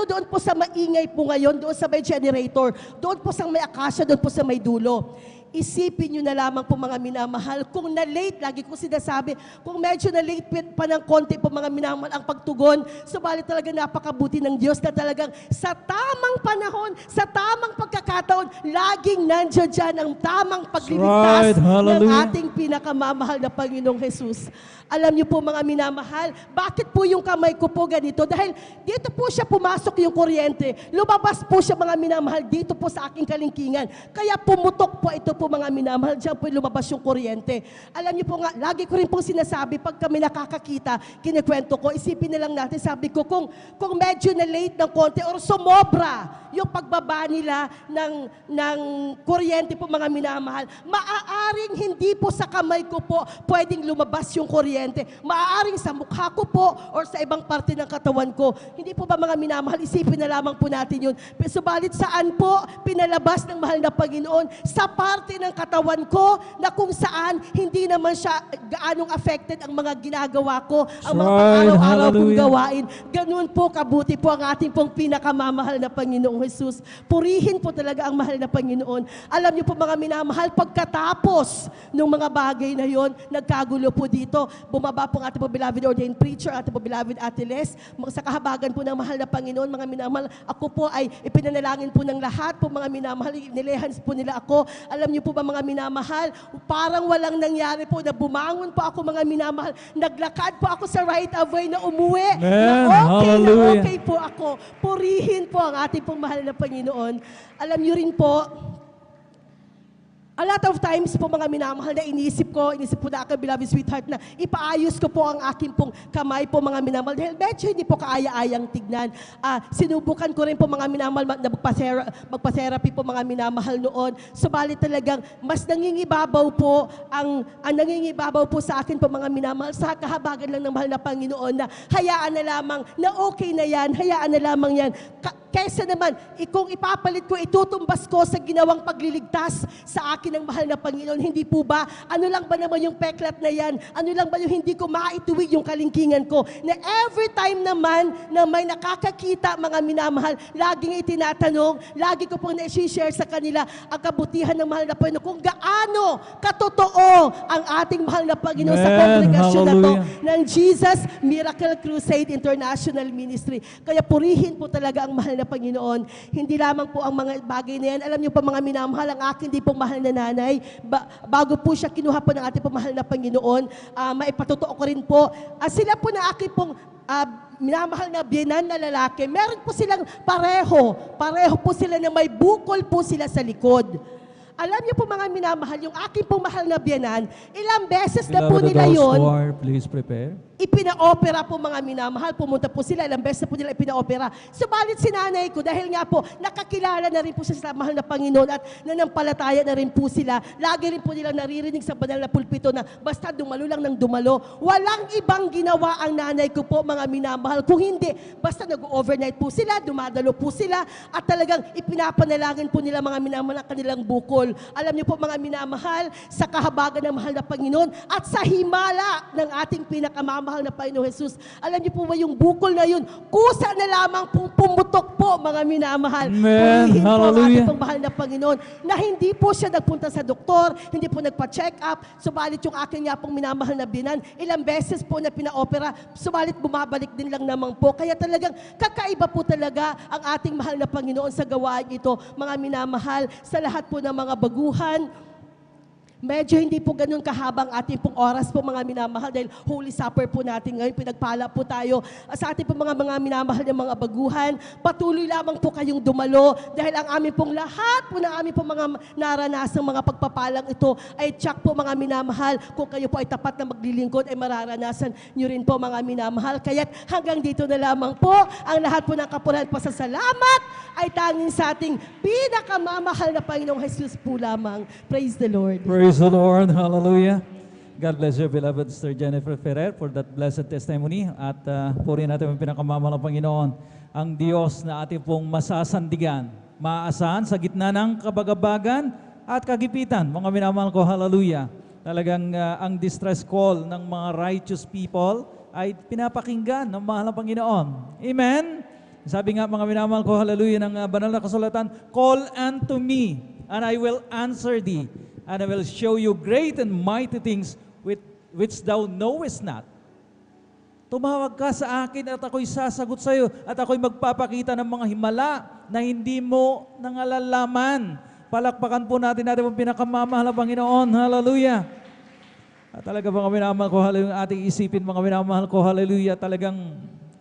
Doon po sa maingay po ngayon, doon sa may generator. Doon po sa may akasya, doon po sa may dulo. Isipin nyo na lamang po, mga minamahal, kung na-late, lagi ko sinasabi, kung medyo na-late pa ng konti po, mga minamahal, ang pagtugon, subalit talaga napakabuti ng Diyos na talagang sa tamang panahon, sa tamang pagkakataon, laging nandiyan dyan ang tamang pagliligtas That's right. ng Hallelujah. ating pinakamamahal na Panginoong Jesus. Alam niyo po, mga minamahal, bakit po yung kamay ko po ganito? Dahil dito po siya pumasok yung kuryente. Lumabas po siya, mga minamahal, dito po sa aking kalingkingan. Kaya pumutok po ito po, mga minamahal. Diyan po lumabas yung kuryente. Alam niyo po nga, lagi ko rin pong sinasabi, pag kami nakakakita, kinikwento ko, isipin na lang natin, sabi ko, kung medyo na late ng konti or sumobra yung pagbaba nila ng kuryente po, mga minamahal, maaaring hindi po sa kamay ko po pwedeng lumabas yung kuryente. Maaaring sa mukha ko po or sa ibang parte ng katawan ko. Hindi po ba, mga minamahal, isipin na lamang po natin yun. Subalit saan po pinalabas ng mahal na Panginoon? Sa parte ng katawan ko na kung saan hindi naman siya gaanong affected ang mga ginagawa ko, ang mga Right. pang-araw-araw kong Hallelujah. gawain. Ganun po kabuti po ang ating pong pinakamamahal na Panginoong Jesus. Purihin po talaga ang mahal na Panginoon. Alam niyo po, mga minamahal, pagkatapos ng mga bagay na yon, nagkagulo po dito. Bumaba po ang ating po beloved ordained preacher, ating po beloved Ate Les. Sa kahabagan po ng mahal na Panginoon, mga minamahal, ako po ay ipinanalangin po ng lahat po, mga minamahal. Nilehans po nila ako. Alam niyo po ba, mga minamahal, parang walang nangyari po na bumangon po ako, mga minamahal. Naglakad po ako sa right of way na umuwi. Amen. Na Hallelujah. okay po ako. Purihin po ang ating pong mahal na Panginoon. Alam niyo rin po, a lot of times po, mga minamahal, na inisip po na aking beloved sweetheart na ipaayos ko po ang aking pong kamay po, mga minamahal. Dahil medyo hindi po kaaya-ayang tignan. Sinubukan ko rin po, mga minamahal, na magpa-therapy po, mga minamahal noon. Subalit talagang mas nangingibabaw po ang nangingibabaw po sa akin po, mga minamahal, sa kahabagan lang ng mahal na Panginoon na hayaan na lamang na okay na yan, hayaan na lamang yan. Kaysa naman, kung ipapalit ko, itutumbas ko sa ginawang pagliligtas sa akin ng mahal na Panginoon. Hindi po ba? Ano lang ba naman yung peklat na yan? Ano lang ba yung hindi ko maituwid yung kalingkingan ko? Na every time naman na may nakakakita, mga minamahal, laging itinatanong, lagi ko pong na-share sa kanila ang kabutihan ng mahal na Panginoon, kung gaano katotoo ang ating mahal na Panginoon sa Amen. kongregasyon na to Hallelujah. ng Jesus Miracle Crusade International Ministry. Kaya purihin po talaga ang mahal na na Panginoon, hindi lamang po ang mga bagay na yan. Alam niyo po mga minamahal, ang aking di pong mahal na nanay, bago po siya kinuha po ng ating pong mahal na Panginoon, maipatotoo ko rin po, sila po na aking pong minamahal na biyenan na lalaki, meron po silang pareho po sila na may bukol po sila sa likod. Alam niyo po mga minamahal, yung aking pong mahal na biyenan, ilang beses na po Beloved nila adults yun, who are, please prepare. ipina-opera po mga minamahal. Pumunta po sila, ilang beses na po nila ipina-opera. Subalit si nanay ko, dahil nga po, nakakilala na rin po siya sa mahal na Panginoon at nanampalataya na rin po sila. Lagi rin po nila naririnig sa banal na pulpito na basta dumalo lang ng dumalo. Walang ibang ginawa ang nanay ko po mga minamahal. Kung hindi, basta nag-overnight po sila, dumadalo po sila, at talagang ipinapanalangin po nila mga minamahal ang kanilang bukol. Alam niyo po mga minamahal, sa kahabagan ng mahal na Panginoon at sa himala ng ating pinakamamahal na Panginoon Jesus. Alam niyo po ba yung bukol na yun, kusa na lamang pong pumutok po mga minamahal. Amen. Purihin po ang Hallelujah. ating pong mahal na Panginoon na hindi po siya nagpunta sa doktor, hindi po nagpa-check up, subalit yung aking nga pong minamahal na binan, ilang beses po na pina-opera, subalit bumabalik din lang naman po. Kaya talagang kakaiba po talaga ang ating mahal na Panginoon sa gawain ito, mga minamahal, sa lahat po ng mga baguhan. Medyo hindi po ganun kahabang ating pong oras po mga minamahal dahil Holy Supper po natin ngayon, pinagpala po tayo sa ating pong mga minamahal ng mga baguhan. Patuloy lamang po kayong dumalo dahil ang aming pong lahat po ng aming pong mga naranasang mga pagpapalang ito ay tsak po mga minamahal. Kung kayo po ay tapat na maglilingkod ay mararanasan nyo rin po mga minamahal. Kaya't hanggang dito na lamang po ang lahat po ng kapurihan pasasalamat ay tanging sa ating pinakamamahal na Panginoong Jesus po lamang. Praise the Lord. Praise the Lord. Hallelujah. God bless you, beloved Sister Jennifer Ferrer, for that blessed testimony. At purihin natin ang pinakamamahal ng Panginoon, ang Diyos na ating pong masasandigan, maaasahan sa gitna ng kabagabagan at kagipitan. Mga minamahal ko, hallelujah. Talagang ang distress call ng mga righteous people ay pinapakinggan ng mahal ng Panginoon. Amen? Sabi nga mga minamahal ko, hallelujah, ng banal na kasulatan, call unto me, and I will answer thee, and I will show you great and mighty things which thou knowest not. Tumawag ka sa akin at ako'y sasagot sa iyo, at ako'y magpapakita ng mga himala na hindi mo nangalalaman. Palakpakan po natin ang pinakamamahal na Panginoon. Hallelujah. At talaga mga minamahal ko, hallelujah, ating isipin mga minamahal ko, hallelujah, talagang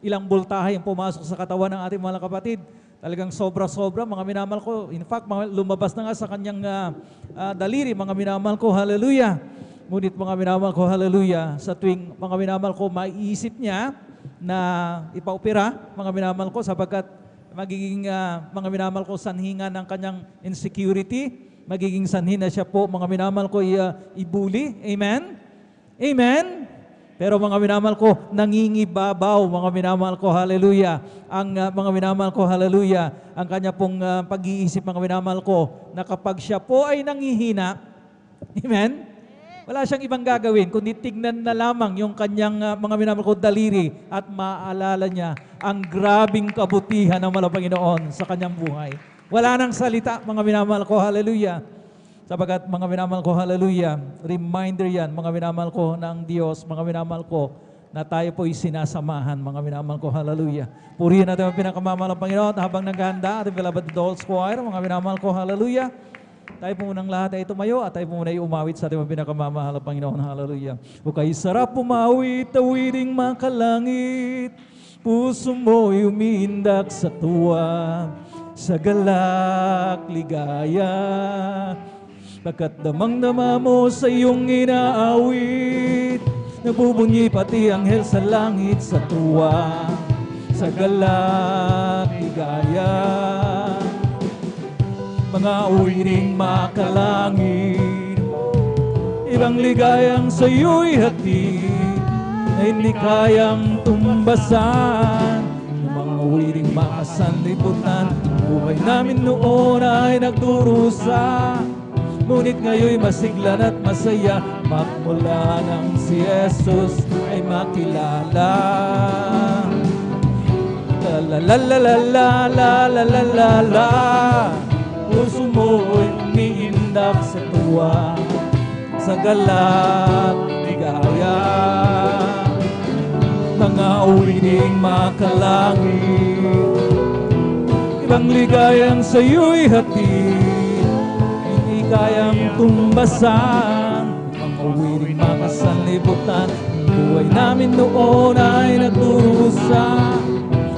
ilang boltahe ang pumasok sa katawan ng ating mga kapatid. Talagang sobra-sobra, mga minamahal ko. In fact, lumabas na nga sa kanyang daliri, mga minamahal ko, hallelujah. Ngunit mga minamahal ko, hallelujah, sa tuwing mga minamahal ko, maiisip niya na ipaopera, mga minamahal ko, sapagkat magiging mga minamahal ko sanhingan ng kanyang insecurity, magiging sanhin na siya po, mga minamahal ko, ibuli. Amen? Amen? Pero mga minamahal ko, nangingibabaw, mga minamahal ko, hallelujah. Ang mga minamahal ko, hallelujah, ang kanya pong pag-iisip, mga minamahal ko, na kapag siya po ay nangihina, amen? Wala siyang ibang gagawin, kundi tignan na lamang yung kanyang mga minamahal ko daliri at maalala niya ang grabing kabutihan ng mga Panginoon sa kanyang buhay. Wala nang salita, mga minamahal ko, hallelujah. Sabagat mga minamahal ko, hallelujah, reminder yan, mga minamahal ko ng Diyos, mga minamahal ko, na tayo po'y sinasamahan, mga minamahal ko, hallelujah. Purihin natin ang pinakamamahal ng Panginoon habang naghahanda, ating beloved adults choir, mga minamahal ko, hallelujah. Tayo po munang lahat ay tumayo at tayo po muna ay umawit sa ating pinakamamahal ng Panginoon, hallelujah. O kay sarap umawit, tawiring makalangit, puso mo'y umiindak sa tuwa, sa galak, ligaya. Pagkat damang-dama mo sa iyong inaawit, nabubunyi pati anghel sa langit sa tuwa, sa galak, ligaya. Mga uwiring makalangit, ibang ligayang sa iyo'y hatid, na hindi kayang tumbasan. Mga uwiring makasanlibutan, buhay namin noon ay nagdurusa, ngunit ngayon'y masiglan at masaya, magmula nang si Jesus ay makilala. La la la la la la la la la la, puso mo'y umiindak sa tuwa, sa galak, ligaya. Mga uwiring makalangit, ibang ligayang sa'yo'y hatid, hindi kayang tumbasan, mga wiring makasanlibutan. Buhay namin noon ay nagdurusa,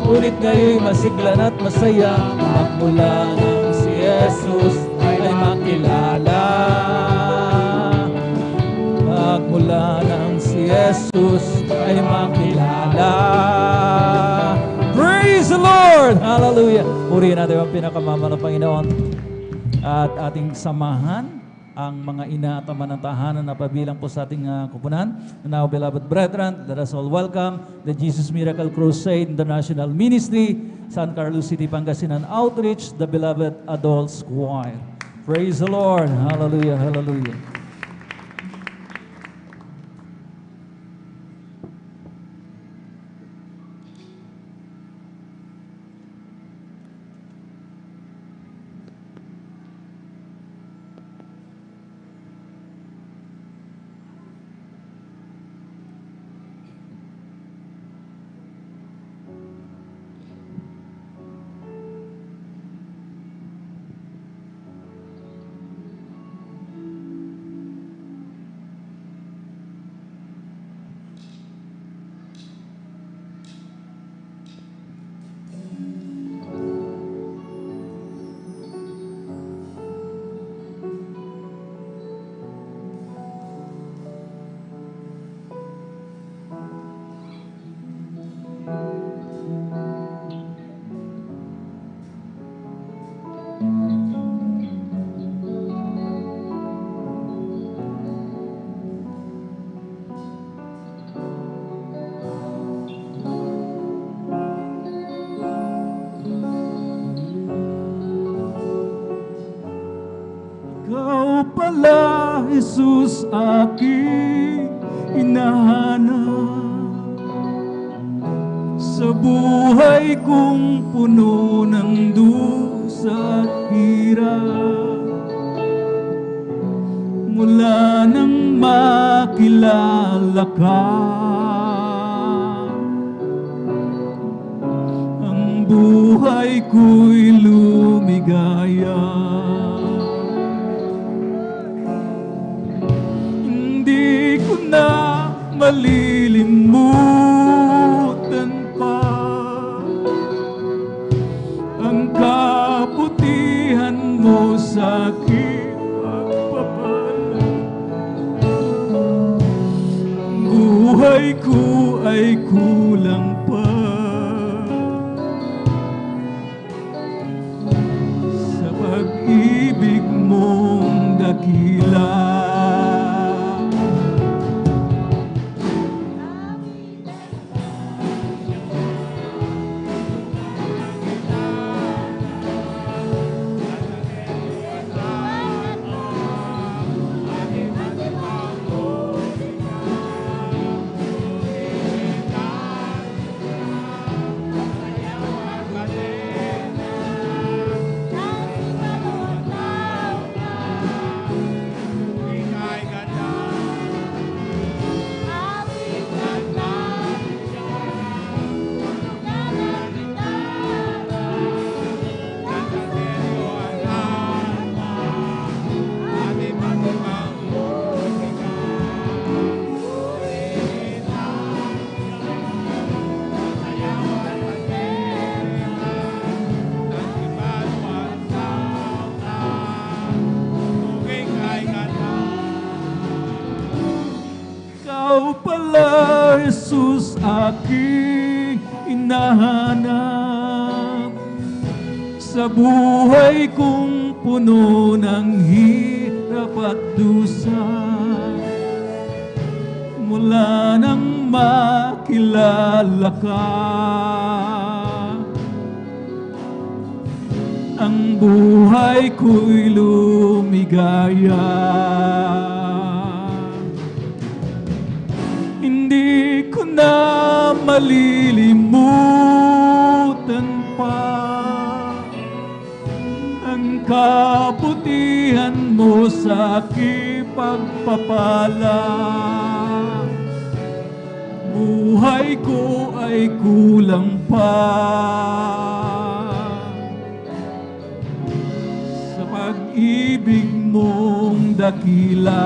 ngunit ngayon'y masiglan at masaya. Magmula nang si Jesus ay makilala, magmula nang si Jesus ay makilala. Praise the Lord! Hallelujah! Purihin natin ang pinakamamahal na Panginoon at ating samahan ang mga ina at ama ng tahanan na pabilang po sa ating kupunan. Now, beloved brethren, let us all welcome the Jesus Miracle Crusade International Ministry, San Carlos City, Pangasinan Outreach, the beloved Adults Choir. Praise the Lord! Hallelujah! Hallelujah! Ikaw pala, Jesus, aking hinahanap sa buhay kong puno ng dusa at hirap. Mula nang makilala ka, ang buhay ko'y lumigaya. Hindi ko na malilimutan pa ang kabutihan mo sa aking pagpapala. Ang buhay ko ay kulang pa sa pag-ibig mong dakila. Ikaw pala, Jesus, aking hinahanap sa buhay kong puno ng hirap at dusa. Mula nang makilala ka, ang buhay ko'y lumigaya. Hindi ko na malilimutan pa ang kabutihan mo sa aking pagpapala. Buhay ko ay kulang pa pag-ibig mong dakila.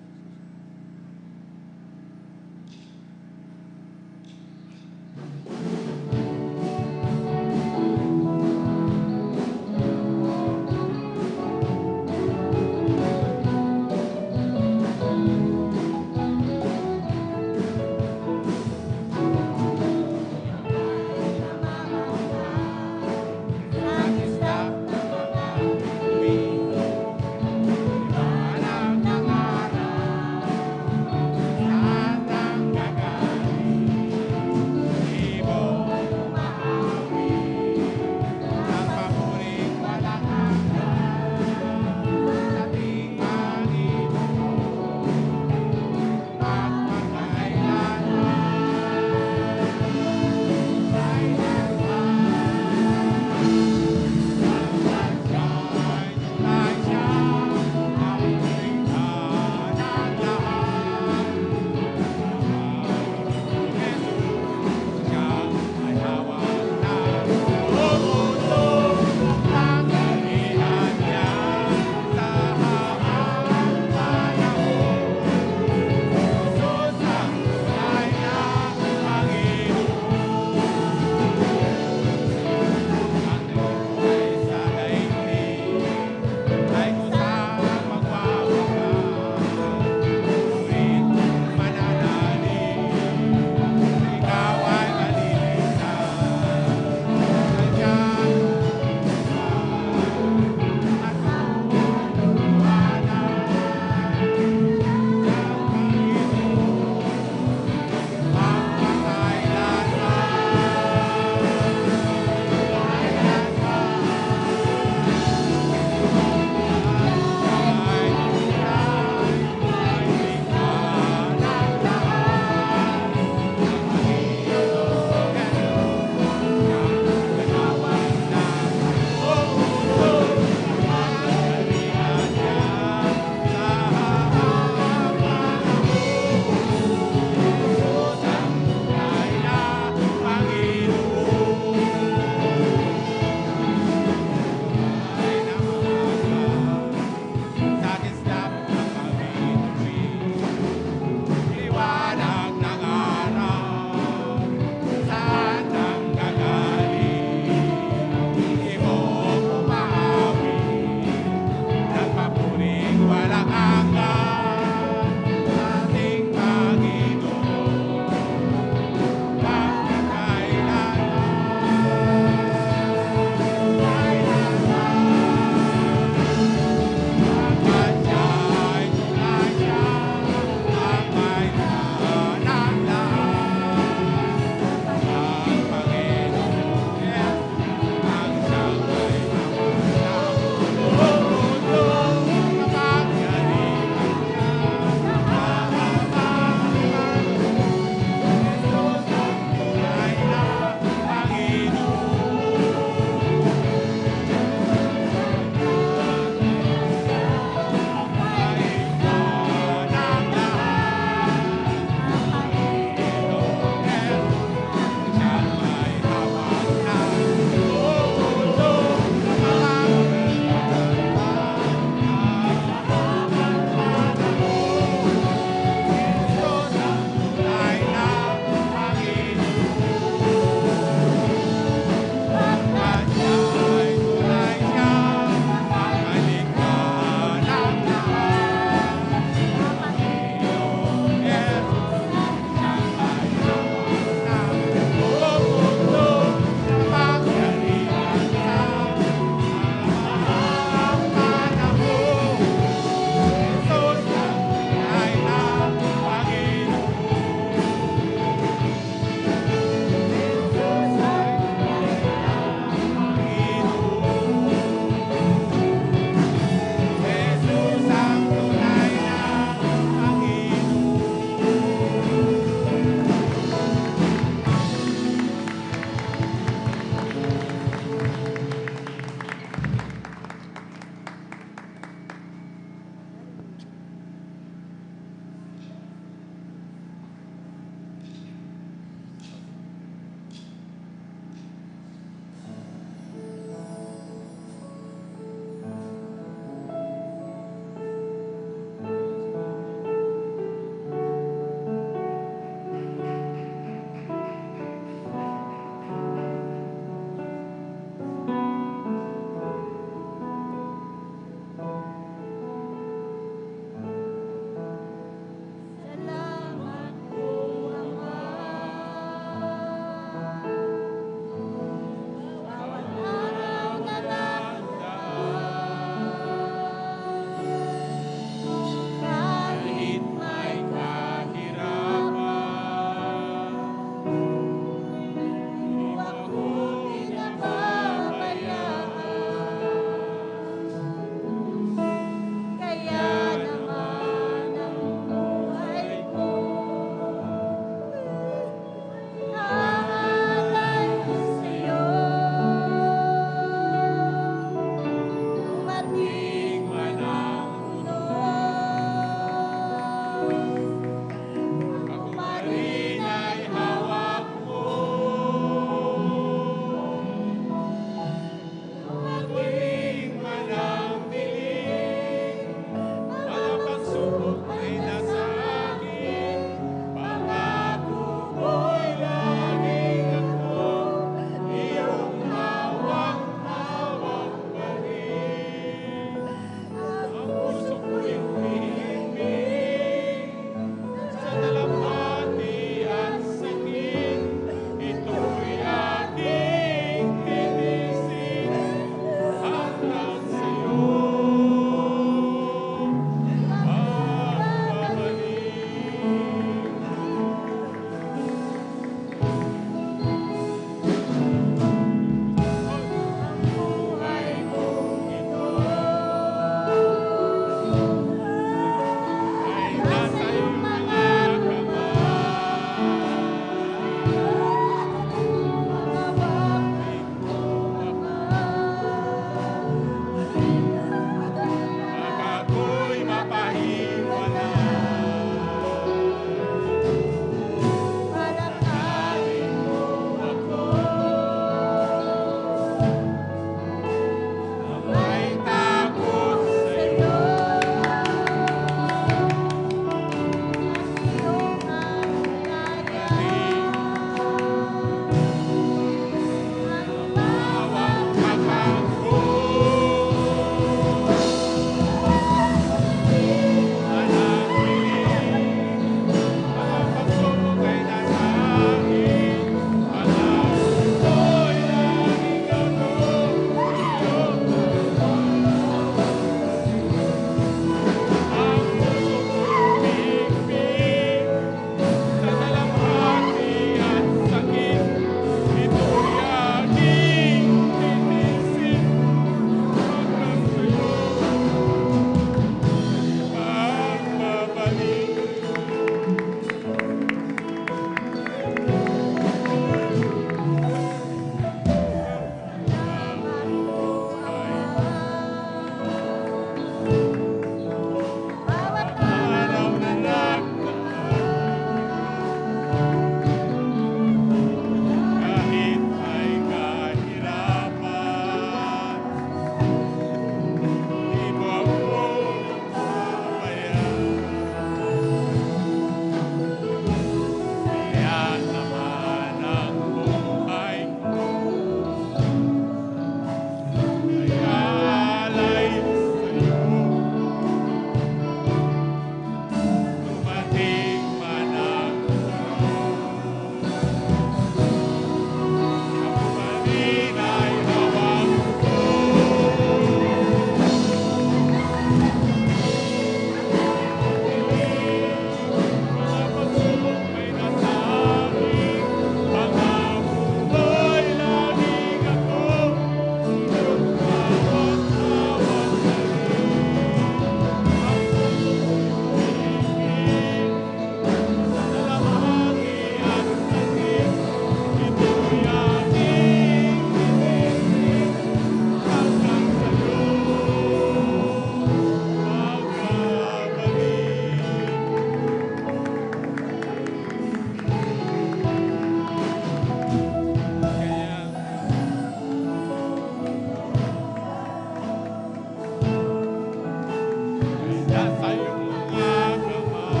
nasa iyong mga kamay.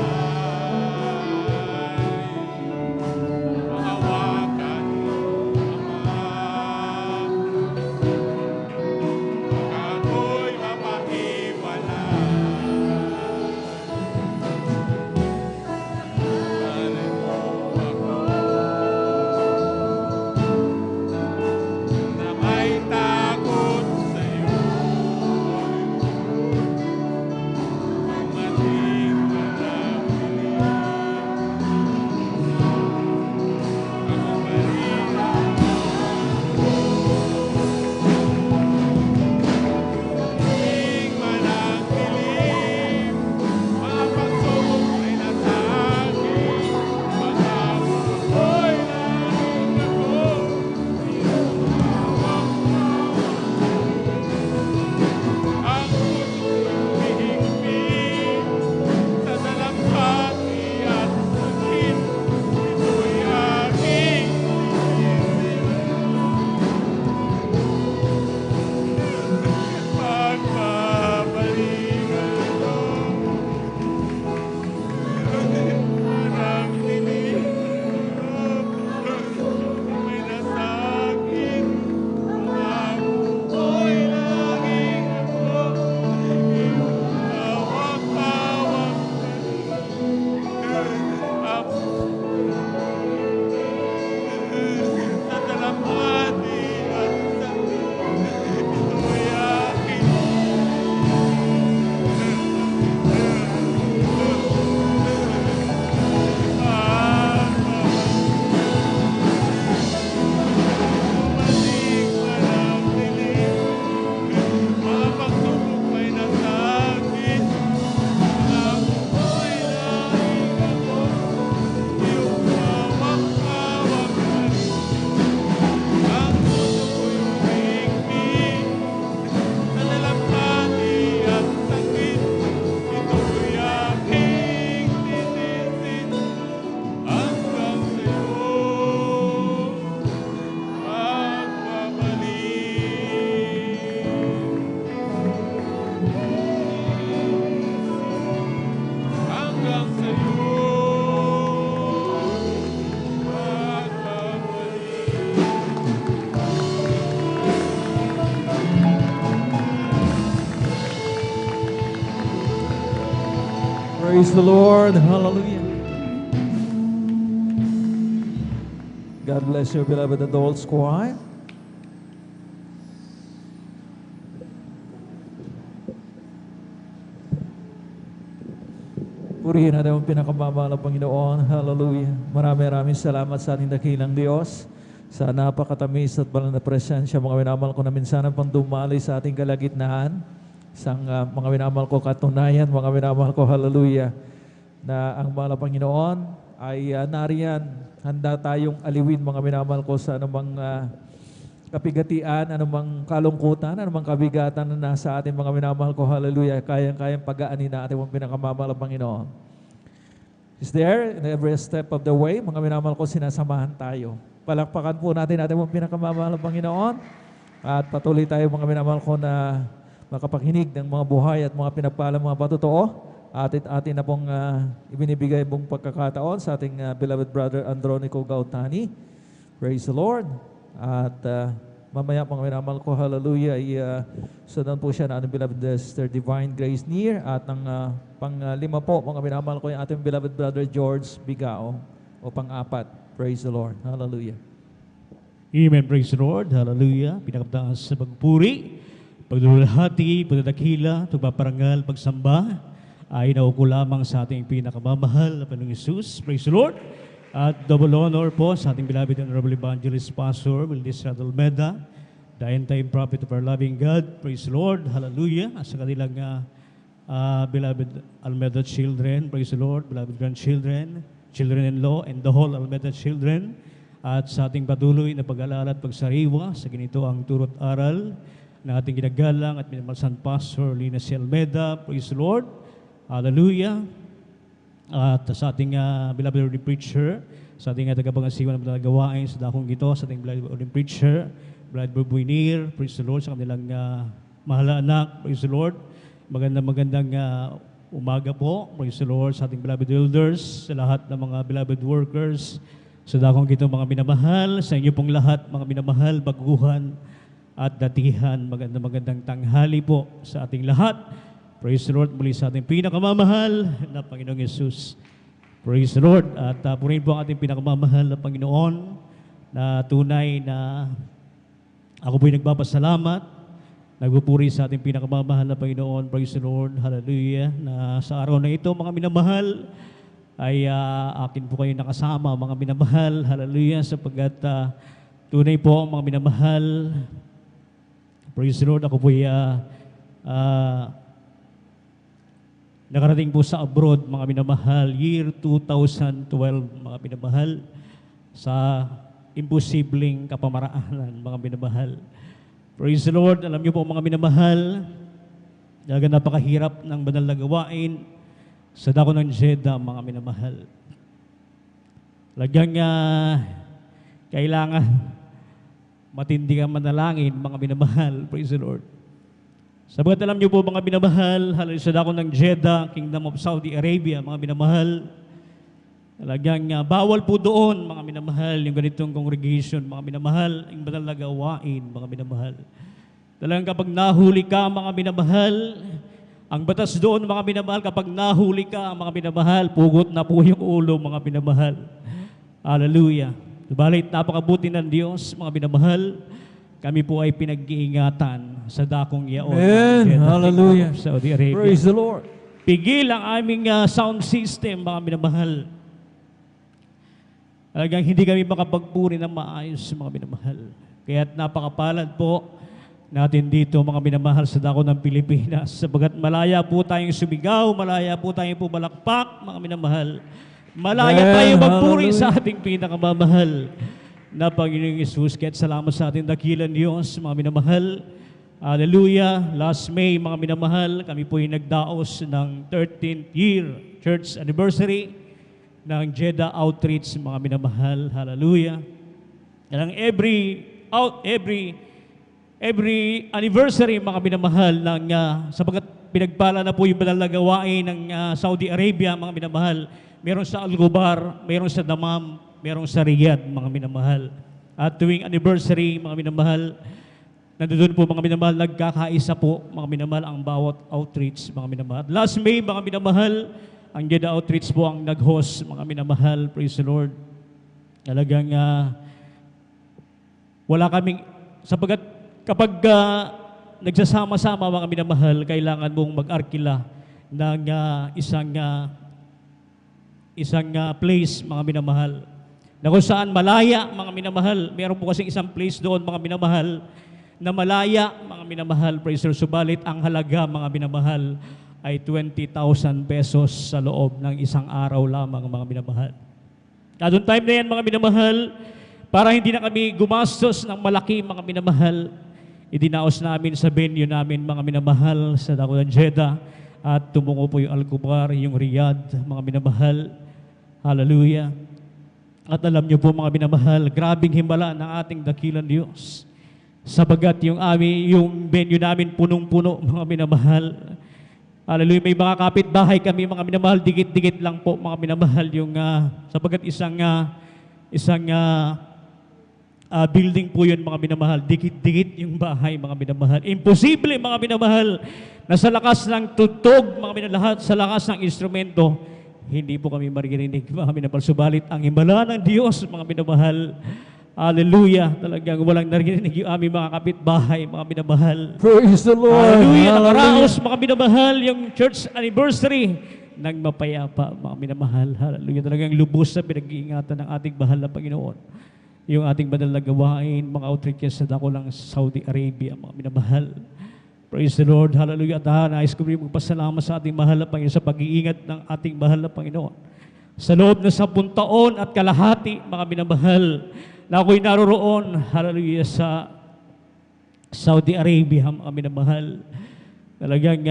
Mahawakan mo, Ama, ako'y mapahiwalay. Alin mo ako na may takot sa'yo. Dumating na lang ako marina. Tuwing manang dilim, mga pagsubok ay nasa akin. Mga buhay laging ako tinatawag. Ang puso'y humihigpit sa dalampati at sakit. Ito'y aking pagpapaligan ko. Parang dilim may nasakit. Mga buhay laging ako hawak-hawak. Sa dalampati at sakit, ito'y aking Dumating man ang dilim, mga pagsubok may nasakit. Mga buhay laging ako iyong hawak-hawak. Ang puso ko'y humihigpit sa dalampati at sakit. Ito'y aking titisin hanggang sa'yo pagbabalik. Hanggang sa'yo pagbabalik. Praise the Lord. Hallelujah. God bless you, beloved adults choir. Purihin natin ang pinakamamahal na Panginoon. Hallelujah. Maraming salamat sa ating dakilang Diyos sa napakatamis at banal na presensya. Mga minamahal ko na minsan pang dumali sa ating kalagitnaan. Isang mga minamahal ko katunayan, mga minamahal ko, hallelujah, na ang mahal na Panginoon ay nariyan. Handa tayong aliwin, mga minamahal ko, sa anumang kapigatian, anumang kalungkutan, anumang kabigatan na nasa ating mga minamahal ko, hallelujah, kayang-kayang pag-aanin na ating mga pinakamamahal na Panginoon. Is there in every step of the way, mga minamahal ko, sinasamahan tayo. Palakpakan po natin ating mga pinakamamahal na Panginoon at patuloy tayo, mga minamahal ko, na makapakinig ng mga buhay at mga pinagpalang mga patotoo. Atin na pong ibinibigay pong pagkakataon sa ating beloved brother Andronico Gautani. Praise the Lord. At mamaya, mga minamahal ko, hallelujah, sundan po siya na ating beloved Sister Divine Grace Near. At ang pang-lima po, mga minamahal ko, yung ating beloved brother George Bigao. O pang-apat. Praise the Lord. Hallelujah. Amen. Praise the Lord. Hallelujah. Pinakabtaas sa pagpuri, pagdulahati, pagdadakila, pagpaparangal, pagsamba ay nauko lamang sa ating pinakamamahal na Panginoong Hesus. Praise the Lord. At double honor po sa ating beloved and honorable evangelist pastor, Willis Almeda, the end-time prophet of our loving God. Praise the Lord. Hallelujah. At sa kanilang beloved Almeda children. Praise the Lord. Beloved grandchildren, children-in-law, and the whole Almeda children. At sa ating patuloy na pag-alala at pagsariwa sa ganito ang turot aral na ating ginagalang at minamahal Pastor Lina C. Almeda. Praise the Lord. Hallelujah. At sa ating beloved ordained preacher, sa ating tagapangasiwa ng gawain sa dakong ito, sa ating beloved ordained preacher, beloved Bubuinir, praise the Lord, sa kanilang mahal na anak, praise the Lord, Magandang umaga po. Praise the Lord sa ating beloved elders, sa lahat ng mga beloved workers, sa dakong ito mga minamahal, sa inyo pong lahat mga minamahal, baguhan at datihan. Magandang tanghali po sa ating lahat. Praise the Lord muli sa ating pinakamamahal na Panginoong Yesus. Praise the Lord. At purihin po ang ating pinakamamahal na Panginoon na tunay na ako po'y nagpapasalamat, nagpupuri sa ating pinakamamahal na Panginoon. Praise the Lord. Hallelujah. Na sa araw na ito, mga minamahal, ay akin po kayo nakasama, mga minamahal. Hallelujah. Sapagkat tunay po, mga minamahal, praise the Lord, ako po'y nakarating po sa abroad, mga minamahal, year 2012, mga minamahal, sa imposibleng kapamaraanan, mga minamahal. Praise the Lord. Alam niyo po, mga minamahal, talaga napakahirap ng banal na gawain sa dako ng Jeddah, mga minamahal. Talagang kailangan matindi kang manalangin, mga minamahal. Praise the Lord. Sabagat alam niyo po, mga minamahal, halos sa dako ng Jeddah, Kingdom of Saudi Arabia, mga minamahal, talagang bawal po doon, mga minamahal, yung ganitong congregation, mga minamahal, yung banal na gawain, mga minamahal. Talagang kapag nahuli ka, mga minamahal, ang batas doon, mga minamahal, kapag nahuli ka, mga minamahal, pugot na po yung ulo, mga minamahal. Hallelujah. Subalit, napakabuti ng Diyos, mga minamahal, kami po ay pinag-iingatan sa dakong yaon. Amen. Hallelujah. Saudi Arabia. Praise the Lord. Pigil ang aming sound system, mga minamahal. Talagang hindi kami makapagpuri ng maayos, mga minamahal. Kaya't napakapalad po natin dito, mga minamahal, sa dako ng Pilipinas. Sabagat malaya po tayong sumigaw, malaya po tayong pumalakpak, mga minamahal. Malaya Amen. tayong magpuri Hallelujah. sa ating pinakamamahal na Panginoong Yesus. Kaya't salamat sa ating dakilang Diyos, mga minamahal. Hallelujah. Last May, mga minamahal, kami po yung nagdaos ng 13th year church anniversary ng Jeddah Outreach, mga minamahal. Hallelujah. Yan ang every anniversary, mga minamahal, ng sapagat pinagpala na po yung banal na gawain ng Saudi Arabia, mga minamahal. Meron sa Al-Ghubar, meron sa Dammam, merong sa Riyadh, mga minamahal. At tuwing anniversary, mga minamahal, nandoon po, mga minamahal, nagkakaisa po, mga minamahal, ang bawat outreach, mga minamahal. Last May, mga minamahal, ang Jeddah Outreach po ang nag-host, mga minamahal. Praise the Lord. Talagang wala kaming, sapagat kapag nagsasama-sama, mga minamahal, kailangan mong mag-arkila ng isang place, mga minamahal, na kung saan malaya, mga minamahal. Meron po kasing isang place doon, mga minamahal, na malaya, mga minamahal. Praise the Lord. Subalit ang halaga, mga minamahal, ay 20,000 pesos sa loob ng isang araw lamang, mga minamahal. At doon time na yan, mga minamahal, para hindi na kami gumastos ng malaki, mga minamahal, idinaos namin sa venue namin, mga minamahal, sa dako ng Jeddah, at tumungo po yung Al-Ghubar, yung Riyadh, mga minamahal. Hallelujah. At alam niyo po, mga minamahal, grabing himala ng ating dakilang Diyos. Sabagat yung venue namin punong-puno, mga minamahal. Hallelujah. May mga kapitbahay kami, mga minamahal, dikit-dikit lang po, mga minamahal, yung sabagat isang building po yun, mga minamahal. Dikit-dikit yung bahay, mga minamahal. Imposible, mga minamahal, na sa lakas ng tugtog, mga minamahal, sa lakas ng instrumento, hindi po kami maririnig, mga minamahal. Subalit ang himala ng Diyos, mga minamahal. Hallelujah. Talagang walang narinig yung aming mga kapitbahay, mga minamahal. Praise the Lord. Hallelujah. Nakaraos, mga minamahal, yung church anniversary ng mapayapa, mga minamahal. Hallelujah. Talagang lubos na pinag-iingatan ng ating mahal na Panginoon. Yung ating banal na gawain, mga outreaches sa dako ng Saudi Arabia, mga minamahal. Praise the Lord. Hallelujah. At nais ko rin magpasalamat sa ating mahal na Panginoon sa pag-iingat ng ating mahal na Panginoon. Sa loob ng 10 taon at kalahati, mga minamahal, na ako'y naroroon, hallelujah, sa Saudi Arabia, mga minamahal. Talagang,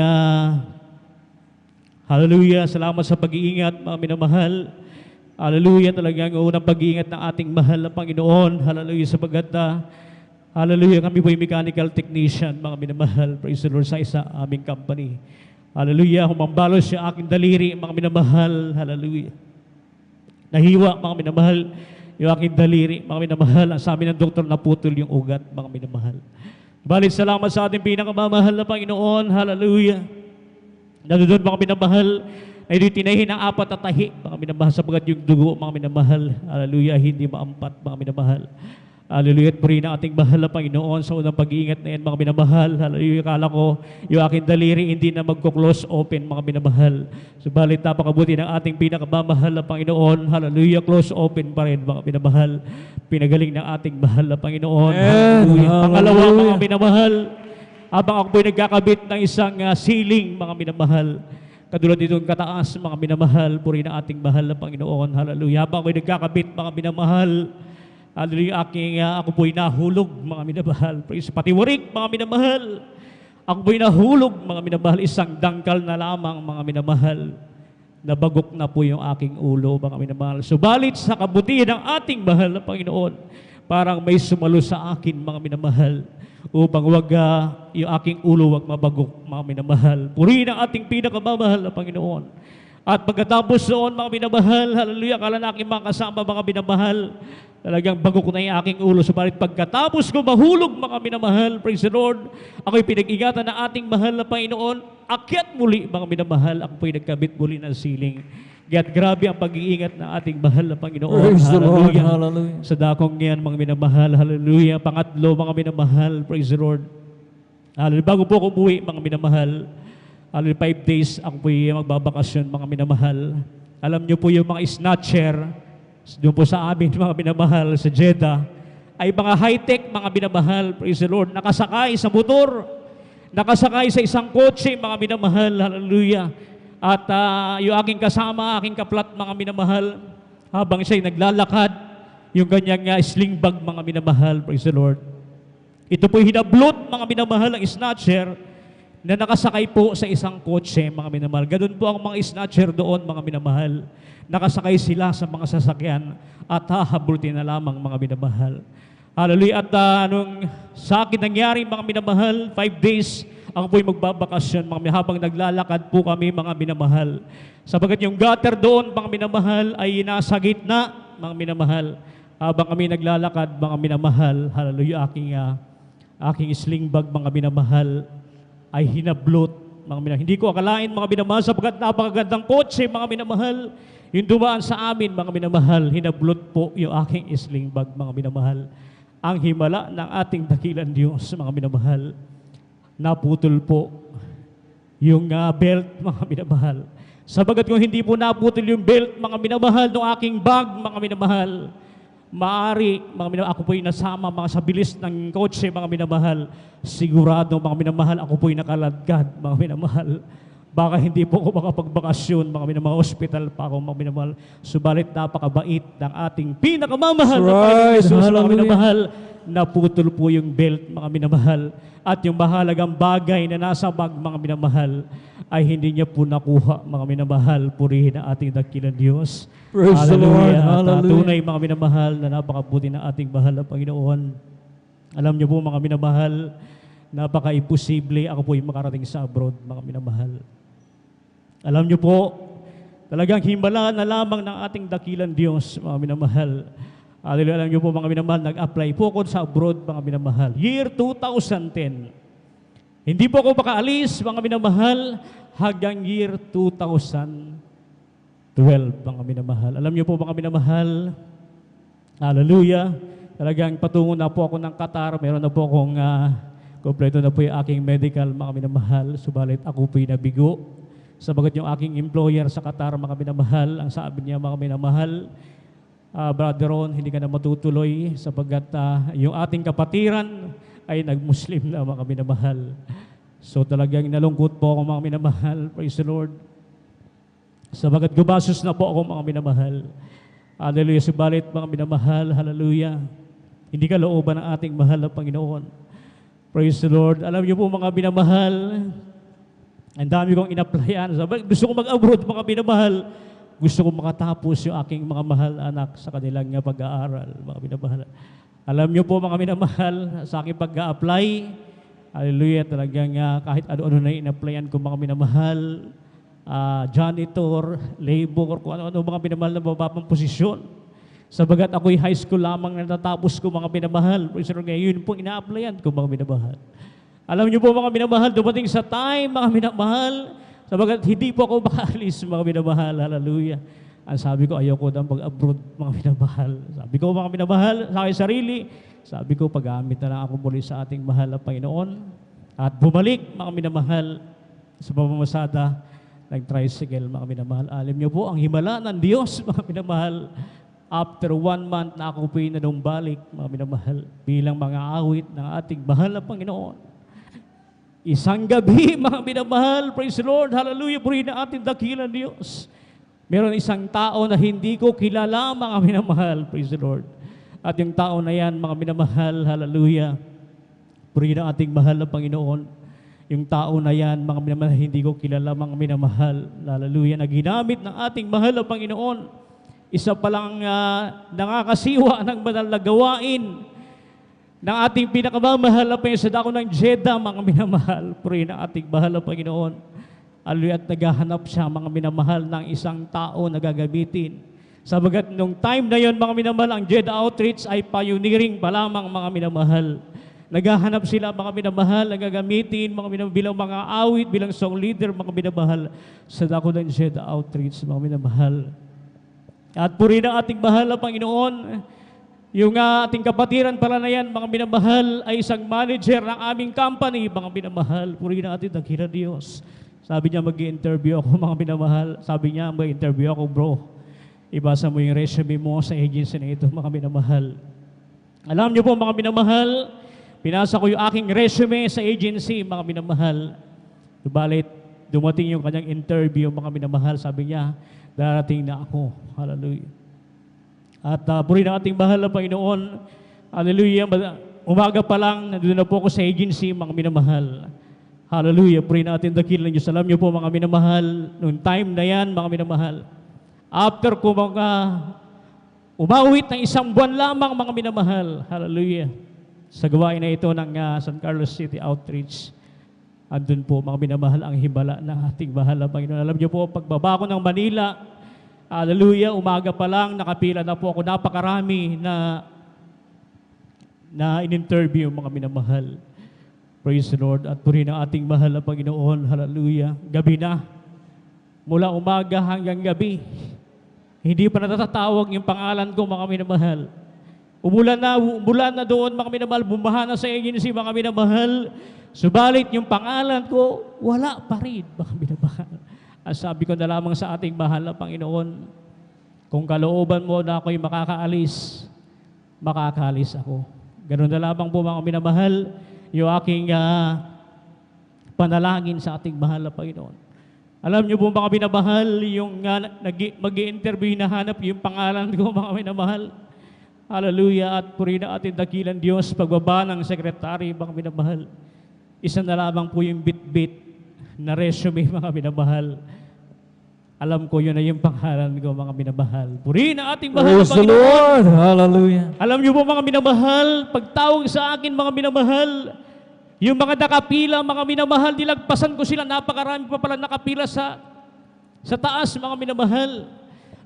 hallelujah, salamat sa pag-iingat, mga minamahal. Hallelujah, talagang unang pag-iingat ng ating mahal na Panginoon. Hallelujah, sapagat hallelujah, kami po yung mechanical technician, mga minamahal. Praise the Lord, sa isa aming company. Hallelujah. Humambalos yung aking daliri, mga minamahal. Hallelujah. Nahiwa, mga minamahal, yung aking daliri, mga minamahal. Ang sabi ng doktor, naputol yung ugat, mga minamahal. Balit salamat sa ating pinakamamahal na Panginoon. Hallelujah. Nandun, mga minamahal, ay tinahin ng 4 na tahi, mga minamahal, sapagat yung dugo, mga minamahal. Hallelujah. Hindi maampat, mga minamahal. Hallelujah. At puri ng ating mahal na Panginoon sa unang pag-iingat na yan, mga minamahal. Hallelujah. Kala ko, yung aking daliri hindi na magko-close open, mga minamahal. Subalit napakabuti ng ating pinakamamahal na Panginoon. Hallelujah. Close open pa rin, mga minamahal. Pinagaling ng ating mahal na Panginoon. Hallelujah. Pangalawa, mga minamahal, habang ako po'y nagkakabit ng isang ceiling, mga minamahal. Katulad ditong kataas, mga minamahal, puri ng ating mahal na Panginoon. Hallelujah. Habang ako'y nagkakabit, mga minamahal, ako po'y nahulog, mga minamahal. Pati warik, mga minamahal. Ako po'y nahulog, mga minamahal. Isang dangkal na lamang, mga minamahal. Nabagok na po yung aking ulo, mga minamahal. Subalit sa kabutihan ng ating mahal na Panginoon, parang may sumalo sa akin, mga minamahal, upang wag yung aking ulo wag mabagok, mga minamahal. Purihin ang ating pinakamamahal na Panginoon. At pagkatapos noon, mga minamahal, hallelujah, akala na aking mga kasama, mga minamahal, talagang bagok na yung aking ulo. Subalit pagkatapos ko mahulog, mga minamahal, praise the Lord, ako'y pinag-ingatan ng ating mahal na Panginoon. Akyat muli, mga minamahal, ako po'y nagkabit muli ng siling. Kaya't grabe ang pag-iingat ng ating mahal na Panginoon. Praise the Lord. Hallelujah. Hallelujah. Sa dakong yan, mga minamahal, hallelujah. Pangatlo, mga minamahal, praise the Lord. Hallelujah. Bago po ako umuwi, mga minamahal, hallelujah, 5 days ako po'y magbabakasyon, mga minamahal. Alam niyo po yung mga snatcher, doon po sa amin, mga minamahal, sa Jeddah, ay mga high-tech, mga minamahal, praise the Lord, nakasakay sa motor, nakasakay sa isang kotse, mga minamahal, hallelujah. At yung aking kasama, aking kaplat, mga minamahal, habang siya'y naglalakad, yung kanyang sling bag, mga minamahal, praise the Lord. Ito po'y hinablot, mga minamahal, ang snatcher, na nakasakay po sa isang kotse, mga minamahal. Ganun po ang mga snatcher doon, mga minamahal. Nakasakay sila sa mga sasakyan at hahabultin na lamang, mga minamahal. Hallelujah. At anong sa akin nangyari, mga minamahal, 5 days, ako po'y magbabakasyon, mga minamahal, habang naglalakad po kami, mga minamahal. Sabagat yung gutter doon, mga minamahal, ay nasa gitna, mga minamahal. Habang kami naglalakad, mga minamahal, hallelujah, aking sling bag, mga minamahal, ay hinablot, mga minamahal. Hindi ko akalain, mga minamahal, sabagat napakagandang kotse, mga minamahal. Yung dumaan sa amin, mga minamahal, hinablot po yung aking sling bag, mga minamahal. Ang himala ng ating dakilang Diyos, mga minamahal, naputol po yung belt, mga minamahal. Sabagat kung hindi po naputol yung belt, mga minamahal, ng aking bag, mga minamahal, maaari, mga minamahal, ako po'y nasama, mga sa bilis ng kotse, mga minamahal. Sigurado, mga minamahal, ako po'y nakaladkad, mga minamahal. Baka hindi po ako makapagbakasyon, mga minamahal, hospital pa ako, mga minamahal. Subalit napakabait ng ating pinakamamahal na Panginoon Jesus, mga minamahal. Naputol po yung belt, mga minamahal. At yung mahalagang bagay na nasa bag, mga minamahal, ay hindi niya po nakuha, mga minamahal. Purihin ang ating dakilang Diyos. Praise the Lord. Hallelujah. At tunay, mga minamahal, na napakabuti ng ating mahal na Panginoon. Alam niyo po, mga minamahal, napaka-imposible ako po yung makarating sa abroad, mga minamahal. Alam niyo po, talagang himala na lamang ng ating dakilang Diyos, mga minamahal. Alam niyo po, mga minamahal, nag-apply po ako sa abroad, mga minamahal. Year 2010. Hindi po ako makaalis, mga minamahal, hanggang year 2012, mga minamahal. Alam niyo po, mga minamahal, hallelujah, talagang patungo na po ako ng Qatar. Meron na po akong kompleto na po yung aking medical, mga minamahal. Subalit ako po'y nabigo. Sabagat yung aking employer sa Qatar, mga minamahal, ang sabi niya, mga minamahal, Brother Ron, hindi ka na matutuloy sabagat yung ating kapatiran ay nag-Muslim na, mga minamahal. So talagang nalungkot po ako, mga minamahal. Praise the Lord. Sabagat gumasos na po ako, mga minamahal. Hallelujah. Subalit, mga minamahal, hallelujah. Hindi ka looban ng ating mahal na Panginoon. Praise the Lord. Alam niyo po, mga minamahal, ang dami kong in-applyan. Gusto ko mag-abroad, mga minamahal. Gusto ko makatapos yung aking mga mahal anak sa kanilang pag-aaral, mga minamahal. Alam niyo po, mga minamahal, sa aking pag-a-apply, Hallelujah, talagang kahit ano-ano na in-applyan ko mga minamahal, janitor, labor, kung ano-ano mga minamahal na mababang posisyon. Sabagat ako'y high school lamang na natatapos ko mga minamahal. Praise the Lord, ngayon po ina-applyan ko mga minamahal. Alam niyo po mga minamahal, dumating sa time mga minamahal, sabagat hindi po ako makaalis mga minamahal. Hallelujah. Ang sabi ko, ayoko na mag-abroad mga minamahal. Sabi ko mga minamahal, sa aking sarili, sabi ko, paggamit na lang ako muli sa ating mahal na Panginoon. At bumalik mga minamahal sa pamamasada ng tricycle mga minamahal. Alam niyo po, ang himala ng Diyos mga minamahal, after 1 month na ako po nanumbalik mga minamahal bilang mga awit ng ating mahal na Panginoon. Isang gabi mga minamahal, praise the Lord, hallelujah, purihin ang ating dakilang Diyos. Meron isang tao na hindi ko kilala mga minamahal, praise the Lord. At yung tao na yan mga minamahal, hallelujah, purihin ang ating mahal na Panginoon. Yung tao na yan mga minamahal, hindi ko kilala mga minamahal, hallelujah, na ginamit ng ating mahal na Panginoon. Isa palang nakakasiwa ng banal na gawain ng ating pinakamamahal na Panginoon sa dako ng Jeddah, mga minamahal. Purihin ang ating mahal na Panginoon. Hallelujah, at naghahanap siya, mga minamahal, ng isang tao na gagamitin. Sabagat nung time na yon, mga minamahal, ang Jeddah Outreach ay pioneering pa lamang, mga minamahal. Naghahanap sila, mga minamahal, na gagamitin, mga minamahal, bilang mga awit, bilang song leader, mga minamahal, sa dako ng Jeddah Outreach, mga minamahal. At purihin ang ating mahal na Panginoon. Yung ating kapatiran pala na yan, mga minamahal, ay isang manager ng aming company, mga minamahal. Purihin ang ating dakilang Diyos. Sabi niya, mag-i-interview ako, mga minamahal. Sabi niya, mag-i-interview ako, bro. Ibasa mo yung resume mo sa agency na ito, mga minamahal. Alam niyo po, mga minamahal, pinasa ko yung aking resume sa agency, mga minamahal. Subalit, dumating yung kanyang interview, mga minamahal. Sabi niya, darating na ako. Hallelujah. At purihin ang ating mahal na Panginoon. Hallelujah. Umaga pa lang, nandun na po ako sa agency, mga minamahal. Hallelujah. Purihin ang ating dakilang Diyos. Alam niyo po, mga minamahal, noong time na yan, mga minamahal, after ko mga umawit ng 1 buwan lamang, mga minamahal, hallelujah, sa gawain na ito ng San Carlos City Outreach, andun po, mga minamahal, ang himala ng ating mahal na Panginoon. Alam niyo po, pagbaba ko ng Manila, hallelujah, umaga pa lang, nakapila na po ako, napakarami na in-interview, mga minamahal. Praise the Lord. At purihin ang ating mahal na Panginoon, hallelujah. Gabi na, mula umaga hanggang gabi, hindi pa natatatawag yung pangalan ko, mga minamahal. Umulan na doon, mga minamahal, bumaha na sa agency, mga minamahal. Subalit yung pangalan ko, wala pa rin, mga minamahal. At sabi ko na lamang sa ating mahal na Panginoon, kung kalooban mo na ako'y makakaalis ako. Ganun na lamang po, mga minamahal, yung aking panalangin sa ating mahal na Panginoon. Alam niyo po, mga minamahal, yung mag-i-interview, hinahanap yung pangalan ko, mga minamahal. Hallelujah, at purihin ang ating dakilang Diyos, pagbaba ng sekretary, mga minamahal. Isa na lamang po yung bit-bit na resume, mga minamahal. Alam ko yun na yung pangalan ko, mga minamahal. Purihin ang ating mahal na Praise the Panginoon. Lord. Hallelujah. Alam niyo po, mga minamahal, pagtawag sa akin, mga minamahal, yung mga nakapila, mga minamahal, dilagpasan ko sila, napakarami pa pala nakapila sa taas, mga minamahal.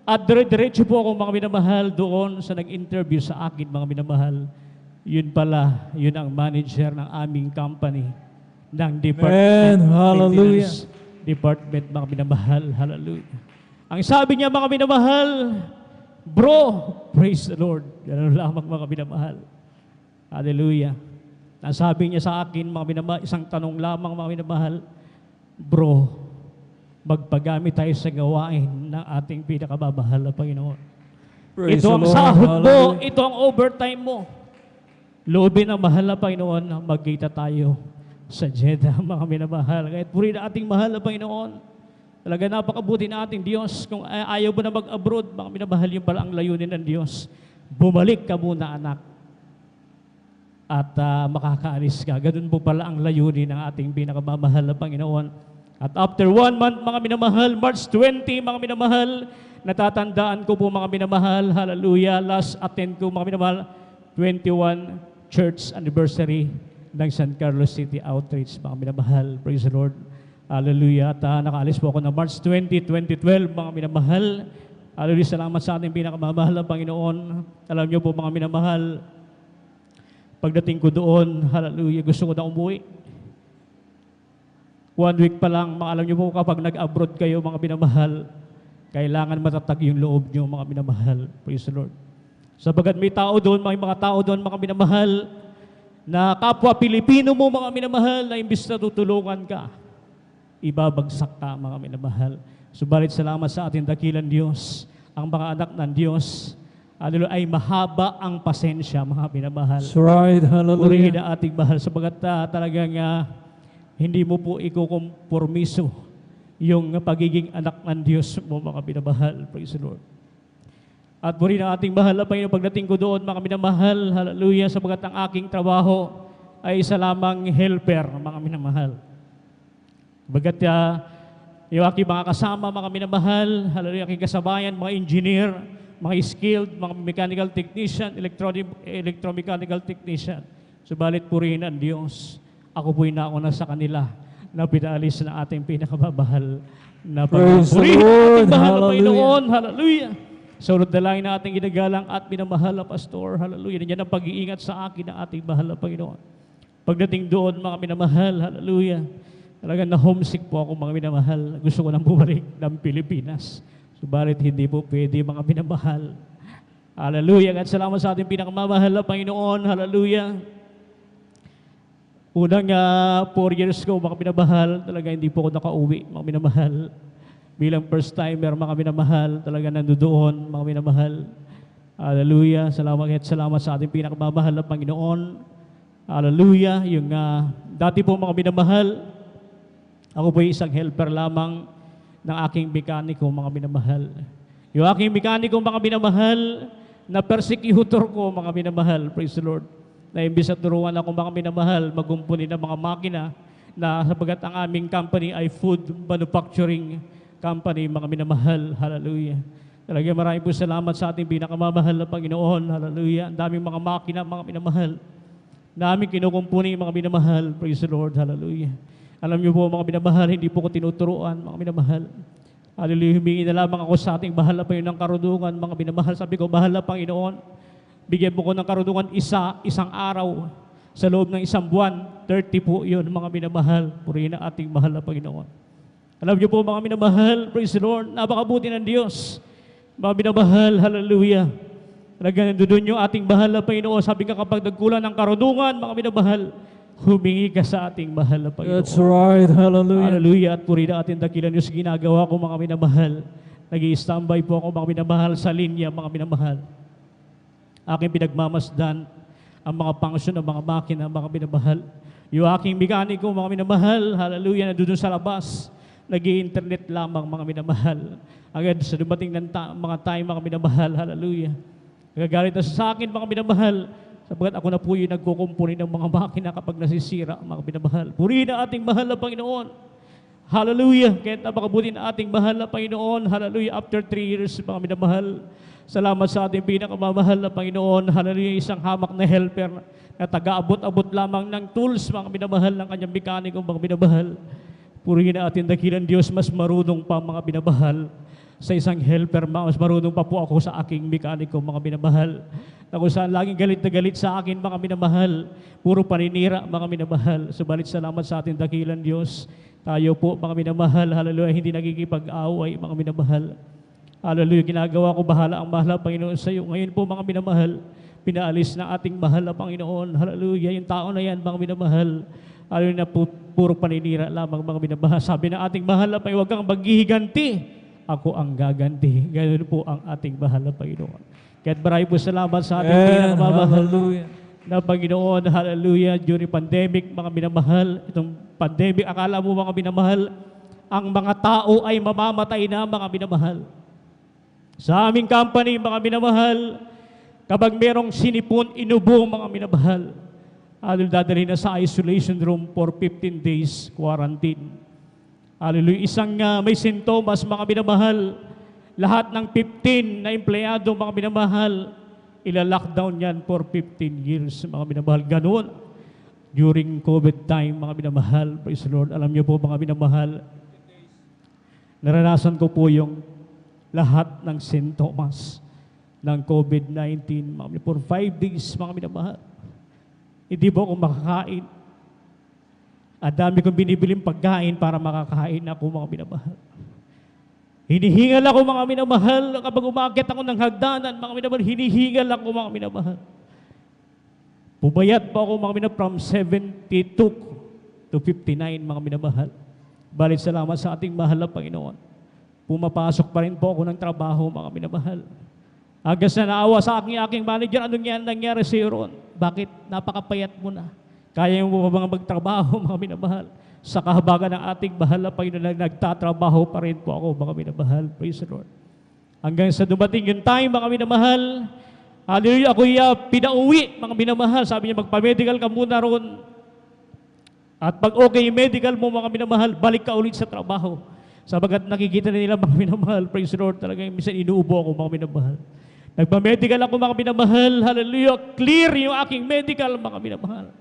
At dire-diretso po ako, mga minamahal, doon sa nag-interview sa akin, mga minamahal. Yun pala, yun ang manager ng aming company, ng Department of Hallelujah. Maintenance Department, mga minamahal. Hallelujah. Ang sabi niya, mga minamahal, bro, praise the Lord. Ganun lamang, mga minamahal. Hallelujah. Ang sabi niya sa akin, mga minamahal, isang tanong lamang, mga minamahal, bro, magpagamit tayo sa gawain ng ating pinakamamahal na Panginoon. Praise Ito the ang Lord. sahod mo, Hallelujah. ito ang overtime mo. Loobin ang mahal na Panginoon, magkita tayo sa Jeddah, mga minamahal. Kahit purihin ang ating mahal na Panginoon, talaga napakabuti na ating Diyos. Kung ayaw mo na mag-abroad, mga minamahal, yung pala ang layunin ng Diyos. Bumalik ka muna, anak. At makakaalis ka. Ganun po pala ang layunin ng ating pinakamamahal na Panginoon. At after 1 month, mga minamahal, March 20, mga minamahal, natatandaan ko po, mga minamahal, hallelujah, last attend ko, mga minamahal, 21 church anniversary ng San Carlos City Outreach, mga minamahal. Praise the Lord. Hallelujah. At nakaalis po ako ng March 20, 2012, mga minamahal. Hallelujah. Salamat sa ating pinakamamahal na Panginoon. Alam niyo po, mga minamahal, pagdating ko doon, hallelujah, gusto ko na umuwi. 1 week pa lang, alam niyo po, kapag nag-abroad kayo, mga minamahal, kailangan matatag yung loob niyo, mga minamahal. Praise the Lord. Sabagat may tao doon, may mga tao doon, mga minamahal, na kapwa Pilipino mo, mga minamahal, na imbis na tutulungan ka, ibabagsak ka, mga minamahal. Subalit salamat sa ating dakilang Diyos, ang mga anak ng Diyos, ay mahaba ang pasensya, mga minamahal. That's right. Purihin Hallelujah. na ating mahal, sabagat talagang hindi mo po ikukompormiso yung pagiging anak ng Diyos mo, mga minamahal. Praise the Lord. At purihin ang ating mahal na Panginoon, pagdating ko doon, mga minamahal, hallelujah, sabagat ang aking trabaho ay isa lamang helper, mga minamahal. Bagat yung aking mga kasama, mga minamahal, hallelujah, aking kasabayan, mga engineer, mga skilled, mga mechanical technician, electromechanical technician. Subalit purihin ang Diyos. Ako po'y nauna sa kanila na pinaalis na ating pinakamabahal na Panginoon. Praise the Purihin ang Lord. ating mahal na Hallelujah. Panginoon. Hallelujah. Sa unod na lang na ating ginagalang at minamahal na pastor. Hallelujah. Nandiyan ang pag-iingat sa akin na ating mahal na Panginoon. Pagdating doon, mga minamahal, hallelujah, talagang na-homesick po ako, mga minamahal. Gusto ko nang bumalik ng Pilipinas. Subalit hindi po pwede, mga minamahal. Hallelujah. At salamat sa ating pinakamamahal na Panginoon. Hallelujah. Unang 4 years ko, mga minamahal, talaga hindi po ako nakauwi, mga minamahal. Bilang first timer, mga minamahal, talaga nandoon, mga minamahal. Hallelujah. Salamat sa ating pinakamamahal na Panginoon. Hallelujah. Yung dati po, mga minamahal, ako po isang helper lamang ng aking mekaniko, mga minamahal. Yung aking mekaniko, mga minamahal, na persecutor ko, mga minamahal, praise the Lord, na imbis at turuan ako, mga minamahal, magumpuni ng mga makina, na sapagat ang aming company ay food manufacturing company, mga minamahal, hallelujah. Talaga maraming po salamat sa ating pinakamamahal na Panginoon, hallelujah. Ang daming mga makina, mga minamahal, na aming kinukumpuni, mga minamahal, praise the Lord, hallelujah. Alam niyo po, mga minamahal, hindi po ko tinuturuan, mga minamahal. Hallelujah, humingi na lamang ako sa ating mahal na Panginoon ng karunungan, mga minamahal. Sabi ko, mahal na Panginoon, bigyan mo ko ng karunungan isang araw. Sa loob ng isang buwan, 30 po yun, mga minamahal. Purihin ang ating mahal na Panginoon. Alam niyo po, mga minamahal, praise the Lord, napakabuti ng Diyos. Mga minamahal, hallelujah. Talagang nandun yung ating mahal na Panginoon. Sabi ka, kapag nagkulang ng karunungan, mga minamahal, humingi ka sa ating mahal na Panginoon. That's right. Hallelujah. Hallelujah. At puri na ating dakilan yung ginagawa ko, mga minamahal. Nag-i-standby po ako, mga minamahal, sa linya, mga minamahal. Aking pinagmamasdan ang mga function ng mga makina, mga minamahal. Yung aking mekaniko, mga minamahal, hallelujah, nandun sa labas. Nag-i-internet lamang, mga minamahal. Agad sa dumating ng mga time, mga minamahal, hallelujah. Nagagalit na sa akin, mga minamahal, sapagat ako na po yung nagkukumpuni ng mga makina kapag nasisira, mga minamahal. Purihin na ating mahal na Panginoon. Hallelujah. Kaya napakabuti na ating mahal na Panginoon. Hallelujah. After 3 years, mga minamahal, salamat sa ating pinakamamahal na Panginoon. Hallelujah. Isang hamak na helper na taga-abot-abot lamang ng tools, mga minamahal, ng kanyang mekaniko, mga minamahal. Purihin na ating dakilang Diyos, mas marunong pa, mga minamahal, sa isang helper, mas marunong pa po ako sa aking mekaniko, mga minamahal. Na kung saan laging galit na galit sa akin, mga minamahal, puro paninira, mga minamahal. Subalit salamat sa ating dakilang Diyos. Tayo po, mga minamahal, hallelujah, hindi nagkikipag-away, mga minamahal. Hallelujah, ginagawa ko bahala ang mahal na Panginoon sa iyo. Ngayon po, mga minamahal, pinaalis na ating mahal na Panginoon. Hallelujah, yung tao na yan, mga minamahal, hallelujah, na puro paninira lamang, mga minamahal. Sabi na ating mahal na Panginoon, huwag kang maghihiganti. Ako ang gaganti. Ganun po ang ating mahal na Panginoon. Kaya marami po salamat sa ating pinakamamahal Hallelujah. na Panginoon. Hallelujah. During pandemic, mga minamahal, itong pandemic, akala mo, mga minamahal, ang mga tao ay mamamatay na, mga minamahal. Sa aming company, mga minamahal, kapag merong sinipon, inubo, mga minamahal, dadalhin na sa isolation room for 15 days quarantine. Hallelujah. Isang may sintomas, mga minamahal, lahat ng 15 na empleyado, mga minamahal, ila-lockdown yan for 15 years, mga minamahal. Ganun. during COVID time, mga minamahal, praise the Lord. Alam niyo po, mga minamahal, naranasan ko po yung lahat ng sintomas ng COVID-19, mga minamahal, for 5 days, mga minamahal. Hindi po ako makakain. Ang dami kong binibiling pagkain para makakain ako, mga minamahal. Hinihingal ako, mga minamahal, kapag umakit ako ng hagdanan, mga minamahal, hinihingal ako, mga minamahal. Pubayat po ako, mga minamahal, from 72 to 59, mga minamahal. Balit salamat sa ating mahal na Panginoon. Pumapasok pa rin po ako ng trabaho, mga minamahal. Agad na naawa sa aking manager, anong nangyari sa iyo ron? Bakit napakapayat mo na? Kaya mo ba mga magtrabaho, mga minamahal? Sa kahabagan ng ating mahal na Panginoon, nagtatrabaho pa rin po ako, mga minamahal. Praise the Lord. Hanggang sa dumating yung time, mga minamahal, hallelujah, ako'y pinauwi, mga minamahal. Sabi niya, magpa-medical ka muna ron. At pag okay yung medical mo, mga minamahal, balik ka ulit sa trabaho. Sabagat nakikita na nila, mga minamahal, praise the Lord, talagang minsan inuubo ako, mga minamahal. Nagpa-medical ako, mga minamahal, hallelujah, clear yung aking medical, mga minamahal.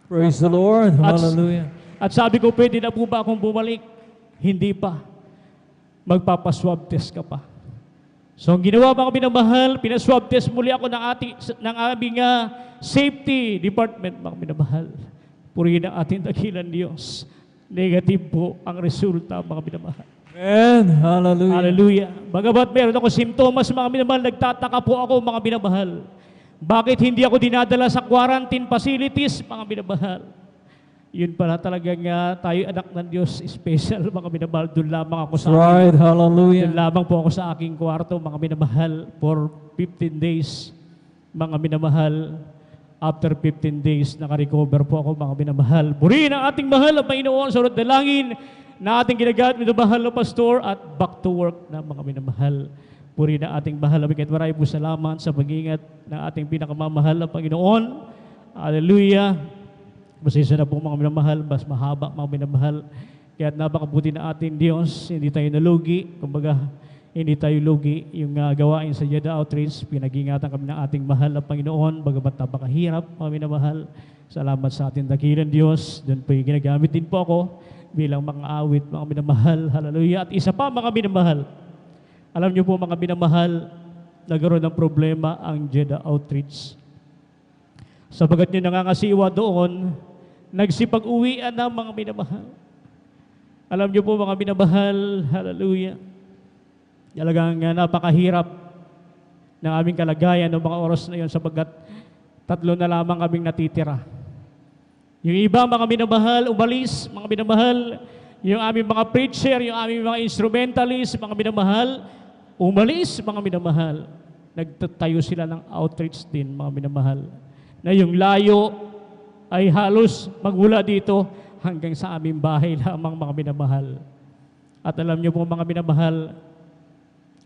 Praise the Lord. Hallelujah. At sabi ko, pwede na po ba akong bumalik? Hindi pa. Magpapaswab test ka pa. So, ang ginawa, mga minamahal, pinaswab test muli ako ng aming safety department, mga minamahal. Purihin ang ating dakilan Diyos. Negative po ang resulta, mga minamahal. Amen. Hallelujah. Hallelujah. Bagamat meron ako simptomas, mga minamahal, nagtataka po ako, mga minamahal. Bakit hindi ako dinadala sa quarantine facilities, mga minamahal? Yun pala talagang tayo anak ng Diyos, special, mga minamahal. Doon lamang ako sa Right. Hallelujah. doon lamang po ako sa aking kwarto, mga minamahal, for 15 days, mga minamahal. After 15 days, nakarecover po ako, mga minamahal. Purihin ang ating mahal na Panginoon sa dalangin na ating ginagamit, minamahal na pastor, at back to work na, mga minamahal. Purihin ang ating mahal na Panginoon. Maraming po salamat sa pag-ingat ng ating pinakamamahal na Panginoon. Hallelujah. Masisa na po, mga minamahal, mas mahaba, mga minamahal. Kaya napakabuti na ating Diyos, hindi tayo nalugi. Kumbaga, hindi tayo lugi. Yung gawain sa Jeddah Outreach, pinag-ingatan kami ng ating mahal na Panginoon, bagamat napakahirap, mga minamahal. Salamat sa ating dakilan Diyos. Doon po yung ginagamit din po ako bilang mga awit, mga minamahal. Hallelujah. At isa pa, mga minamahal. Alam niyo po, mga minamahal, nagkaroon ng problema ang Jeddah Outreach. Sabagat niyo nangangasiwa doon, nagsipag-uwian ng mga minamahal. Alam niyo po, mga minamahal, hallelujah, talagang napakahirap ng aming kalagayan ng mga oras na yun sabagat 3 na lamang kaming natitira. Yung iba, mga minamahal, umalis, mga minamahal, yung aming mga preacher, yung aming mga instrumentalist, mga minamahal, umalis, mga minamahal. Nagtatayo sila ng outreach din, mga minamahal, na yung layo ay halos magmula dito hanggang sa aming bahay lamang, mga minamahal. At alam niyo po, mga minamahal,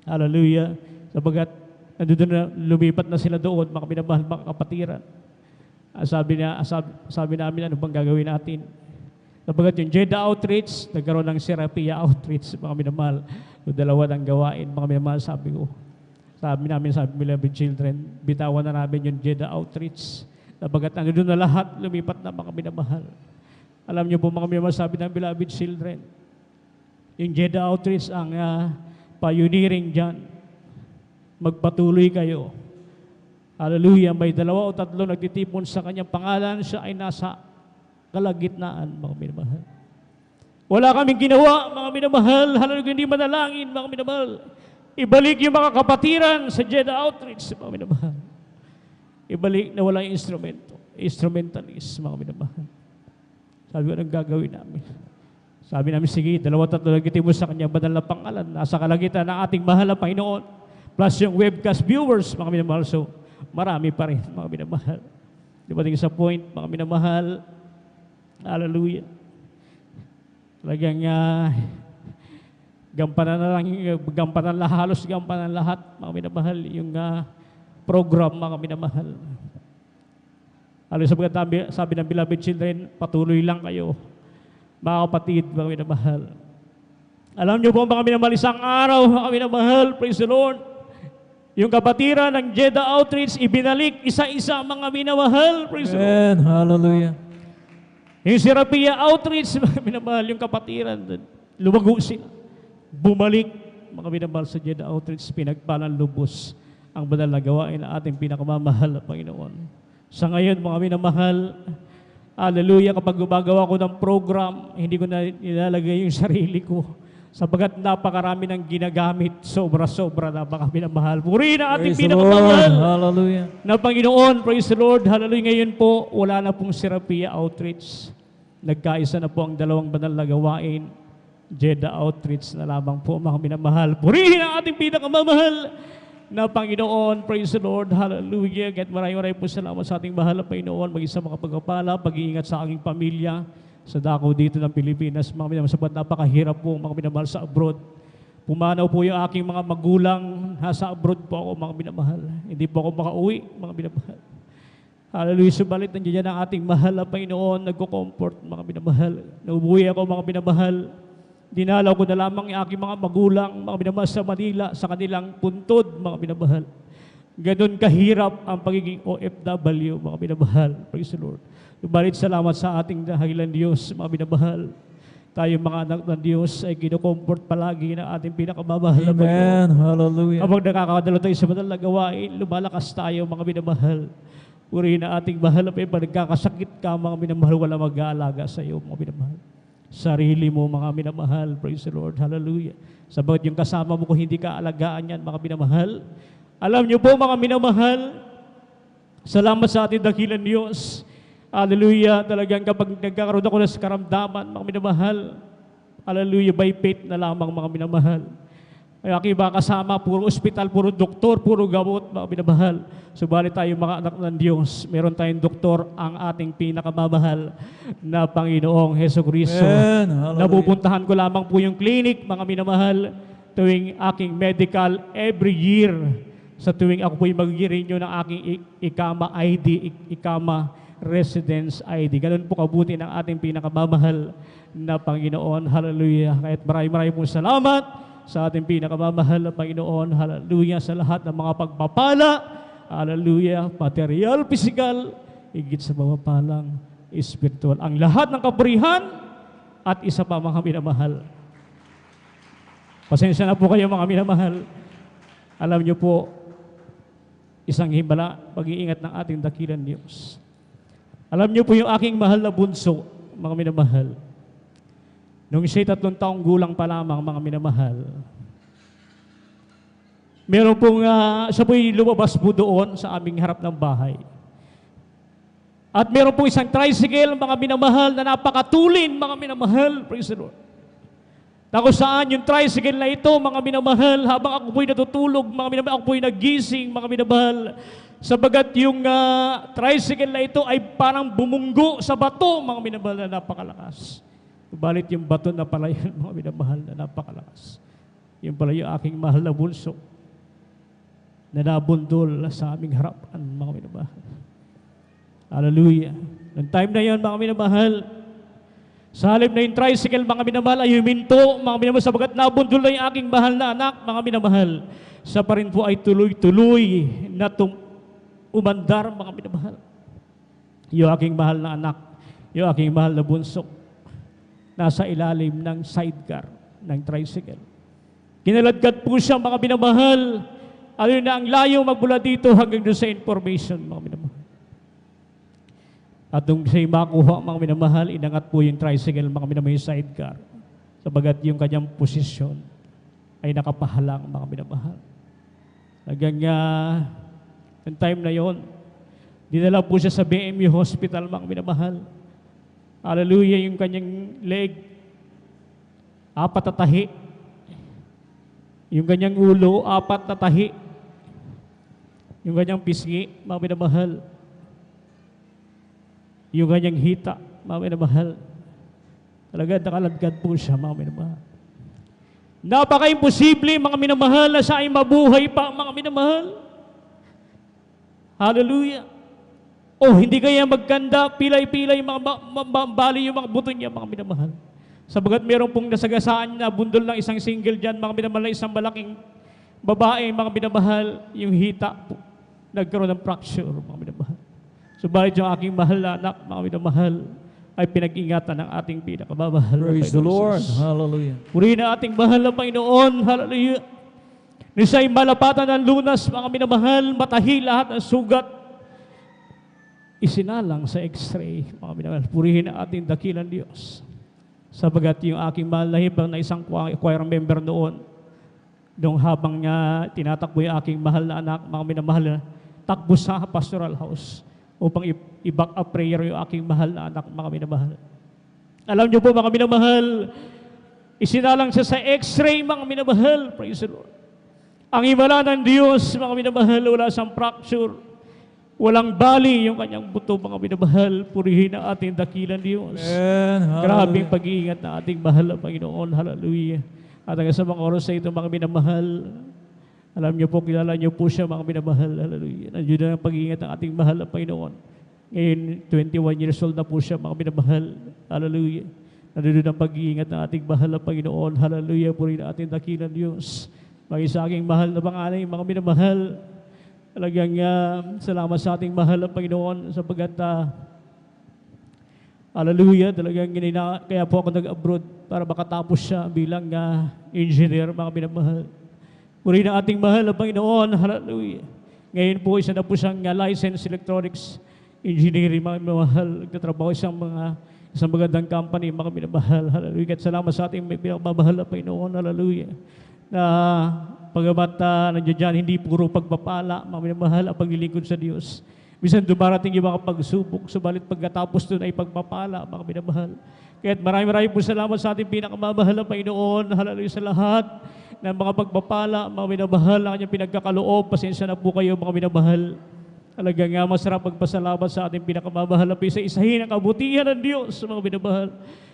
hallelujah, sabagat nandun na, lumipat na sila doon, mga minamahal, mga kapatiran. Sabi namin, ano bang gagawin natin? Sabagat yung Jeddah Outreach, nagkaroon ng Serapia Outreach, mga minamahal. Yung dalawa ng gawain, mga minamahal, sabi Beloved Children, bitawan na namin yung Jeddah Outreach. Sabagat nandun na lahat, lumipat na, mga minamahal. Alam niyo po, mga minamahal, sabi ng Beloved Children, yung Jeddah Outreach ang pioneering dyan. Magpatuloy kayo. Hallelujah. May 2 o 3 nagtitipon sa kanyang pangalan. Siya ay nasa kalagitnaan, mga minamahal. Wala kaming ginawa, mga minamahal. Hallelujah. Hindi manalangin, mga minamahal. Ibalik yung mga kapatiran sa Jeddah Outreach, mga minamahal. Ibalik na walang instrumento. Instrumentalist, mga minamahal. Sabi ko, anong gagawin namin? Sabi namin, sige, 2-3 nagtitipon sa kanyang banal na pangalan. Nasa kalagitan ng ating mahal na Panginoon. Plus yung webcast viewers, mga minamahal. So, marami pa rin, mga minamahal. Dumating sa point, mga minamahal. Hallelujah. Talagang halos gampanan lahat, mga minamahal, yung program, mga minamahal. Alam sabi ng Beloved Children, patuloy lang kayo, mga kapatid, mga minamahal. Alam niyo po, mga minamahal, isang araw, mga minamahal, praise the Lord, yung kapatiran ng Jeddah Outreach, ibinalik isa-isa, mga minamahal, praise the Lord. Amen. Hallelujah. Yung Serapia Outreach, mga minamahal, yung kapatiran, lumago sila. Bumalik, mga minamahal sa Jeddah Outreach, pinagpalan lubos ang banal na gawain na ating pinakamamahal na Panginoon. Sa ngayon, mga minamahal, hallelujah, kapag gumagawa ko ng program, hindi ko na nilalagay yung sarili ko. Sapagat napakarami ng ginagamit, sobra-sobra na mga minamahal. Purihin ang ating pinakamamahal Hallelujah. na Panginoon. Praise the Lord. Hallelujah. Ngayon po, wala na pong Serapia Outreach. Nagkaisa na po ang dalawang banal na gawain. Jeddah Outreach na lamang po, mga minamahal. Purihin ang ating pinakamamahal na Panginoon. Praise the Lord. Hallelujah. At maraming po salamat sa ating mahal na Panginoon. Mag-isa mga pagpapala, pag-iingat sa aking pamilya, sa dako dito ng Pilipinas. Mga minamahal, sapat napakahirap po, mga minamahal, sa abroad. Pumanaw po yung aking mga magulang. Nasa abroad po ako, mga minamahal. Hindi po ako makauwi, mga minamahal. Hallelujah. Subalit nandiyan ang ating mahal na Panginoon. Nagko-comfort, mga minamahal. Naubuhi ako, mga minamahal. Dinalaw ko na lamang yung aking mga magulang, mga minamahal, sa Manila, sa kanilang puntod, mga minamahal. Ganon kahirap ang pagiging OFW, mga minamahal. Praise the Lord. Subalit salamat sa ating dahilan Diyos, mga minamahal. Tayo mga anak ng Diyos ay kino-comfort palagi ng ating pinakamamahal na Panginoon. Amen. Hallelujah. Kapag nakakadalo tayo sa banal na gawain, lumalakas tayo, mga minamahal. Purihin na ating mahal na pag nagkakasakit ka, mga minamahal, wala mag-aalaga sa iyo, mga minamahal. Sarili mo, mga minamahal. Praise the Lord. Hallelujah. Sabagat yung kasama mo, kung hindi ka alagaan yan, mga minamahal. Alam niyo po, mga minamahal, salamat sa ating dakilan Diyos. Hallelujah. Talagang kapag nagkakaroon ako ng karamdaman, mga minamahal, hallelujah, by faith na lamang, mga minamahal. Ay aking mga kasama, puro ospital, puro doktor, puro gamot, mga minamahal. Subalit tayo mga anak ng Diyos, meron tayong doktor, ang ating pinakamamahal na Panginoong Heso Kristo. Amen. Hallelujah. Napupuntahan ko lamang po yung clinic, mga minamahal, tuwing aking medical every year. Sa tuwing ako po yung mag-renew ng aking IKAMA ID, IKAMA Residence ID. Ganun po kabuti ng ating pinakamamahal na Panginoon. Hallelujah. Kahit maraming pong salamat sa ating pinakamamahal na Panginoon. Hallelujah. Sa lahat ng mga pagpapala. Hallelujah. Material, physical, higit sa mapapalang spiritual. Ang lahat ng kapurihan at isa pa, mga minamahal. Pasensya na po kayo, mga minamahal. Alam niyo po, isang himala, pag-iingat ng ating dakilan Diyos. Alam niyo po yung aking mahal na bunso, mga minamahal. Nung siya'y 3 taong gulang pa lamang, mga minamahal. Meron pong, siya po'y lumabas po doon sa aming harap ng bahay. At meron pong isang tricycle, mga minamahal, na napakatulin, mga minamahal. Praise the Lord. Na kung saan yung tricycle na ito, mga minamahal, habang ako po'y natutulog, mga minamahal, ako po'y nagising, mga minamahal, sabagat yung tricycle na ito ay parang bumunggo sa bato, mga minamahal, na napakalakas. Balit yung bato na pala yun, mga minamahal, na napakalakas. Yung pala yung aking mahal na bunso na nabundol sa aming harapan, mga minamahal. Hallelujah. Noong time na yun, mga minamahal, sa halip na yung tricycle, mga minamahal, ay huminto, mga minamahal, sabagat nabundol na yung aking mahal na anak, mga minamahal. Sa pa rin po ay tuloy-tuloy na umandar, mga minamahal. Yung aking mahal na anak, yung aking mahal na bunso, nasa ilalim ng sidecar ng tricycle. Kinaladkad po siya, mga minamahal. Ano na ang layo magmula dito hanggang doon sa information, mga minamahal. At nung siya'y makuha, mga minamahal, inangat po yung tricycle, mga minamahal, sidecar. Sabagat yung kanyang posisyon ay nakapahalang, mga minamahal. Hanggang yung time na yon, dinala po siya sa BMU Hospital, mga minamahal. Hallelujah, yung kanyang leg, 4 na tahi. Yung kanyang ulo, 4 na tahi. Yung kanyang pisngi, mga minamahal. Yung kanyang hita, mga minamahal. Talaga nakaladkad po siya, mga minamahal. Napaka-imposible, mga minamahal, na siya ay mabuhay pa, mga minamahal. Hallelujah. Oh, hindi kaya magkanda, pilay-pilay, bali yung mga buto niya, mga minamahal. Sabagat meron pong nasagasaan na bundol ng isang single dyan, mga minamahal, isang malaking babae, mga minamahal, yung hita po, nagkaroon ng fracture, mga minamahal. Subalit yung aking mahal na anak, mga minamahal, ay pinag-ingatan ng ating pinakamamahal na Praise the Panginoon Lord. Jesus. Hallelujah. Purihin ang ating mahal na Panginoon. Hallelujah. Nisa'y malapatan ng lunas, mga minamahal, matahi lahat ng sugat. Isinalang sa x-ray, mga minamahal. Purihin ang ating dakilang Diyos. Sabagat yung aking mahal na hibang na isang choir member noon, nung habang niya tinatakbo yung aking mahal na anak, mga minamahal, takbo sa pastoral house upang i-back up prayer yung aking mahal na anak, mga minamahal. Alam niyo po, mga minamahal, isinalang siya sa x-ray, mga minamahal. Praise the Lord. Ang himala ng Diyos, mga minamahal, wala siyang fracture. Walang bali yung kanyang buto, mga minamahal. Purihin ang ating dakilang Diyos. Amen. Grabing pag-iingat na ating mahal na Panginoon. Hallelujah. At hanggang sa mga oras na ito, mga minamahal, alam niyo po, kilala niyo po siya, mga minamahal. Hallelujah. Nandiyo na ang pag-iingat ng ating mahal na Panginoon. Ngayon, 21 years old na po siya, mga minamahal. Hallelujah. Nandiyo na ang pag-iingat ng ating mahal na Panginoon. Hallelujah. Purihin ang ating dakilang Diyos. Maging sa aking mahal na pangalan, mga minamahal. Talagang salamat sa ating mahal na Panginoon sapagkat hallelujah, talagang kaya po ako nag-abroad para makatapos siya bilang engineer, mga minamahal. Purihin ang ating mahal na Panginoon, hallelujah. Ngayon po, isa na po siyang licensed electronics engineering, mga minamahal. Nagtatrabaho isang magandang company, mga minamahal, hallelujah. At salamat sa ating pinakmamahal na Panginoon, hallelujah. Na pagamat nandiyan dyan, hindi puro pagpapala, mga minamahal, ang paglilingkod sa Diyos. Minsan dumarating yung mga pagsubok, subalit pagkatapos doon ay pagpapala, mga minamahal. Kaya maraming po salamat sa ating pinakamamahal na Panginoon, hallelujah, sa lahat ng mga pagpapala, mga minamahal, ang kanyang pinagkakaloob. Pasensya na po kayo, mga minamahal. Talagang masarap pagpasalamat sa ating pinakamamahal na isa-isahin ang kabutihan ng Diyos, mga minamahal.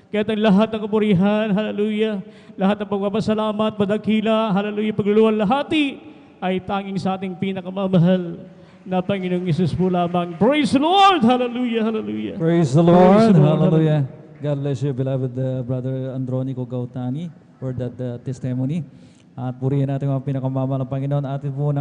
Kaya ang lahat ng kapurihan, hallelujah, lahat ng pagpapasalamat, padakila, hallelujah, pagluluwalhati, ay tanging sa ating pinakamamahal na Panginoong Isus po lamang. Praise the Lord! Hallelujah, hallelujah. Praise the Praise Lord. the Lord. Hallelujah. God bless you, beloved Brother Andronico Gautani, for that testimony. At purihin natin ang pinakamamahal ng Panginoon. Atin po ng